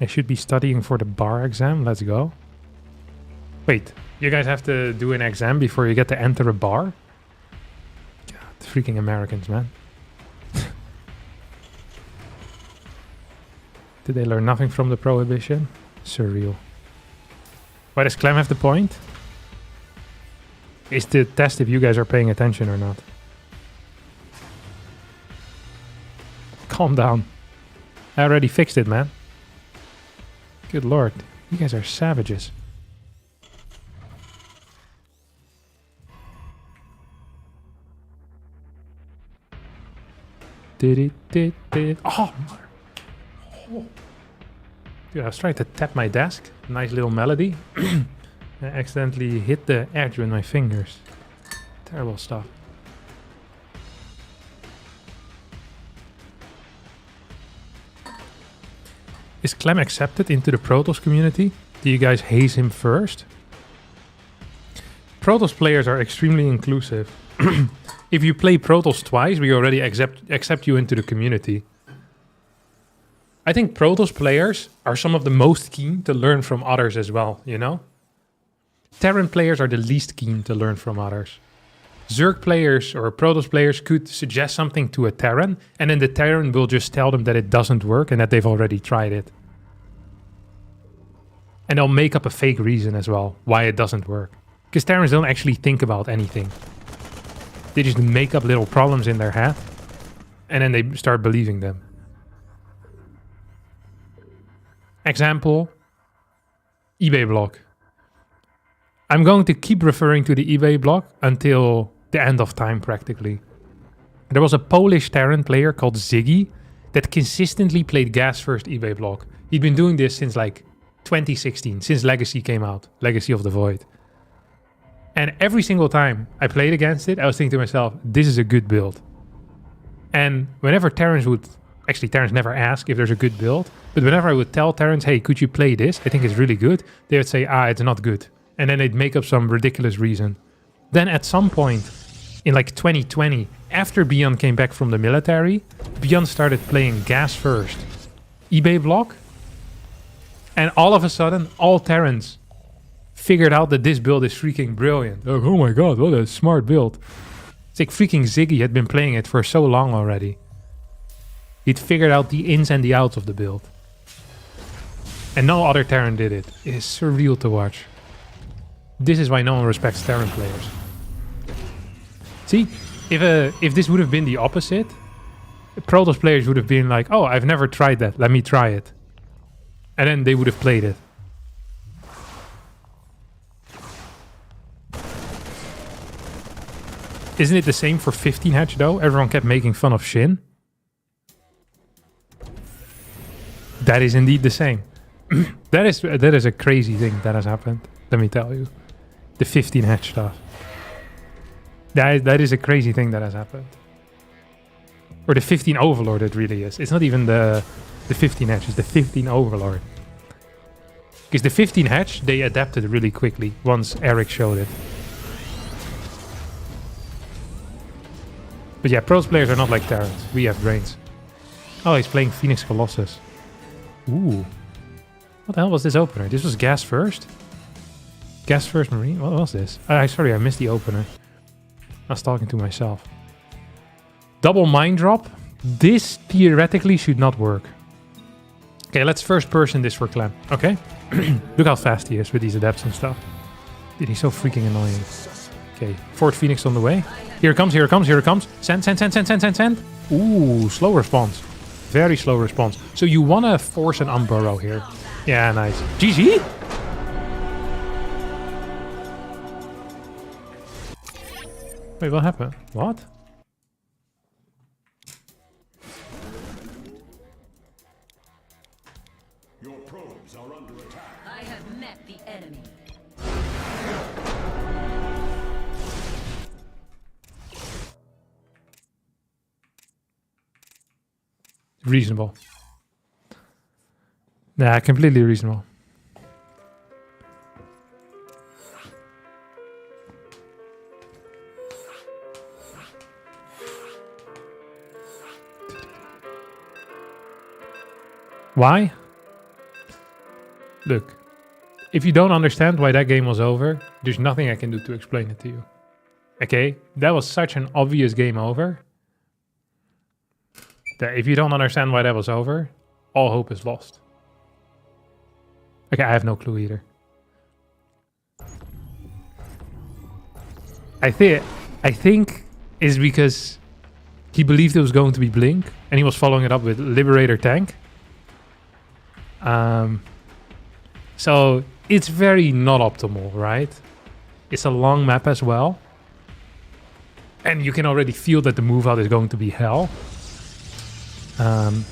I should be studying for the bar exam. Let's go. Wait, you guys have to do an exam before you get to enter a bar? God, freaking Americans, man. Did they learn nothing from the prohibition? Surreal. Why does Clem have the point? Is the test if you guys are paying attention or not. Calm down. I already fixed it, man. Good lord. You guys are savages. Did it. Oh, mother. Oh. Dude, I was trying to tap my desk. Nice little melody. I accidentally hit the edge with my fingers. Terrible stuff. Is Clem accepted into the Protoss community? Do you guys haze him first? Protoss players are extremely inclusive. If you play Protoss twice, we already accept you into the community. I think Protoss players are some of the most keen to learn from others as well, you know? Terran players are the least keen to learn from others. Zerg players or Protoss players could suggest something to a Terran, and then the Terran will just tell them that it doesn't work and that they've already tried it. And they'll make up a fake reason as well why it doesn't work. Because Terrans don't actually think about anything. They just make up little problems in their head, and then they start believing them. Example, eBay block. I'm going to keep referring to the eBay block until the end of time, practically. There was a Polish Terran player called Ziggy that consistently played gas first eBay block. He'd been doing this since like 2016, since Legacy came out, Legacy of the Void. And every single time I played against it, I was thinking to myself, this is a good build. And whenever Terrans would... Actually, Terrans never ask if there's a good build. But whenever I would tell Terrans, hey, could you play this? I think it's really good. They would say, it's not good. And then they'd make up some ridiculous reason. Then at some point, in like 2020, after Beon came back from the military, Beon started playing gas first eBay block. And all of a sudden, all Terrans figured out that this build is freaking brilliant. Like, oh my god, what a smart build. It's like freaking Ziggy had been playing it for so long already. He'd figured out the ins and the outs of the build. And no other Terran did it. It is surreal to watch. This is why no one respects Terran players. See, if this would have been the opposite, Protoss players would have been like, oh, I've never tried that, let me try it. And then they would have played it. Isn't it the same for 15 Hatch though? Everyone kept making fun of Shin. That is indeed the same. that is a crazy thing that has happened, let me tell you. The 15 Hatch stuff. That is a crazy thing that has happened. Or the 15 Overlord, it really is. It's not even the 15 Hatch, it's the 15 Overlord. Because the 15 Hatch, they adapted really quickly once Eric showed it. But yeah, Protoss players are not like Terrans. We have brains. Oh, he's playing Phoenix Colossus. Ooh. What the hell was this opener? This was gas first? Gas first Marine? What was this? Sorry, I missed the opener. I was talking to myself. Double mine drop. This theoretically should not work. Okay, let's first person this for Clem. Okay? Look how fast he is with these adapts and stuff. Dude, he's so freaking annoying. Okay, Fort Phoenix on the way. Here it comes, here it comes, here it comes. Send, send, send, send, send, send, send. Ooh, slow response. Very slow response. So you want to force an unburrow here. Yeah, nice. GG? Wait, what happened? What? Your probes are under attack. I have met the enemy. Reasonable. Yeah, completely reasonable. Why? Look, if you don't understand why that game was over, there's nothing I can do to explain it to you. Okay? That was such an obvious game over that if you don't understand why that was over, all hope is lost. Okay, I have no clue either. I think it's because he believed it was going to be Blink, and he was following it up with Liberator Tank. So it's very not optimal, right? It's a long map as well. And you can already feel that the move out is going to be hell.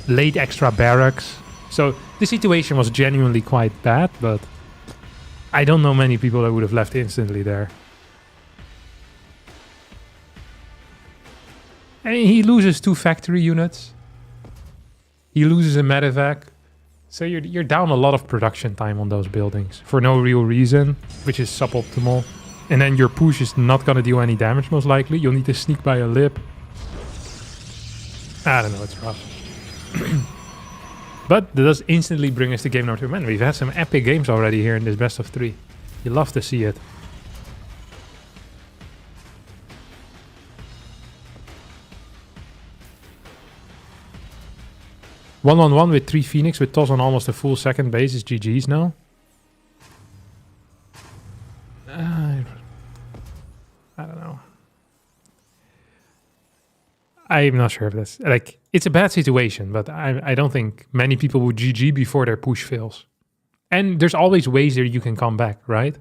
Late extra barracks. So the situation was genuinely quite bad, but I don't know many people that would have left instantly there. I mean, he loses 2 factory units. He loses a medevac. So you're down a lot of production time on those buildings for no real reason, which is suboptimal. And then your push is not going to do any damage, most likely. You'll need to sneak by a lip. I don't know, it's rough. But that does instantly bring us to game number 2. Man, we've had some epic games already here in this best of 3. You love to see it. One-on-one with 3 Phoenix with Toss on almost a full second base is GG's now. I don't know. I'm not sure if that's... Like, it's a bad situation, but I don't think many people would GG before their push fails. And there's always ways that you can come back, right?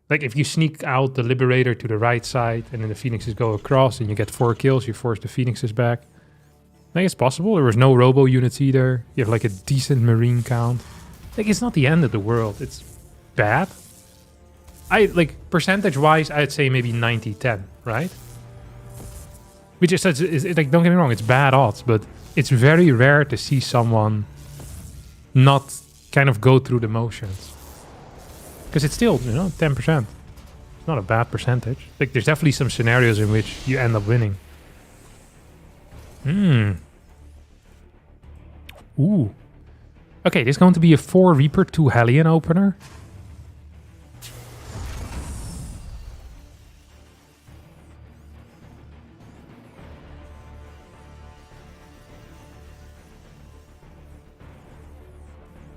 Like, if you sneak out the Liberator to the right side, and then the Phoenixes go across, and you get 4 kills, you force the Phoenixes back. I think it's possible. There was no robo units either. You have like a decent marine count. Like, it's not the end of the world. It's bad. Like, percentage-wise, I'd say maybe 90-10, right? Which is like, don't get me wrong, it's bad odds, but it's very rare to see someone not kind of go through the motions. Because it's still, 10%. It's not a bad percentage. Like, there's definitely some scenarios in which you end up winning. Ooh. Okay, this is going to be a 4 Reaper, 2 Hellion opener.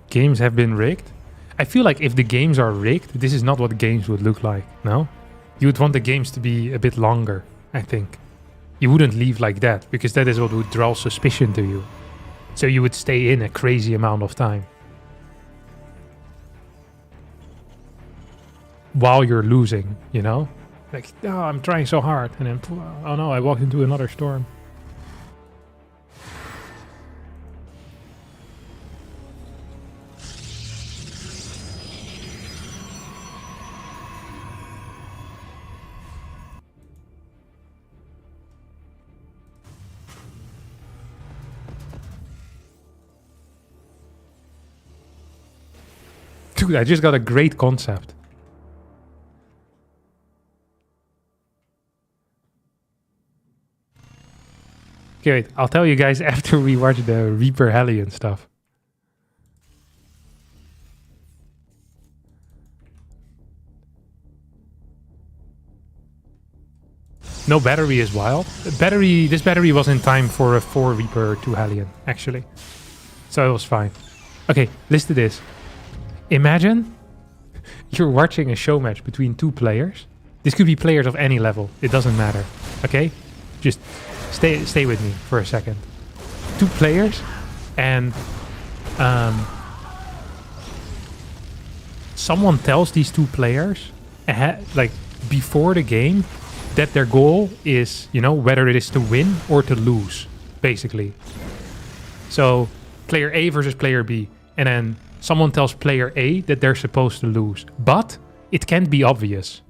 Games have been rigged. I feel like if the games are rigged, this is not what games would look like, no? You would want the games to be a bit longer, I think. You wouldn't leave like that, because that is what would draw suspicion to you. So you would stay in a crazy amount of time. While you're losing, Like, oh, I'm trying so hard. And then, oh no, I walked into another storm. Dude, I just got a great concept. Okay, wait. I'll tell you guys after we watch the Reaper Hellion stuff. No battery is wild. This battery was in time for a 4 Reaper 2 Hellion, actually. So it was fine. Okay, listen to this. Imagine you're watching a show match between 2 players. This could be players of any level. It doesn't matter. Okay? Just stay with me for a second. 2 players, and someone tells these 2 players, like before the game, that their goal is, whether it is to win or to lose, basically. So player A versus player B, and then someone tells player A that they're supposed to lose. But it can't be obvious.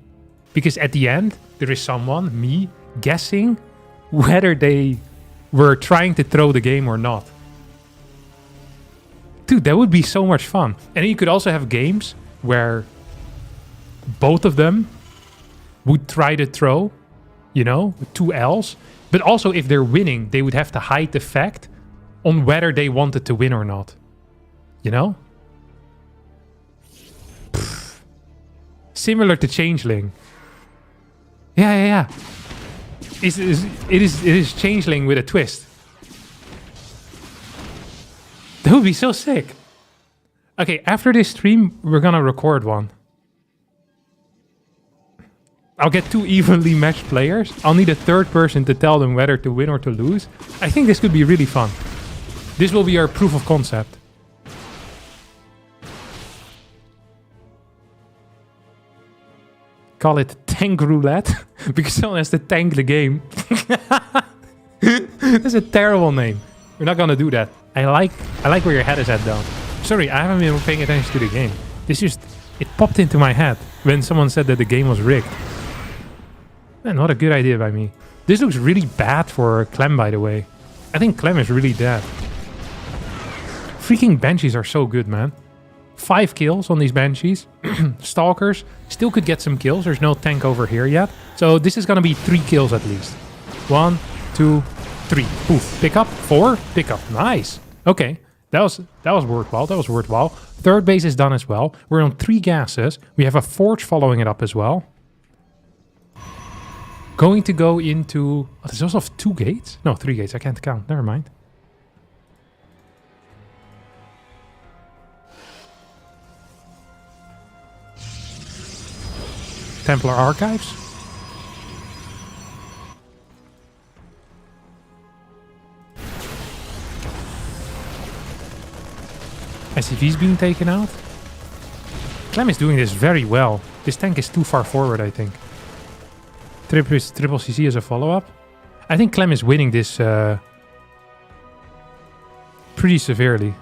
Because at the end, there is someone, me, guessing whether they were trying to throw the game or not. Dude, that would be so much fun. And you could also have games where both of them would try to throw, with 2 Ls. But also if they're winning, they would have to hide the fact on whether they wanted to win or not. You know? Pfft. Similar to Changeling. Yeah. It is Changeling with a twist. That would be so sick. Okay, after this stream, we're gonna record one. I'll get 2 evenly matched players. I'll need a third person to tell them whether to win or to lose. I think this could be really fun. This will be our proof of concept. Call it tank roulette because someone has to tank the game. That's a terrible name. We're not gonna do that. I like where your head is at though. Sorry, I haven't been paying attention to the game. It popped into my head when someone said that the game was rigged. Man, what a good idea by me. This looks really bad for Clem, by the way. I think Clem is really dead. Freaking Banshees are so good, man. 5 kills on these Banshees. Stalkers still could get some kills. There's no tank over here yet. So this is gonna be 3 kills at least. 1, 2, 3. Poof. Pick up. 4. Pick up. Nice. Okay. That was worthwhile. Third base is done as well. We're on 3 gases. We have a forge following it up as well. Going to go into... Oh, there's also 2 gates? No, 3 gates. I can't count. Never mind. Templar Archives. SCV's being taken out. Clem is doing this very well. This tank is too far forward, I think. Triple CC as a follow-up. I think Clem is winning this pretty severely.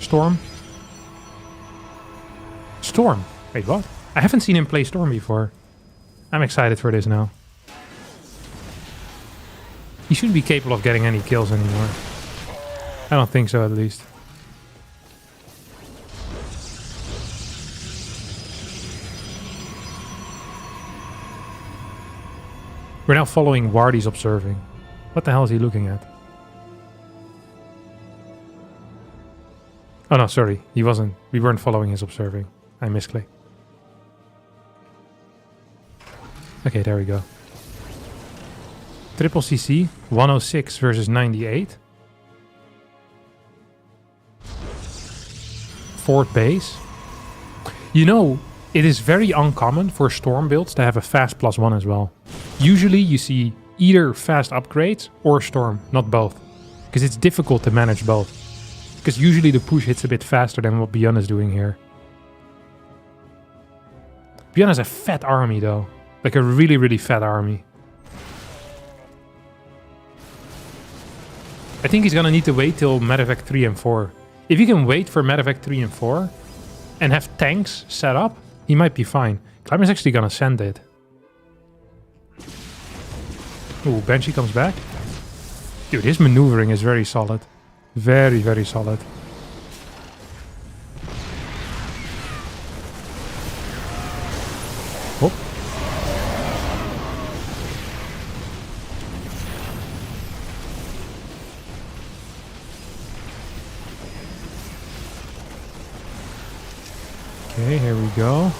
Storm. Wait, what? I haven't seen him play Storm before. I'm excited for this now. He shouldn't be capable of getting any kills anymore. I don't think so, at least. We're now following Wardy's observing. What the hell is he looking at? Oh no, sorry. He wasn't. We weren't following his observing. I misclicked. Okay, there we go. Triple CC, 106 versus 98. Fourth base. You know, it is very uncommon for Storm builds to have a fast +1 as well. Usually you see either fast upgrades or Storm, not both. Because it's difficult to manage both. Because usually the push hits a bit faster than what Beon is doing here. Beon has a fat army though. Like a really, really fat army. I think he's gonna need to wait till Medevac 3 and 4. If you can wait for Medevac 3 and 4 and have tanks set up, he might be fine. Clem is actually gonna send it. Ooh, Banshee comes back. Dude, his maneuvering is very solid. Very, very solid. Oh. Okay, here we go.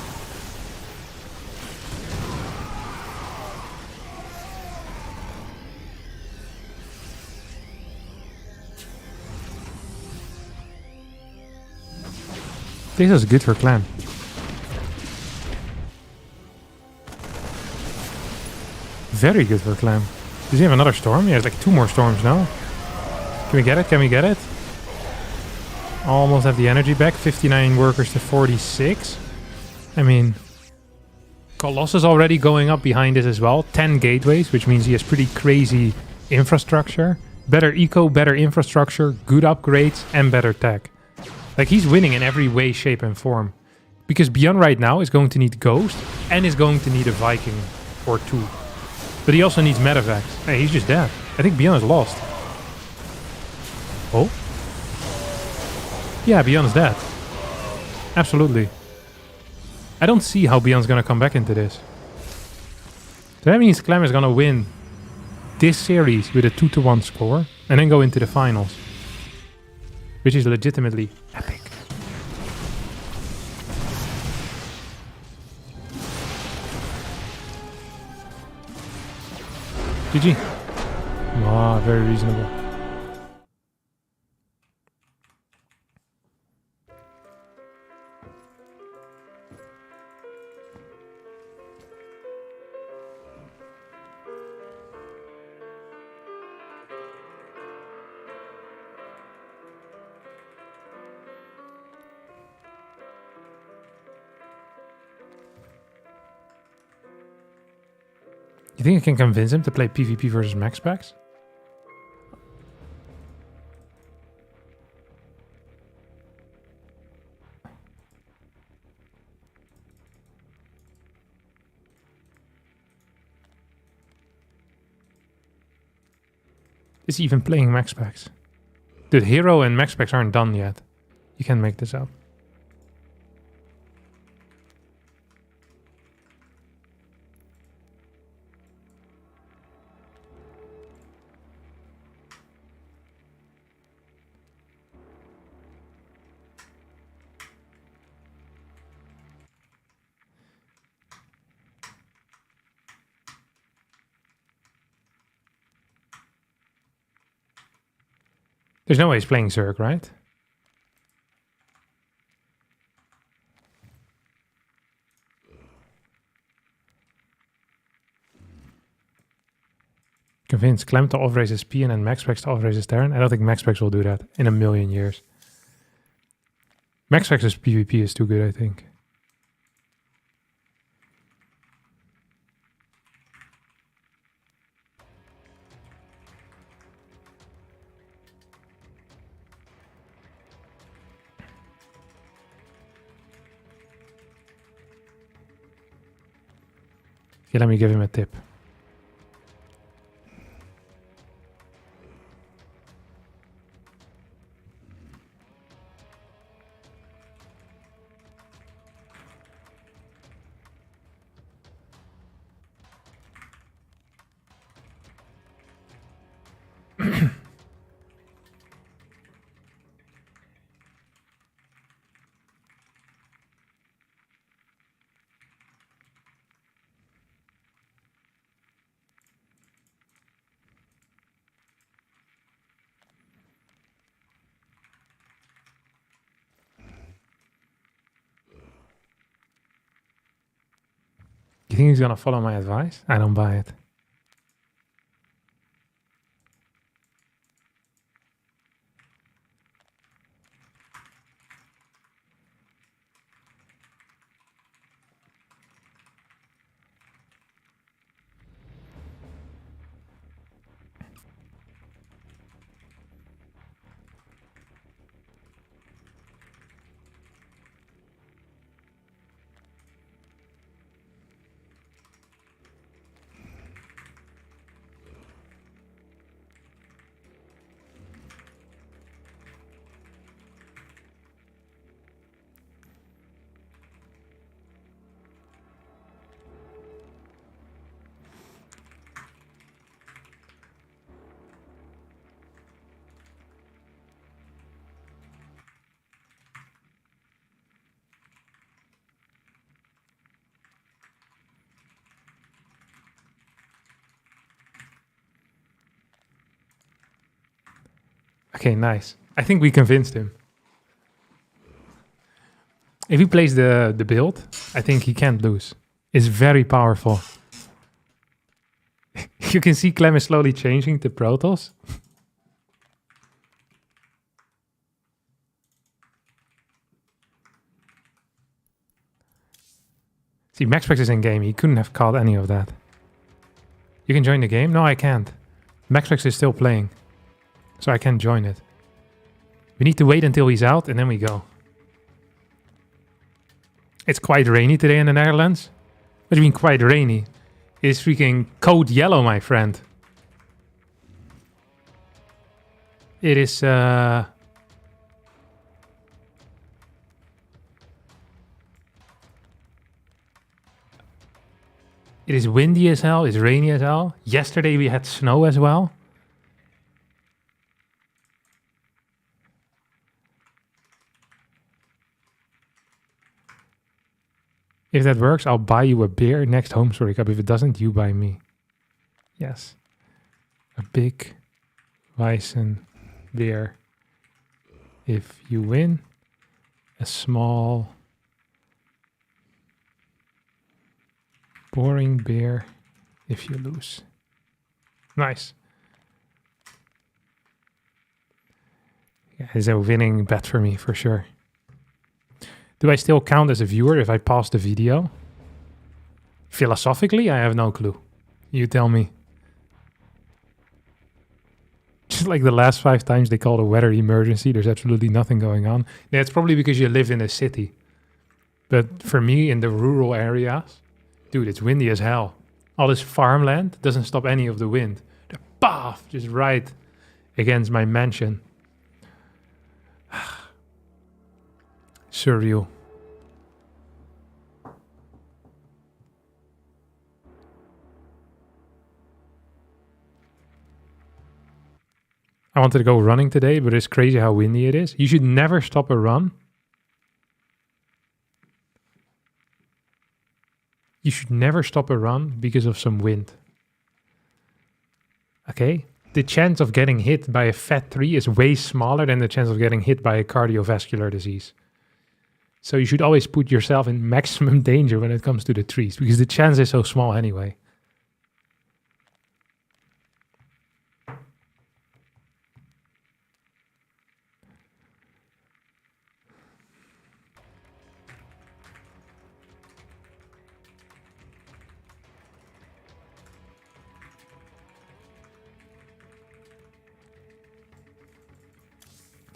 This is good for Clem. Very good for Clem. Does he have another storm? He has like 2 more storms now. Can we get it? Can we get it? Almost have the energy back. 59 workers to 46. I mean, Colossus is already going up behind this as well. 10 gateways, which means he has pretty crazy infrastructure. Better eco, better infrastructure, good upgrades, and better tech. Like, he's winning in every way, shape, and form. Because Beon right now is going to need Ghost and is going to need a Viking or 2. But he also needs Medevacs. Hey, he's just dead. I think Beon is lost. Oh. Yeah, Beon's dead. Absolutely. I don't see how Beon's gonna come back into this. So that means Clem is gonna win this series with a 2-1 score and then go into the finals. Which is legitimately epic. GG. Ah, very reasonable. You think I can convince him to play PvP versus max packs? Is he even playing max packs? Dude, hero and max packs aren't done yet. You can't make this up. There's no way he's playing Zerg, right? Convince Clem to off-raise his Peon and Maxpex to off-raise his Terran. I don't think Maxpex will do that in a million years. Maxpex's PvP is too good, I think. Okay, let me give him a tip. You think he's gonna follow my advice? I don't buy it. Okay, nice. I think we convinced him. If he plays the build, I think he can't lose. It's very powerful. You can see Clem is slowly changing to Protoss. See, Maxpex is in game. He couldn't have called any of that. You can join the game? No, I can't. Maxpex is still playing. So I can't join it. We need to wait until he's out and then we go. It's quite rainy today in the Netherlands. What do you mean quite rainy? It's freaking code yellow, my friend. It is It is windy as hell. It's rainy as hell. Yesterday we had snow as well. If that works, I'll buy you a beer next home story cup. If it doesn't, you buy me. Yes. A big Weissen beer. If you win, a small boring beer if you lose. Nice. Yeah, it's a winning bet for me for sure. Do I still count as a viewer if I pause the video? Philosophically, I have no clue. You tell me. Just like the last 5 times they called a weather emergency, there's absolutely nothing going on. Yeah, it's probably because you live in a city. But for me, in the rural areas, dude, it's windy as hell. All this farmland doesn't stop any of the wind. The paf, just right against my mansion. Surreal. I wanted to go running today, but it's crazy how windy it is. You should never stop a run. You should never stop a run because of some wind. Okay? The chance of getting hit by a fat tree is way smaller than the chance of getting hit by a cardiovascular disease. So you should always put yourself in maximum danger when it comes to the trees, because the chance is so small anyway.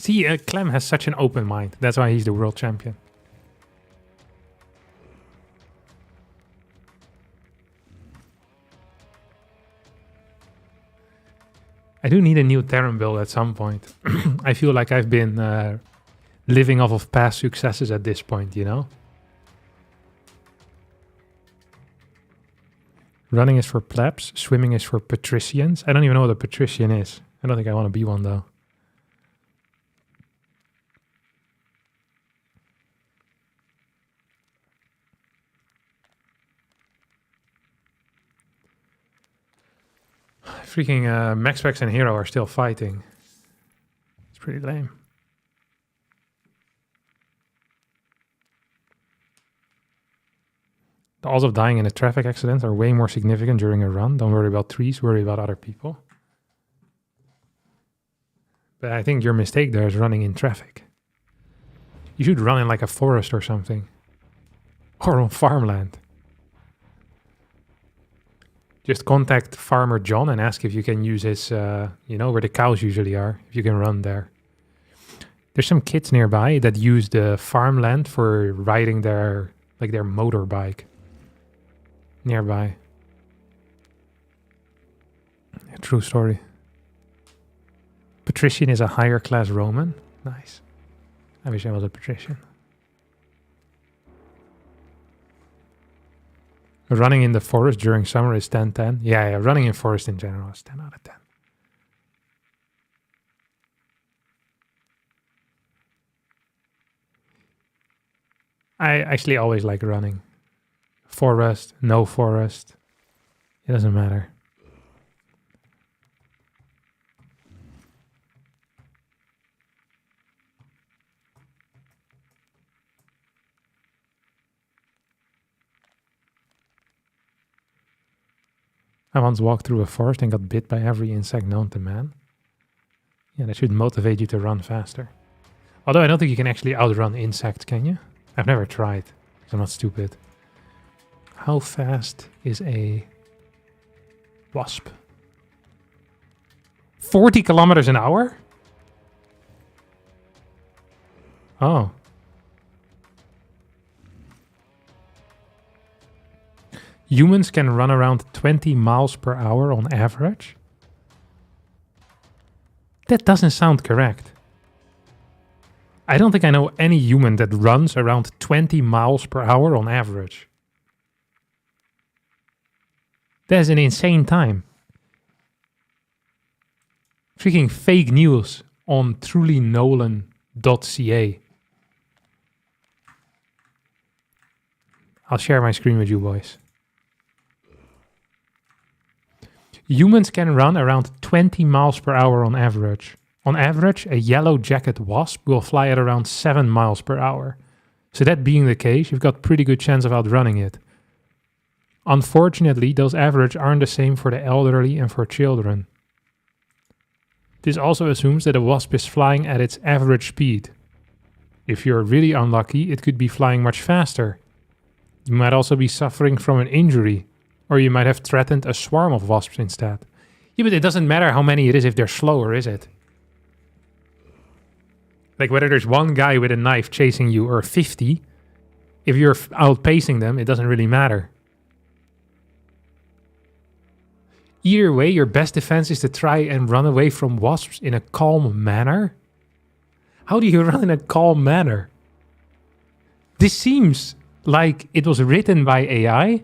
See, Clem has such an open mind. That's why he's the world champion. I do need a new Terran build at some point. I feel like I've been living off of past successes at this point, you know? Running is for plebs. Swimming is for patricians. I don't even know what a patrician is. I don't think I want to be one, though. Freaking Maxpex and Hero are still fighting. It's pretty lame. The odds of dying in a traffic accident are way more significant during a run. Don't worry about trees, worry about other people. But I think your mistake there is running in traffic. You should run in like a forest or something. Or on farmland. Just contact Farmer John and ask if you can use his, you know, where the cows usually are, if you can run there. There's some kids nearby that use the farmland for riding their, like their motorbike. Nearby. A true story. Patrician is a higher class Roman. Nice. I wish I was a patrician. Running in the forest during summer is 10-10. Yeah, running in forest in general is 10 out of 10. I actually always like running. Forest, no forest. It doesn't matter. I once walked through a forest and got bit by every insect known to man. Yeah, that should motivate you to run faster. Although I don't think you can actually outrun insects, can you? I've never tried, because I'm not stupid. How fast is a wasp? 40 kilometers an hour? Oh. Humans can run around 20 miles per hour on average? That doesn't sound correct. I don't think I know any human that runs around 20 miles per hour on average. That's an insane time. Freaking fake news on trulynolan.ca. I'll share my screen with you boys. Humans can run around 20 miles per hour on average. On average, a yellow-jacket wasp will fly at around 7 miles per hour. So that being the case, you've got pretty good chance of outrunning it. Unfortunately, those averages aren't the same for the elderly and for children. This also assumes that a wasp is flying at its average speed. If you're really unlucky, it could be flying much faster. You might also be suffering from an injury, or you might have threatened a swarm of wasps instead. Yeah, but it doesn't matter how many it is if they're slower, is it? Like whether there's one guy with a knife chasing you or 50, if you're outpacing them, it doesn't really matter. Either way, your best defense is to try and run away from wasps in a calm manner. How do you run in a calm manner? This seems like it was written by AI,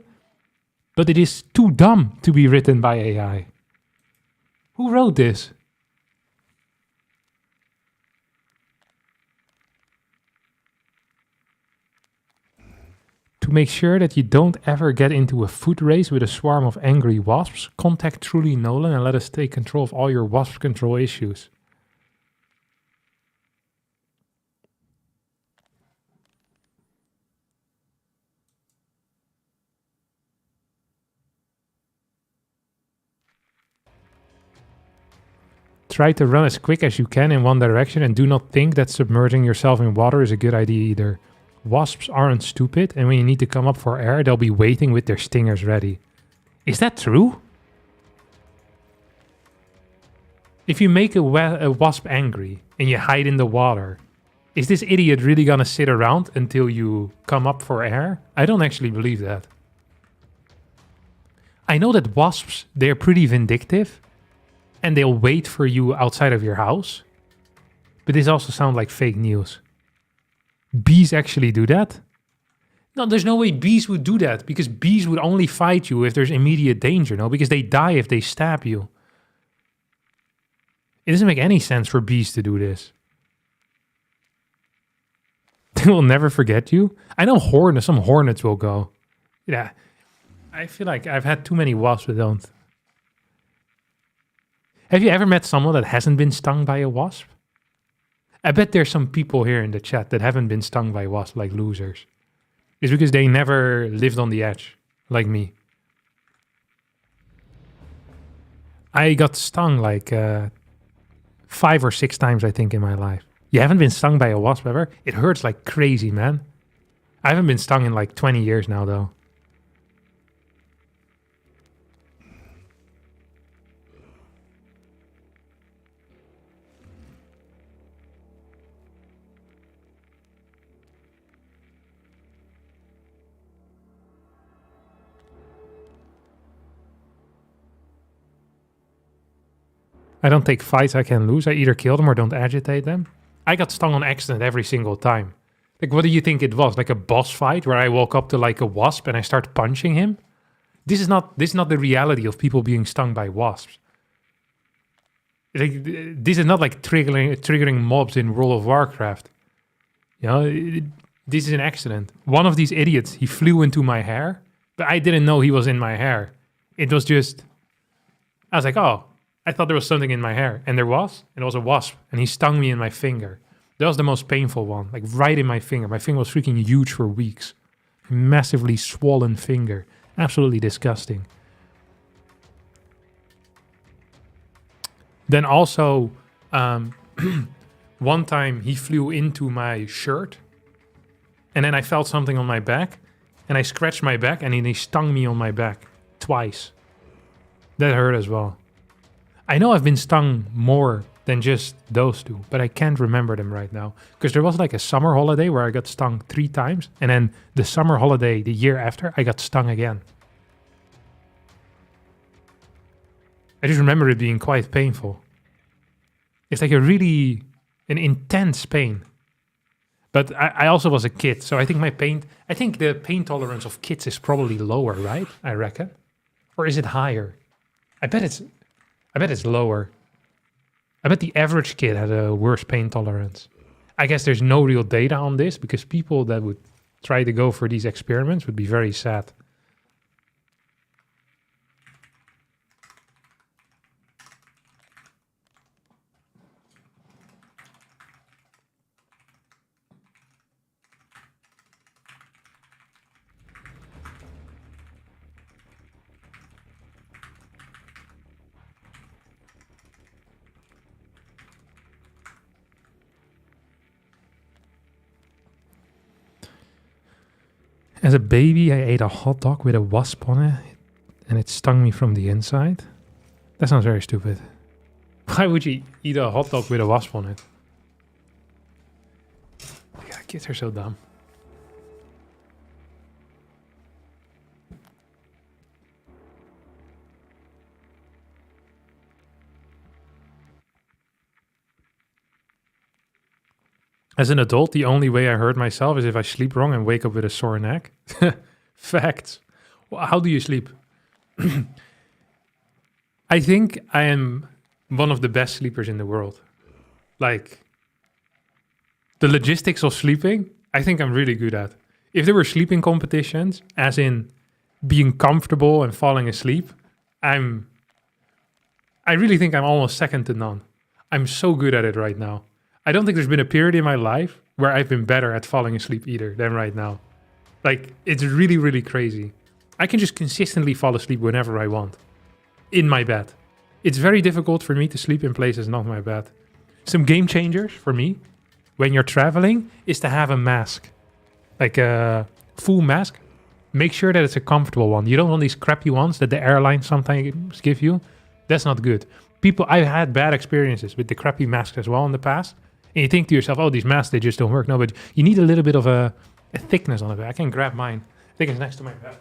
but it is too dumb to be written by AI. Who wrote this? To make sure that you don't ever get into a foot race with a swarm of angry wasps, contact Truly Nolan and let us take control of all your wasp control issues. Try to run as quick as you can in one direction and do not think that submerging yourself in water is a good idea either. Wasps aren't stupid, and when you need to come up for air, they'll be waiting with their stingers ready. Is that true? If you make a wasp angry and you hide in the water, is this idiot really gonna sit around until you come up for air? I don't actually believe that. I know that wasps, they're pretty vindictive, and they'll wait for you outside of your house, but this also sounds like fake news. Bees actually do that? No, there's no way bees would do that, because bees would only fight you if there's immediate danger, no? Because they die if they stab you. It doesn't make any sense for bees to do this. They will never forget you. I know some hornets will go. Yeah, I feel like I've had too many wasps that don't. Have you ever met someone that hasn't been stung by a wasp? I bet there's some people here in the chat that haven't been stung by wasps like losers. It's because they never lived on the edge, like me. I got stung like 5 or 6 times, I think, in my life. You haven't been stung by a wasp ever? It hurts like crazy, man. I haven't been stung in like 20 years now, though. I don't take fights I can lose. I either kill them or don't agitate them. I got stung on accident every single time. Like, what do you think it was? Like a boss fight where I walk up to like a wasp and I start punching him? This is not the reality of people being stung by wasps. Like, this is not like triggering mobs in World of Warcraft. You know, this is an accident. One of these idiots, he flew into my hair, but I didn't know he was in my hair. It was just, I was like, oh, I thought there was something in my hair, and there was. It was a wasp, and he stung me in my finger. That was the most painful one, like right in my finger. My finger was freaking huge for weeks. Massively swollen finger. Absolutely disgusting. Then also, one time he flew into my shirt, and then I felt something on my back, and I scratched my back, and he stung me on my back twice. That hurt as well. I know I've been stung more than just those two, but I can't remember them right now. Because there was like a summer holiday where I got stung 3 times, and then the summer holiday the year after, I got stung again. I just remember it being quite painful. It's like an intense pain. But I also was a kid, so I think the pain tolerance of kids is probably lower, right? I reckon. Or is it higher? I bet it's lower. I bet the average kid has a worse pain tolerance. I guess there's no real data on this because people that would try to go for these experiments would be very sad. As a baby, I ate a hot dog with a wasp on it, and it stung me from the inside. That sounds very stupid. Why would you eat a hot dog with a wasp on it? Yeah, kids are so dumb. As an adult, the only way I hurt myself is if I sleep wrong and wake up with a sore neck. Facts. Well, how do you sleep? I think I am one of the best sleepers in the world. Like, the logistics of sleeping, I think I'm really good at. If there were sleeping competitions, as in being comfortable and falling asleep, I really think I'm almost second to none. I'm so good at it right now. I don't think there's been a period in my life where I've been better at falling asleep either than right now. Like, it's really, really crazy. I can just consistently fall asleep whenever I want. In my bed. It's very difficult for me to sleep in places not my bed. Some game changers for me, when you're traveling, is to have a mask. Like a full mask. Make sure that it's a comfortable one. You don't want these crappy ones that the airlines sometimes give you. That's not good. I've had bad experiences with the crappy masks as well in the past. And you think to yourself, oh, these masks, they just don't work. No, but you need a little bit of a thickness on it. I can grab mine. I think it's next to my bed.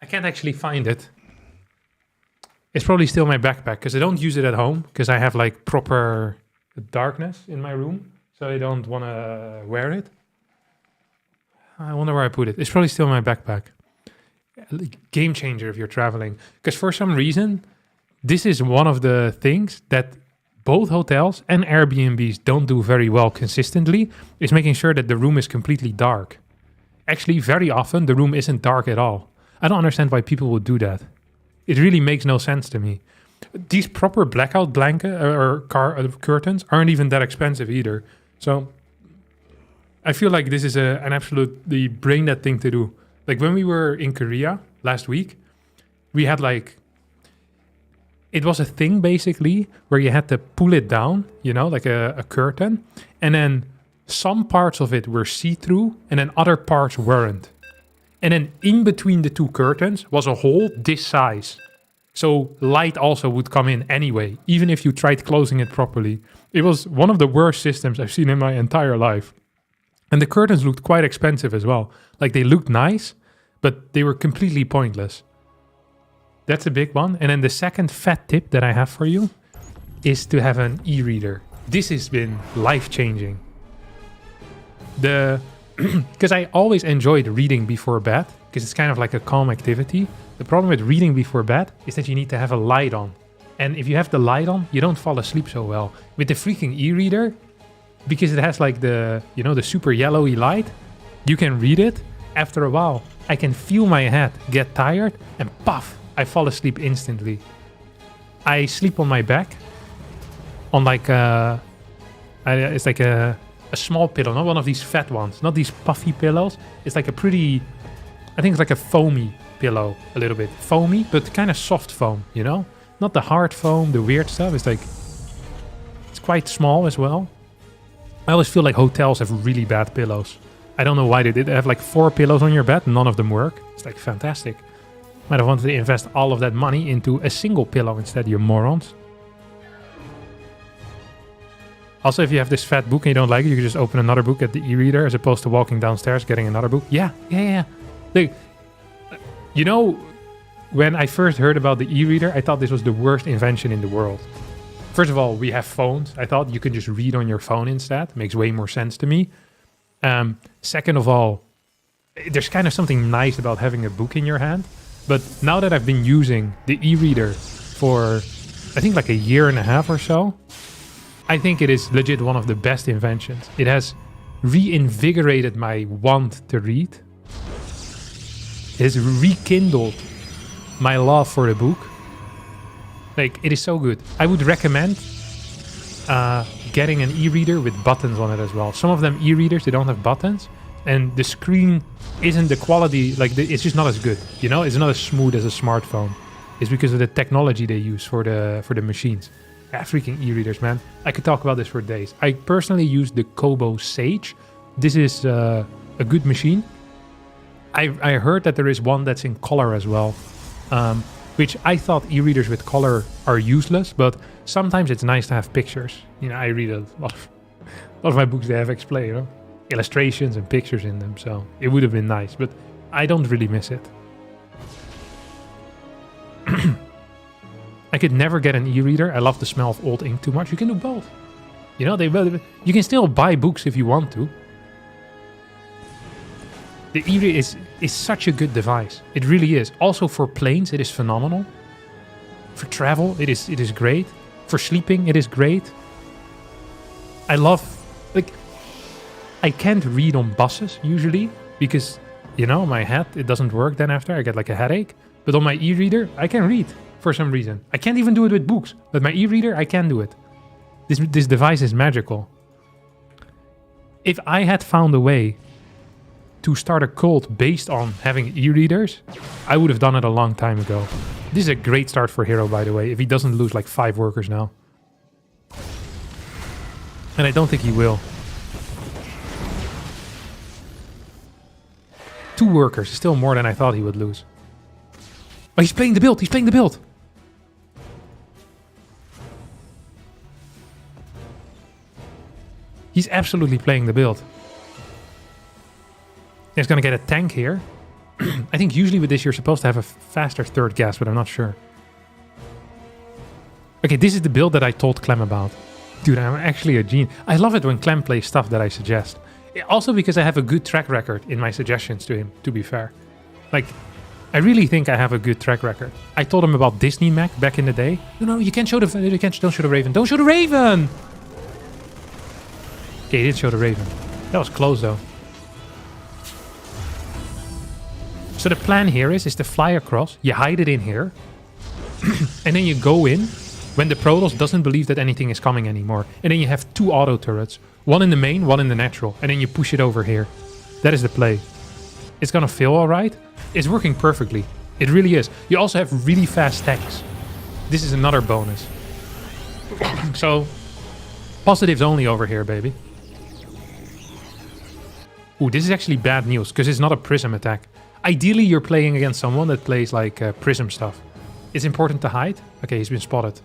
I can't actually find it. It's probably still my backpack because I don't use it at home because I have like proper darkness in my room. So I don't want to wear it. I wonder where I put it. It's probably still my backpack. Game changer if you're traveling. Because for some reason, this is one of the things that both hotels and Airbnbs don't do very well consistently, is making sure that the room is completely dark. Actually, very often the room isn't dark at all. I don't understand why people would do that. It really makes no sense to me. These proper blackout blanket or curtains aren't even that expensive either. So I feel like this is an absolutely brain dead thing to do. Like when we were in Korea last week, we had like, it was a thing basically where you had to pull it down, you know, like a curtain. And then some parts of it were see-through and then other parts weren't. And then in between the two curtains was a hole this size. So light also would come in anyway, even if you tried closing it properly. It was one of the worst systems I've seen in my entire life. And the curtains looked quite expensive as well. Like they looked nice, but they were completely pointless. That's a big one. And then the second fat tip that I have for you is to have an e-reader. This has been life-changing. Because I always enjoyed reading before bed, because it's kind of like a calm activity. The problem with reading before bed is that you need to have a light on. And if you have the light on, you don't fall asleep so well. With the freaking e-reader, because it has like the, you know, the super yellowy light, you can read it. After a while, I can feel my head get tired and puff, I fall asleep instantly. I sleep on my back on like it's like a small pillow, not one of these fat ones, not these puffy pillows. It's like a pretty, I think it's like a foamy pillow, a little bit foamy, but kind of soft foam, you know, not the hard foam, the weird stuff. It's like, it's quite small as well. I always feel like hotels have really bad pillows. I don't know why they did. They have like 4 pillows on your bed, none of them work. It's like fantastic. Might have wanted to invest all of that money into a single pillow instead, you morons. Also, if you have this fat book and you don't like it, you can just open another book at the e-reader as opposed to walking downstairs getting another book. Yeah. Like, You know, when I first heard about the e-reader, I thought this was the worst invention in the world. First of all, we have phones. I thought you could just read on your phone instead. Makes way more sense to me. Second of all, there's kind of something nice about having a book in your hand. But now that I've been using the e-reader for, I think like a year and a half or so, I think it is legit one of the best inventions. It has reinvigorated my want to read. It has rekindled my love for the book. Like, it is so good. I would recommend getting an e-reader with buttons on it as well. Some of them e-readers, they don't have buttons, and the screen isn't the quality, like it's just not as good. You know, it's not as smooth as a smartphone. It's because of the technology they use for the machines. Yeah, freaking e-readers, man. I could talk about this for days. I personally use the Kobo Sage. This is a good machine. I heard that there is one that's in color as well. Which I thought e-readers with color are useless, but sometimes it's nice to have pictures. You know, I read a lot of my books, they have illustrations and pictures in them, so it would have been nice, but I don't really miss it. I could never get an e-reader. I love the smell of old ink too much. You can do both. You know, you can still buy books if you want to. The e-reader is such a good device. It really is. Also for planes, it is phenomenal. For travel, it is great. For sleeping, it is great. I love, like, I can't read on buses usually because, you know, my head, it doesn't work then after. I get like a headache. But on my e-reader, I can read for some reason. I can't even do it with books, but my e-reader, I can do it. This device is magical. If I had found a way to start a cult based on having e-readers, I would have done it a long time ago. This is a great start for Hero, by the way, if he doesn't lose like 5 workers now. And I don't think he will. 2 workers, still more than I thought he would lose. Oh, he's playing the build, he's playing the build! He's absolutely playing the build. He's going to get a tank here. I think usually with this you're supposed to have a faster third gas, but I'm not sure. Okay, this is the build that I told Clem about. Dude, I'm actually a genius. I love it when Clem plays stuff that I suggest. Also because I have a good track record in my suggestions to him, to be fair. Like, I really think I have a good track record. I told him about Disney Mac back in the day. No, you can't show the... don't show the Raven. Don't show the Raven! Okay, he didn't show the Raven. That was close, though. So the plan here is to fly across, you hide it in here, and then you go in when the Protoss doesn't believe that anything is coming anymore. And then you have 2 auto turrets, one in the main, one in the natural, and then you push it over here. That is the play. It's gonna feel alright. It's working perfectly. It really is. You also have really fast tanks. This is another bonus. So, positives only over here, baby. Ooh, this is actually bad news, because it's not a prism attack. Ideally, you're playing against someone that plays like prism stuff. It's important to hide. Okay, he's been spotted.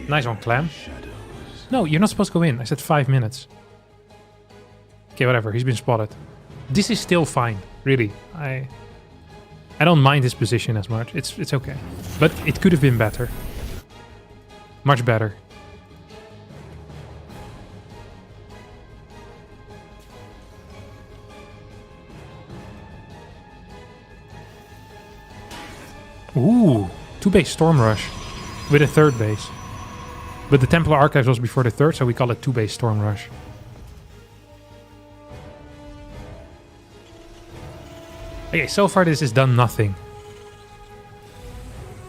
Nice one, Clem. No, you're not supposed to go in. I said 5 minutes. Okay, whatever. He's been spotted. This is still fine, really. I don't mind his position as much. It's okay. But it could have been better. Much better. Ooh, 2-base Storm Rush with a 3rd base. But the Templar Archives was before the 3rd, so we call it 2-base Storm Rush. Okay, so far this has done nothing.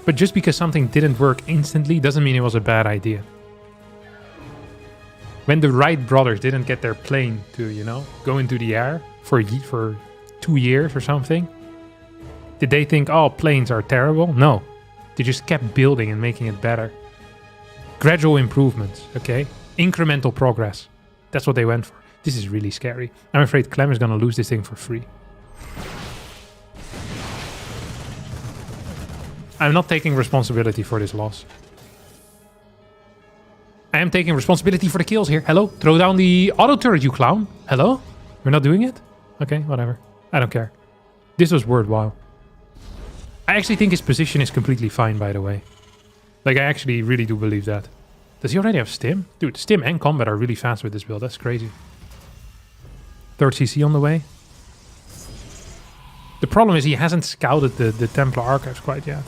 But just because something didn't work instantly doesn't mean it was a bad idea. When the Wright brothers didn't get their plane to, you know, go into the air for 2 years or something, did they think, oh, planes are terrible? No. They just kept building and making it better. Gradual improvements, okay? Incremental progress. That's what they went for. This is really scary. I'm afraid Clem is gonna lose this thing for free. I'm not taking responsibility for this loss. I am taking responsibility for the kills here. Hello? Throw down the auto turret, you clown. Hello? We're not doing it? Okay, whatever. I don't care. This was worthwhile. I actually think his position is completely fine, by the way. Like, I actually really do believe that. Does he already have stim? Dude, stim and combat are really fast with this build. That's crazy. 3rd CC on the way. The problem is he hasn't scouted the Templar archives quite yet.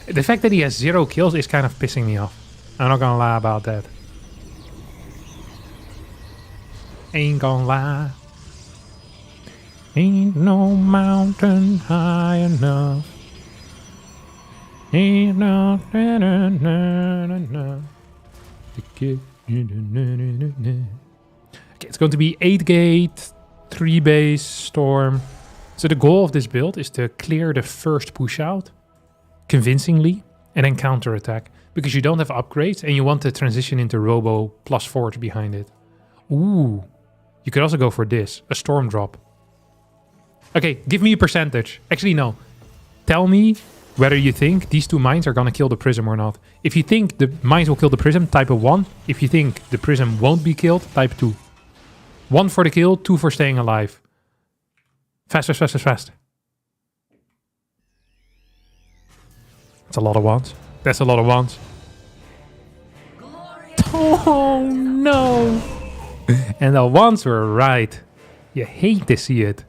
The fact that he has 0 kills is kind of pissing me off. I'm not gonna lie about that. Ain't gonna lie. Ain't no mountain high enough. Ain't no Okay, it's going to be 8 gate, 3 base, storm. So the goal of this build is to clear the first push out convincingly and then counter attack. Because you don't have upgrades and you want to transition into Robo plus Forge behind it. Ooh. You could also go for this, a storm drop. Okay, give me a percentage. Actually, no. Tell me whether you think these 2 mines are gonna kill the prism or not. If you think the mines will kill the prism, type a 1. If you think the prism won't be killed, type 2. 1 for the kill, 2 for staying alive. Fast, fast, fast, fast, fast. That's a lot of ones. That's a lot of ones. Oh no! And the ones were right. You hate to see it.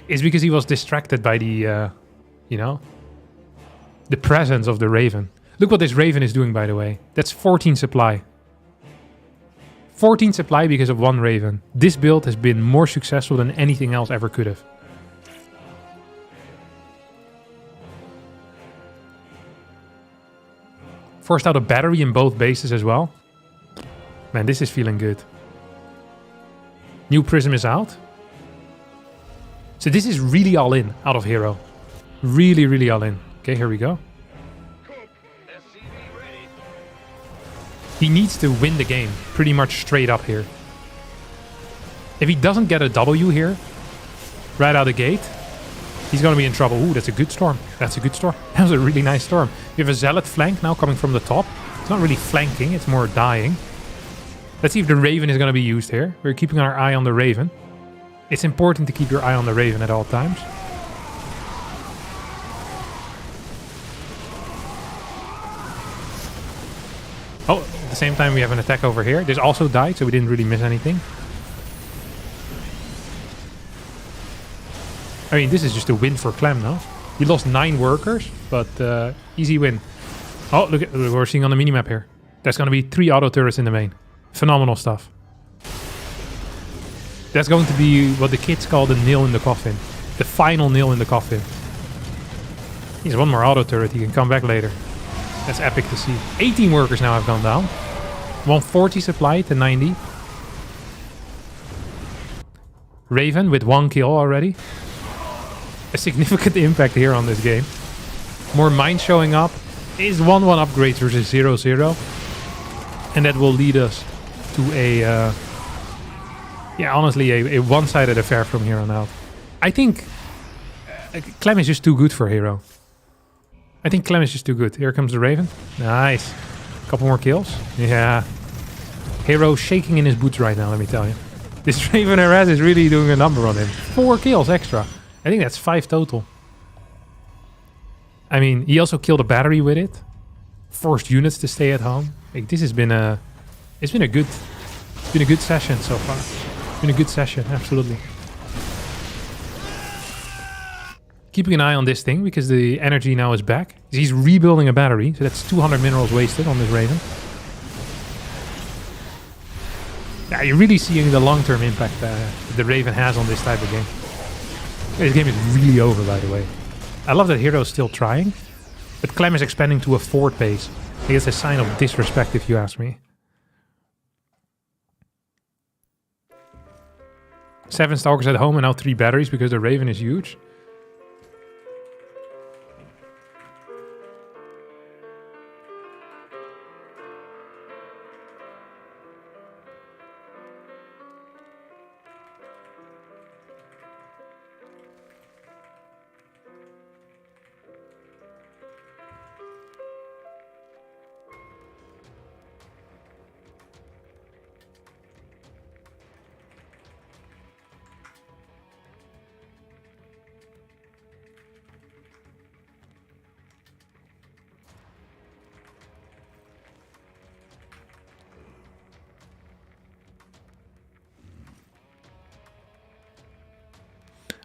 It's because he was distracted by the, you know, the presence of the Raven. Look what this Raven is doing, by the way. That's 14 supply. 14 supply because of 1 Raven. This build has been more successful than anything else ever could have. Forced out a battery in both bases as well. Man, this is feeling good. New Prism is out. So this is really all in out of Hero. Really, really all in. Okay, here we go. He needs to win the game pretty much straight up here. If he doesn't get a W here, right out the gate, he's going to be in trouble. Ooh, that's a good storm. That's a good storm. That was a really nice storm. We have a Zealot flank now coming from the top. It's not really flanking, it's more dying. Let's see if the Raven is going to be used here. We're keeping our eye on the Raven. It's important to keep your eye on the Raven at all times. Oh, at the same time we have an attack over here. This also died, so we didn't really miss anything. I mean, this is just a win for Clem now. He lost 9 workers, but easy win. Oh, look at what we're seeing on the minimap here. There's going to be 3 auto turrets in the main. Phenomenal stuff. That's going to be what the kids call the nail in the coffin. The final nail in the coffin. He's 1 more auto turret. He can come back later. That's epic to see. 18 workers now have gone down. 140 supply to 90. Raven with 1 kill already. A significant impact here on this game. More mines showing up. Is 1-1 upgrades versus 0-0. And that will lead us to a... yeah, honestly, a one-sided affair from here on out. I think Clem is just too good for Hero. I think Clem is just too good. Here comes the Raven. Nice. Couple more kills. Yeah. Hero shaking in his boots right now, let me tell you. This Raven RS is really doing a number on him. 4 kills extra. I think that's 5 total. I mean, he also killed a battery with it. Forced units to stay at home. Like, this has been a... It's been a good session so far. It's been a good session, absolutely. Keeping an eye on this thing because the energy now is back. He's rebuilding a battery, so that's 200 minerals wasted on this Raven. Yeah, you're really seeing the long-term impact the Raven has on this type of game. This game is really over, by the way. I love that Hero is still trying, but Clem is expanding to a 4th base. I think it's a sign of disrespect, if you ask me. 7 Stalkers at home and now 3 batteries because the Raven is huge.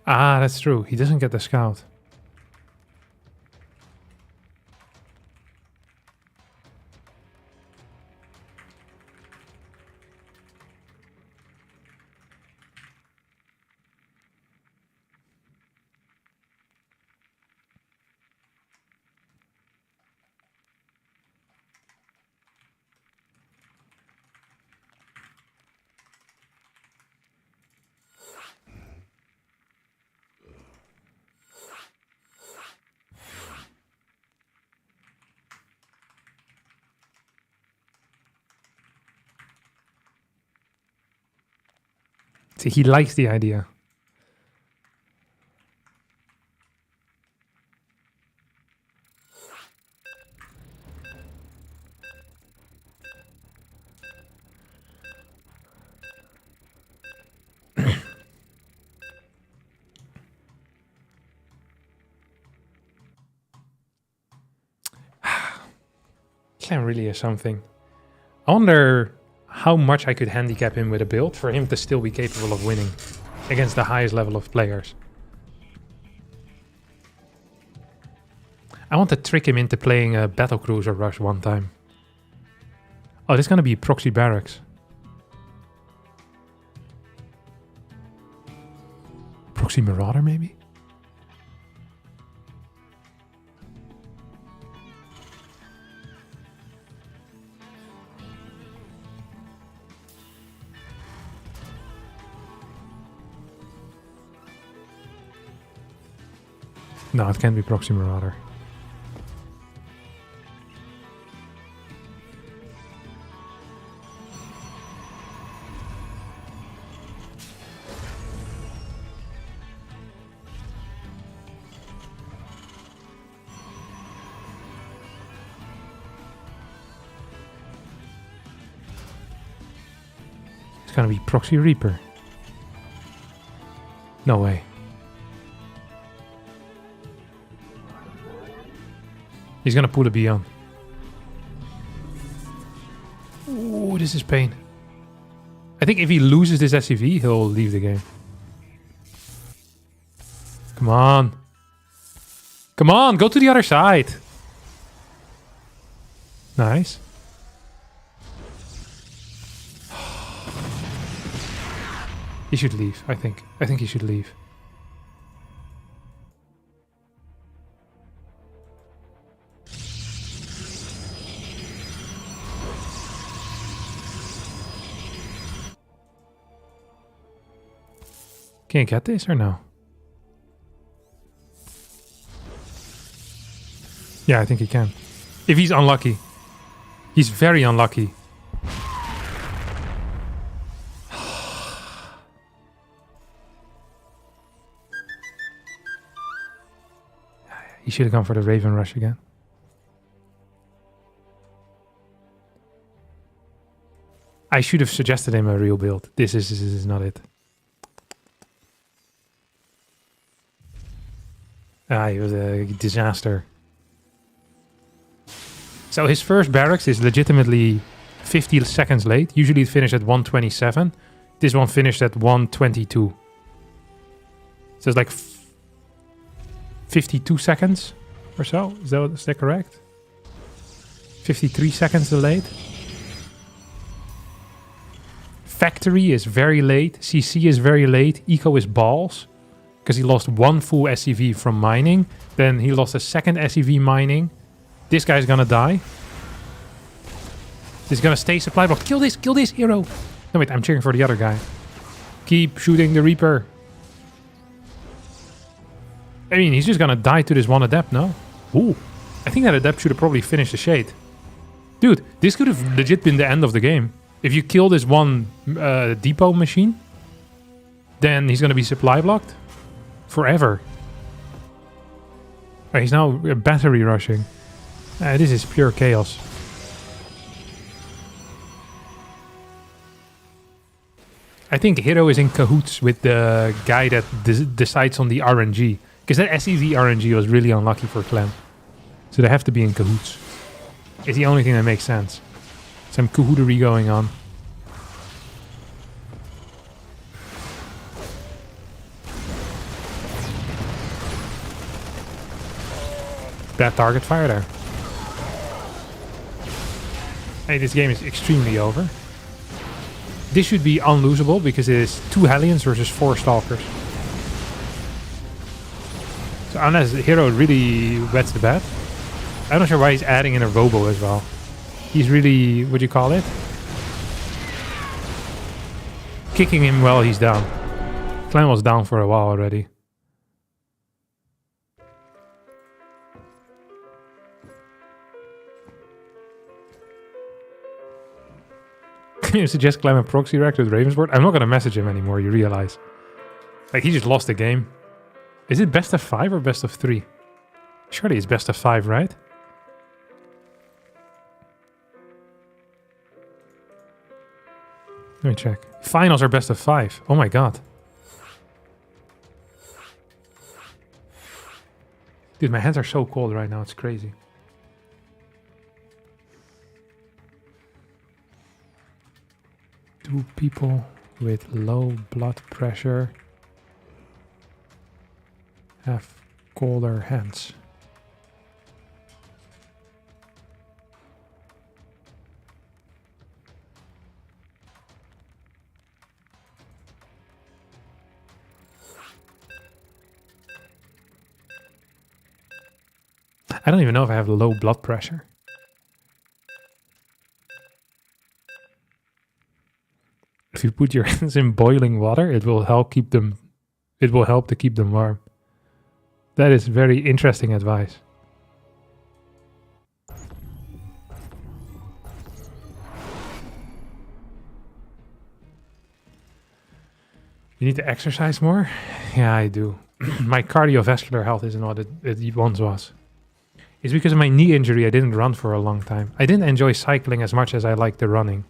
Ah, that's true. He doesn't get the scout. See, he likes the idea. Clem really is something. I wonder how much I could handicap him with a build for him to still be capable of winning against the highest level of players. I want to trick him into playing a battlecruiser rush one time. Oh, this is going to be proxy barracks. Proxy marauder, maybe? No, it can't be proxy marauder. It's gonna be proxy reaper. No way. He's gonna pull a Beon. Ooh, this is pain. I think if he loses this SCV, he'll leave the game. Come on. Come on, go to the other side. Nice. He should leave, I think. I think he should leave. Can you get this or no? Yeah, I think he can. If he's unlucky. He's very unlucky. He should have gone for the Raven Rush again. I should have suggested him a real build. This is not it. He was a disaster. So his first barracks is legitimately 50 seconds late. Usually it finished at 127. This one finished at 122. So it's like 52 seconds or so. Is that correct? 53 seconds delayed. Factory is very late. CC is very late. Eco is balls. Because he lost one full SCV from mining. Then he lost a second SCV mining. This guy's gonna die. This is gonna stay supply block. Kill this hero. No, wait, I'm cheering for the other guy. Keep shooting the Reaper. I mean, he's just gonna die to this one Adept, no? Ooh. I think that Adept should have probably finished the Shade. Dude, this could have legit been the end of the game. If you kill this one depot machine, then he's gonna be supply blocked. Forever. Oh, he's now battery rushing. This is pure chaos. I think Hero is in cahoots with the guy that decides on the RNG. Because that SEV RNG was really unlucky for Clem. So they have to be in cahoots. It's the only thing that makes sense. Some cahootery going on. bad target fire there. Hey, this game is extremely over. This should be unlosable because it is 2 Hellions versus 4 Stalkers. So unless the hero really wets the bed. I'm not sure why he's adding in a Robo as well. He's really, what do you call it? Kicking him while he's down. Clem was down for a while already. Can you suggest Clem a proxy rect with Ravensward? I'm not going to message him anymore, you realize. Like, he just lost the game. Is it best of 5 or best of 3? Surely it's best of 5, right? Let me check. Finals are best of 5. Oh my god. Dude, my hands are so cold right now. It's crazy. Do people with low blood pressure have colder hands? I don't even know if I have low blood pressure. If you put your hands in boiling water, it will help keep them. It will help to keep them warm. That is very interesting advice. You need to exercise more? Yeah, I do. My cardiovascular health isn't what it once was. It's because of my knee injury I didn't run for a long time. I didn't enjoy cycling as much as I liked the running.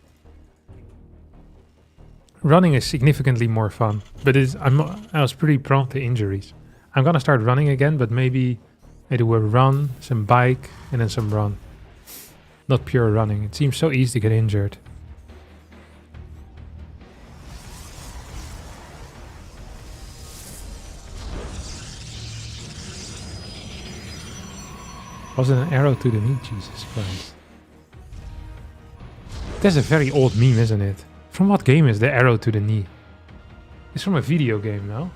Running is significantly more fun, but I was pretty prone to injuries. I'm gonna start running again, but maybe I do a run, some bike, and then some run. Not pure running. It seems so easy to get injured. Was it an arrow to the knee? Jesus Christ. That's a very old meme, isn't it? From what game is the arrow to the knee? It's from a video game, no?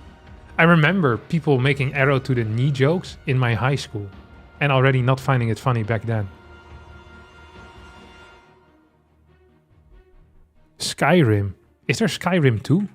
I remember people making arrow to the knee jokes in my high school and already not finding it funny back then. Skyrim. Is there Skyrim 2?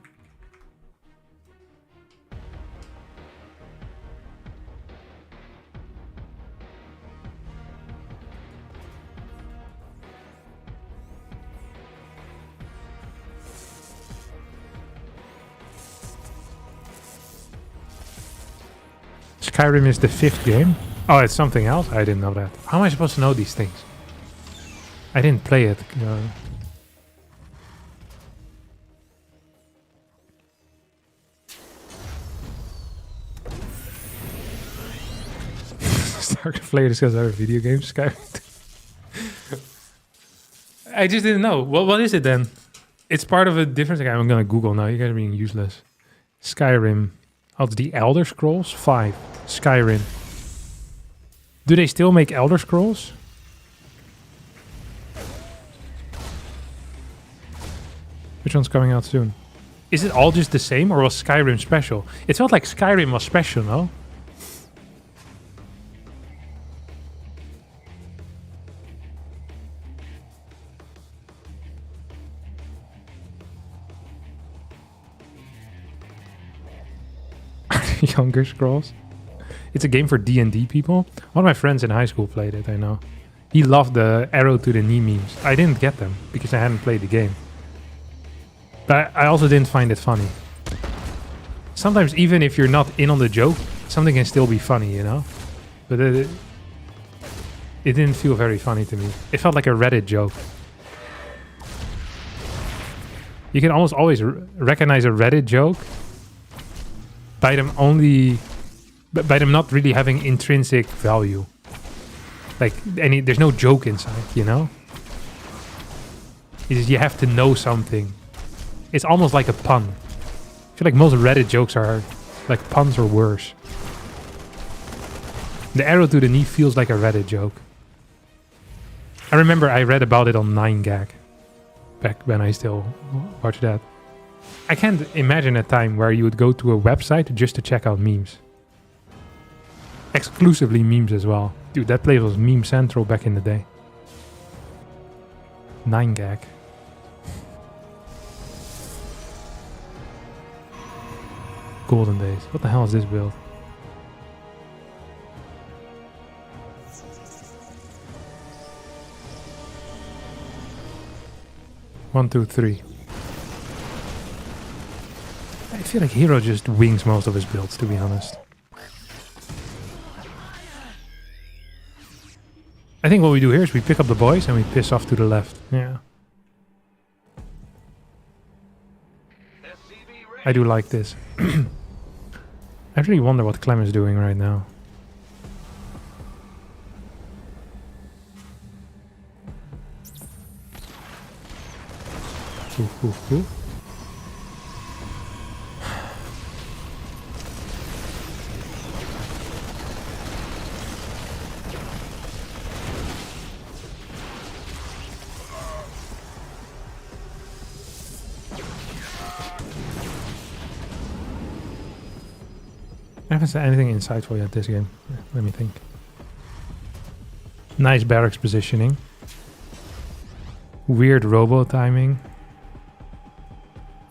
Skyrim is the 5th game? Oh, it's something else? I didn't know that. How am I supposed to know these things? I didn't play it. StarCraft player discuss other video games. Skyrim. I just didn't know. What is it then? It's part of a different game. I'm gonna Google now. You guys are being useless. Skyrim. Oh, it's the Elder Scrolls 5. Skyrim. Do they still make Elder Scrolls? Which one's coming out soon? Is it all just the same, or was Skyrim special? It felt like Skyrim was special, no? Younger Scrolls. It's a game for D&D people. One of my friends in high school played it, I know. He loved the arrow to the knee memes. I didn't get them because I hadn't played the game. But I also didn't find it funny. Sometimes even if you're not in on the joke, something can still be funny, you know? But it didn't feel very funny to me. It felt like a Reddit joke. You can almost always recognize a Reddit joke by them not really having intrinsic value. Like, there's no joke inside, you know? It's just you have to know something. It's almost like a pun. I feel like most Reddit jokes are like puns or worse. The arrow to the knee feels like a Reddit joke. I remember I read about it on 9gag. Back when I still watched that. I can't imagine a time where you would go to a website just to check out memes. Exclusively memes as well. Dude, that place was meme central back in the day. 9gag. Golden days. What the hell is this build? One, two, three. I feel like Hero just wings most of his builds, to be honest. I think what we do here is we pick up the boys and we piss off to the left. Yeah. I do like this. I really wonder what Clem is doing right now. Oof, oof, oof. I haven't said anything insightful yet this game. Let me think. Nice barracks positioning. Weird robo timing.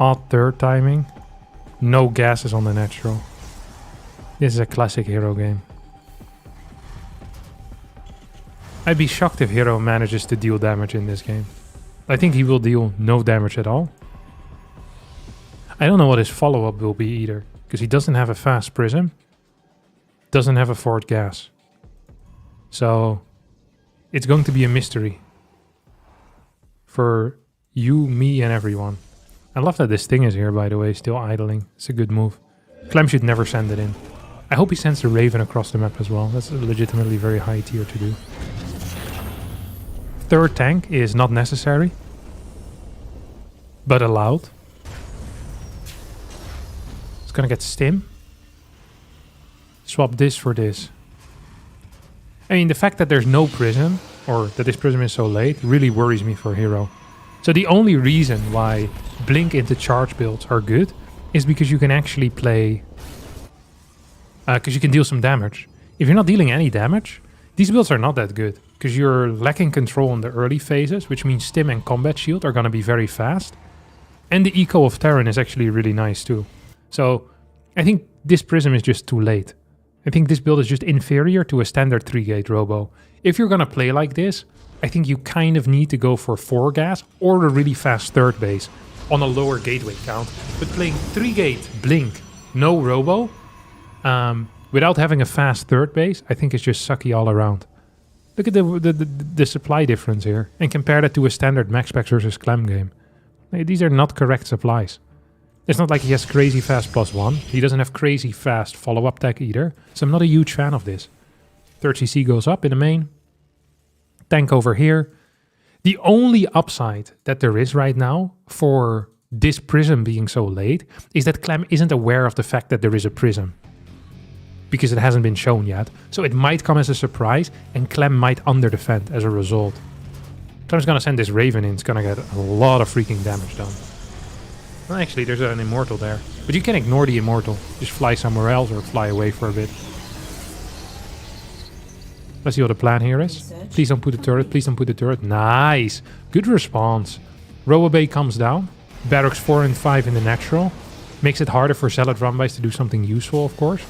Odd third timing. No gases on the natural. This is a classic Hero game. I'd be shocked if Hero manages to deal damage in this game. I think he will deal no damage at all. I don't know what his follow-up will be either. Because he doesn't have a fast prism. Doesn't have a forward gas. So it's going to be a mystery. For you, me, and everyone. I love that this thing is here, by the way, still idling. It's a good move. Clem should never send it in. I hope he sends the Raven across the map as well. That's a legitimately very high tier to do. Third tank is not necessary. But allowed. It's gonna get stim. Swap this for this. I mean, the fact that there's no prism, or that this prism is so late, really worries me for Hero. So the only reason why blink into charge builds are good is because you can actually play... because you can deal some damage. If you're not dealing any damage, these builds are not that good. Because you're lacking control in the early phases, which means stim and combat shield are gonna be very fast. And the eco of Terran is actually really nice too. So I think this prism is just too late. I think this build is just inferior to a standard 3-gate robo. If you're gonna play like this, I think you kind of need to go for 4 gas or a really fast third base on a lower gateway count. But playing 3-gate blink, no robo, without having a fast third base, I think it's just sucky all around. Look at the supply difference here and compare that to a standard max specs versus Clem game. These are not correct supplies. It's not like he has crazy fast +1. He doesn't have crazy fast follow-up tech either. So I'm not a huge fan of this. Third CC goes up in the main. Tank over here. The only upside that there is right now for this prism being so late is that Clem isn't aware of the fact that there is a prism. Because it hasn't been shown yet. So it might come as a surprise and Clem might underdefend as a result. Clem's gonna send this Raven in. It's gonna get a lot of freaking damage done. Well, actually, there's an Immortal there. But you can ignore the Immortal. Just fly somewhere else or fly away for a bit. Let's see what the plan here is. Please don't put the turret. Please don't put the turret. Nice. Good response. Robobay comes down. Barracks 4 and 5 in the natural. Makes it harder for Zealot Rumbites to do something useful, of course.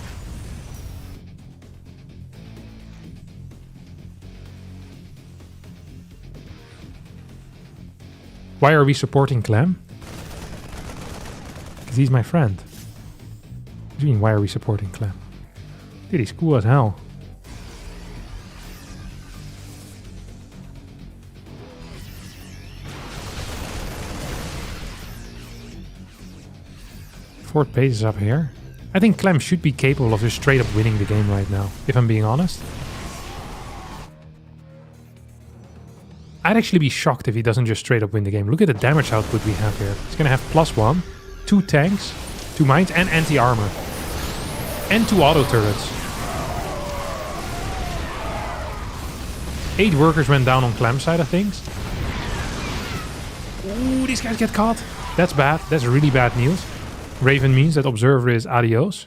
Why are we supporting Clem? Because he's my friend. What do you mean, why are we supporting Clem? Dude, he's cool as hell. Fourth base is up here. I think Clem should be capable of just straight up winning the game right now, if I'm being honest. I'd actually be shocked if he doesn't just straight up win the game. Look at the damage output we have here. He's gonna have +1, 2 tanks, 2 mines, and anti-armor. And 2 auto turrets. 8 workers went down on Clem's side of things. Ooh, these guys get caught. That's bad. That's really bad news. Raven means that Observer is adios.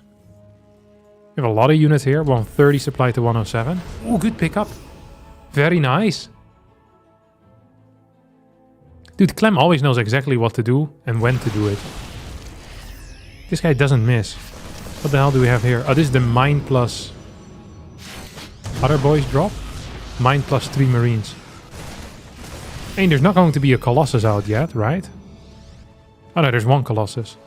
We have a lot of units here. 130 supply to 107. Ooh, good pickup. Very nice. Dude, Clem always knows exactly what to do and when to do it. This guy doesn't miss. What the hell do we have here? Oh, this is the mine plus... Other boys drop? Mine plus 3 marines. I mean, there's not going to be a Colossus out yet, right? Oh no, there's 1 Colossus.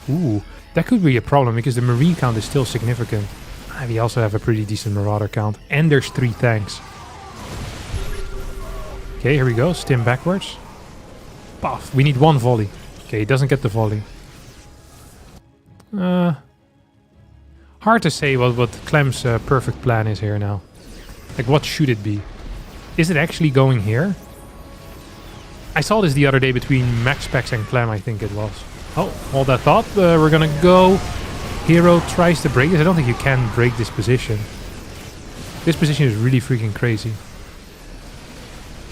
Ooh, that could be a problem because the marine count is still significant. Ah, we also have a pretty decent marauder count. And there's 3 tanks. Okay, here we go. Stim backwards. Puff. We need 1 volley. Okay, he doesn't get the volley. Hard to say what Clem's perfect plan is here now. Like, what should it be? Is it actually going here? I saw this the other day between MaxPax and Clem, I think it was. Oh, hold that thought. We're gonna go. Hero tries to break this. I don't think you can break this position. This position is really freaking crazy.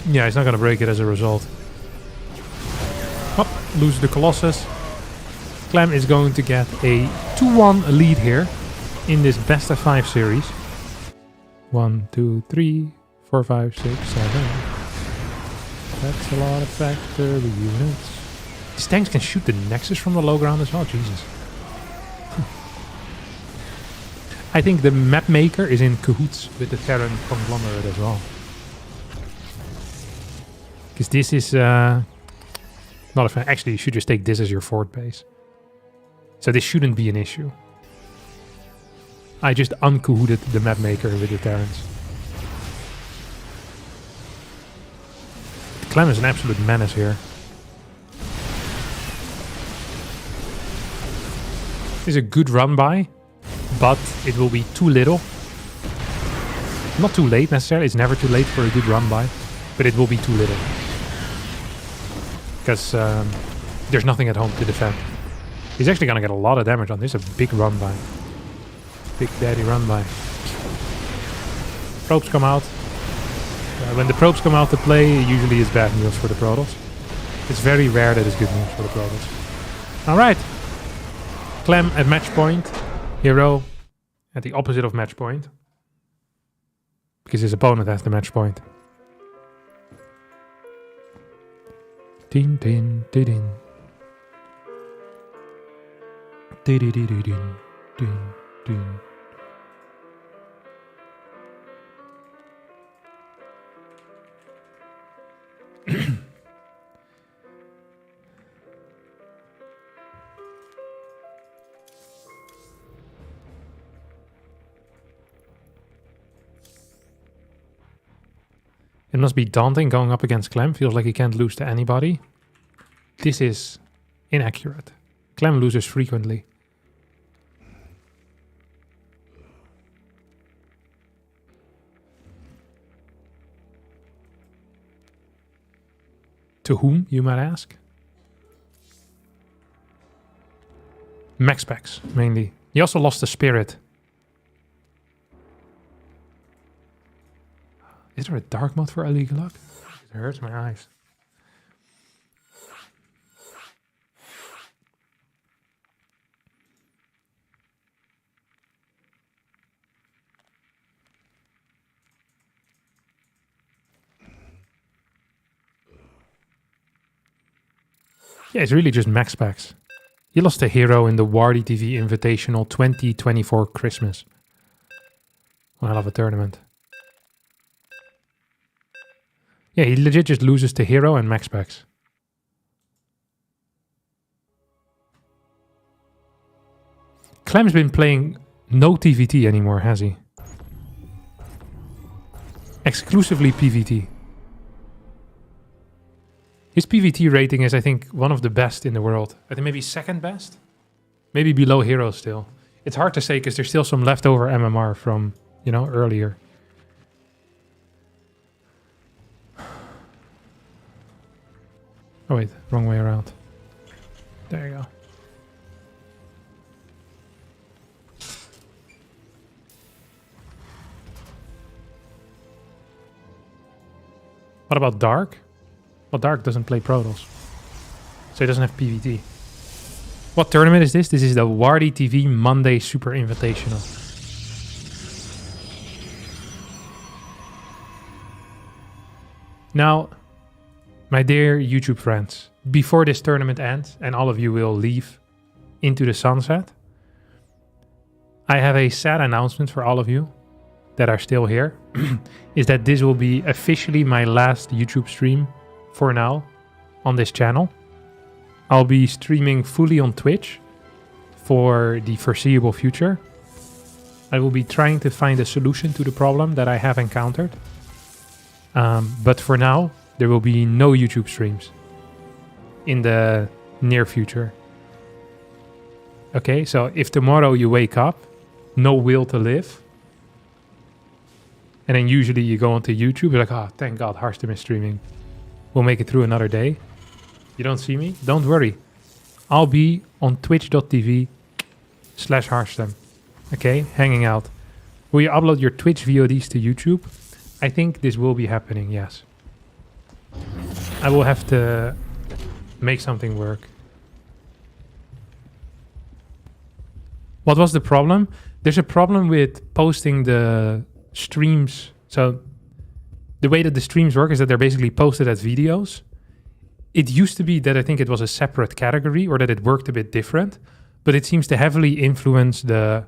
Yeah, he's not gonna break it as a result. Oh, lose the Colossus. Clem is going to get a 2-1 lead here in this best of 5 series. 1, 2, 3, 4, 5, 6, 7. That's a lot of factory units. These tanks can shoot the Nexus from the low ground as well. Jesus. I think the map maker is in cahoots with the Terran conglomerate as well. Because this is not a fan. Actually, you should just take this as your fort base. So this shouldn't be an issue. I just uncahooted the map maker with the Terrans. Clem is an absolute menace here. This is a good run by, but it will be too little. Not too late necessarily, it's never too late for a good run by, but it will be too little. Because there's nothing at home to defend. He's actually going to get a lot of damage on this. A big run by. Big daddy run by. Probes come out. When the probes come out to play, it usually is bad news for the Protoss. It's very rare that it's good news for the Protoss. Alright. Clem at match point. Hero at the opposite of match point. Because his opponent has the match point. Din din din din. Din din din din din din. It must be daunting going up against Clem. Feels like he can't lose to anybody. This is inaccurate. Clem loses frequently. To whom, you might ask? Max packs, mainly. He also lost the spirit. Is there a dark mode for illegal luck? It hurts my eyes. Yeah, it's really just max packs. He lost a hero in the Wardy TV Invitational 2024 Christmas. One hell of a tournament. Yeah, he legit just loses to hero and max packs. Clem's been playing no TVT anymore, has he? Exclusively PVT. His PVT rating is, I think, one of the best in the world. I think maybe second best? Maybe below hero still. It's hard to say because there's still some leftover MMR from, you know, earlier. Oh wait, wrong way around. There you go. What about Dark? Well, Dark doesn't play Protoss. So he doesn't have PvT. What tournament is this? This is the Wardy TV Monday Super Invitational. Now, my dear YouTube friends, before this tournament ends and all of you will leave into the sunset, I have a sad announcement for all of you that are still here, is that this will be officially my last YouTube stream for now on this channel. I'll be streaming fully on Twitch for the foreseeable future. I will be trying to find a solution to the problem that I have encountered. But for now, there will be no YouTube streams in the near future. Okay, so if tomorrow you wake up, no will to live, and then usually you go onto YouTube, you're like, oh, thank God, Hearthstone is streaming. We'll make it through another day. You don't see me? Don't worry. I'll be on twitch.tv/Hearthstone. Okay, hanging out. Will you upload your Twitch VODs to YouTube? I think this will be happening, yes. I will have to make something work. What was the problem? There's a problem with posting the streams. So the way that the streams work is that they're basically posted as videos. It used to be that I think it was a separate category or that it worked a bit different, but it seems to heavily influence the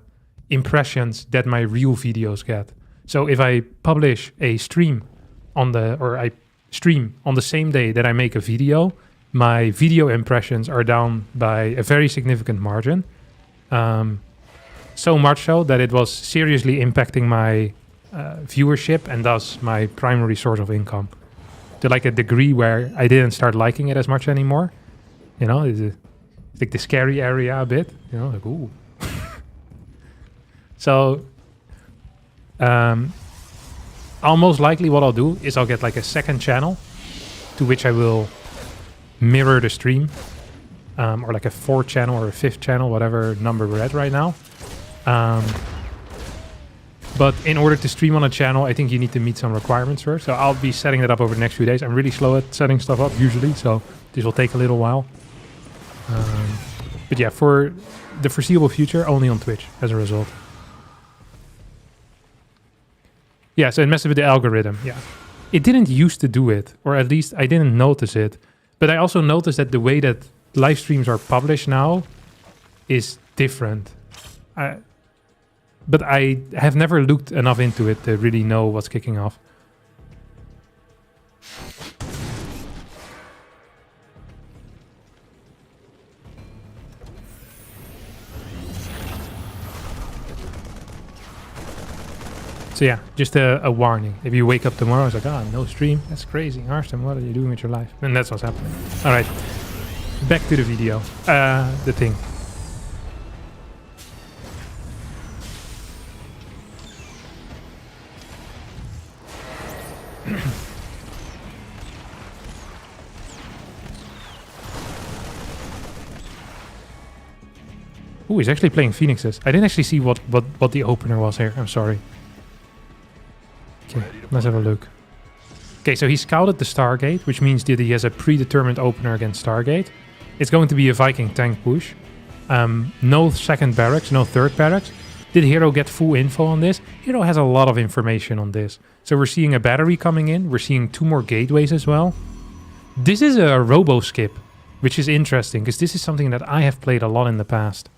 impressions that my real videos get. So if I publish a stream I stream on the same day that I make a video, my video impressions are down by a very significant margin. So much so that it was seriously impacting my viewership and thus my primary source of income. To like a degree where I didn't start liking it as much anymore. You know, it's like the scary area a bit. You know, like, ooh. So, most likely what I'll do is I'll get like a second channel to which I will mirror the stream. Or like a fourth channel or a fifth channel, whatever number we're at right now. But in order to stream on a channel, I think you need to meet some requirements first. So I'll be setting that up over the next few days. I'm really slow at setting stuff up usually, so this will take a little while. But yeah, for the foreseeable future, only on Twitch as a result. Yeah, so it messed with the algorithm, yeah. It didn't used to do it, or at least I didn't notice it. But I also noticed that the way that live streams are published now is different. But I have never looked enough into it to really know what's kicking off. So yeah, just a warning. If you wake up tomorrow, it's like, no stream. That's crazy. Hearthstone, what are you doing with your life? And that's what's happening. All right, back to the video. The thing. Ooh, he's actually playing Phoenixes. I didn't actually see what the opener was here. I'm sorry. Okay, let's have a look. Okay, so he scouted the Stargate, which means that he has a predetermined opener against Stargate. It's going to be a Viking tank push. No second barracks, no third barracks. Did Hero get full info on this? Hero has a lot of information on this. So we're seeing a battery coming in. We're seeing 2 more gateways as well. This is a robo-skip, which is interesting, because this is something that I have played a lot in the past.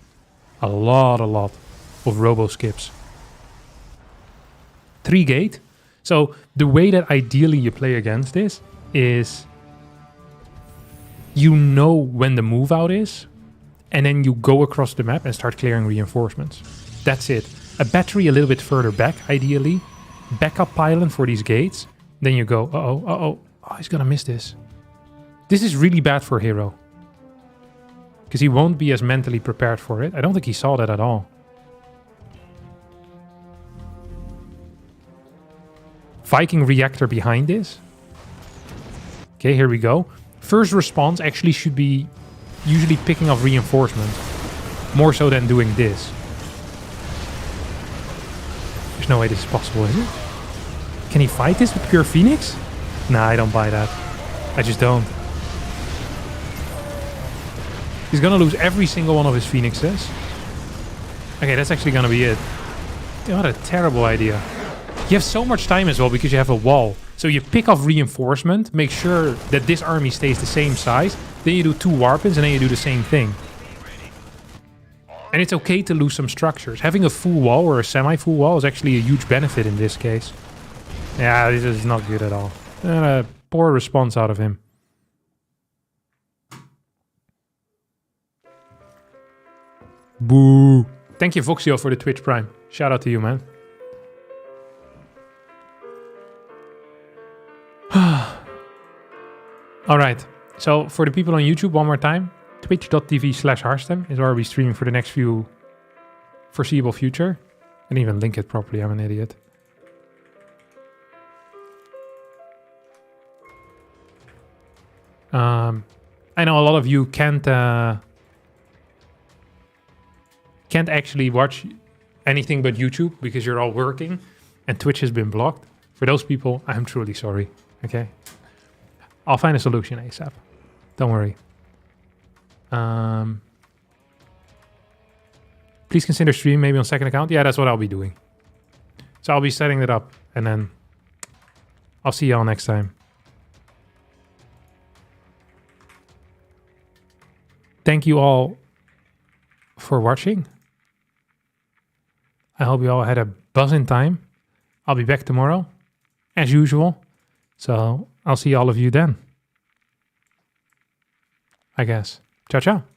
A lot of robo-skips. 3 gate. So the way that ideally you play against this is you know when the move out is, and then you go across the map and start clearing reinforcements. That's it. A battery a little bit further back, ideally. Backup pylon for these gates. Then you go, oh, he's gonna miss this. This is really bad for Hero. Because he won't be as mentally prepared for it. I don't think he saw that at all. Viking reactor behind this. Okay, here we go. First response actually should be usually picking up reinforcements. More so than doing this. There's no way this is possible, is it? Can he fight this with pure Phoenix? Nah, I don't buy that. I just don't. He's gonna lose every single one of his phoenixes. Okay, that's actually gonna be it. What a terrible idea. You have so much time as well because you have a wall. So you pick off reinforcement, make sure that this army stays the same size. Then you do 2 warpins and then you do the same thing. And it's okay to lose some structures. Having a full wall or a semi-full wall is actually a huge benefit in this case. Yeah, this is not good at all. And a poor response out of him. Boo. Thank you, Voxio, for the Twitch Prime. Shout out to you, man. Alright, so for the people on YouTube, one more time, twitch.tv/Harstem is where I'll be streaming for the next few foreseeable future. I didn't even link it properly, I'm an idiot. I know a lot of you can't actually watch anything but YouTube because you're all working and Twitch has been blocked. For those people, I'm truly sorry, okay? I'll find a solution ASAP. Don't worry. Please consider streaming maybe on second account. Yeah, that's what I'll be doing. So I'll be setting it up and then I'll see y'all next time. Thank you all for watching. I hope you all had a buzzing time. I'll be back tomorrow, as usual. So I'll see all of you then. I guess. Ciao, ciao.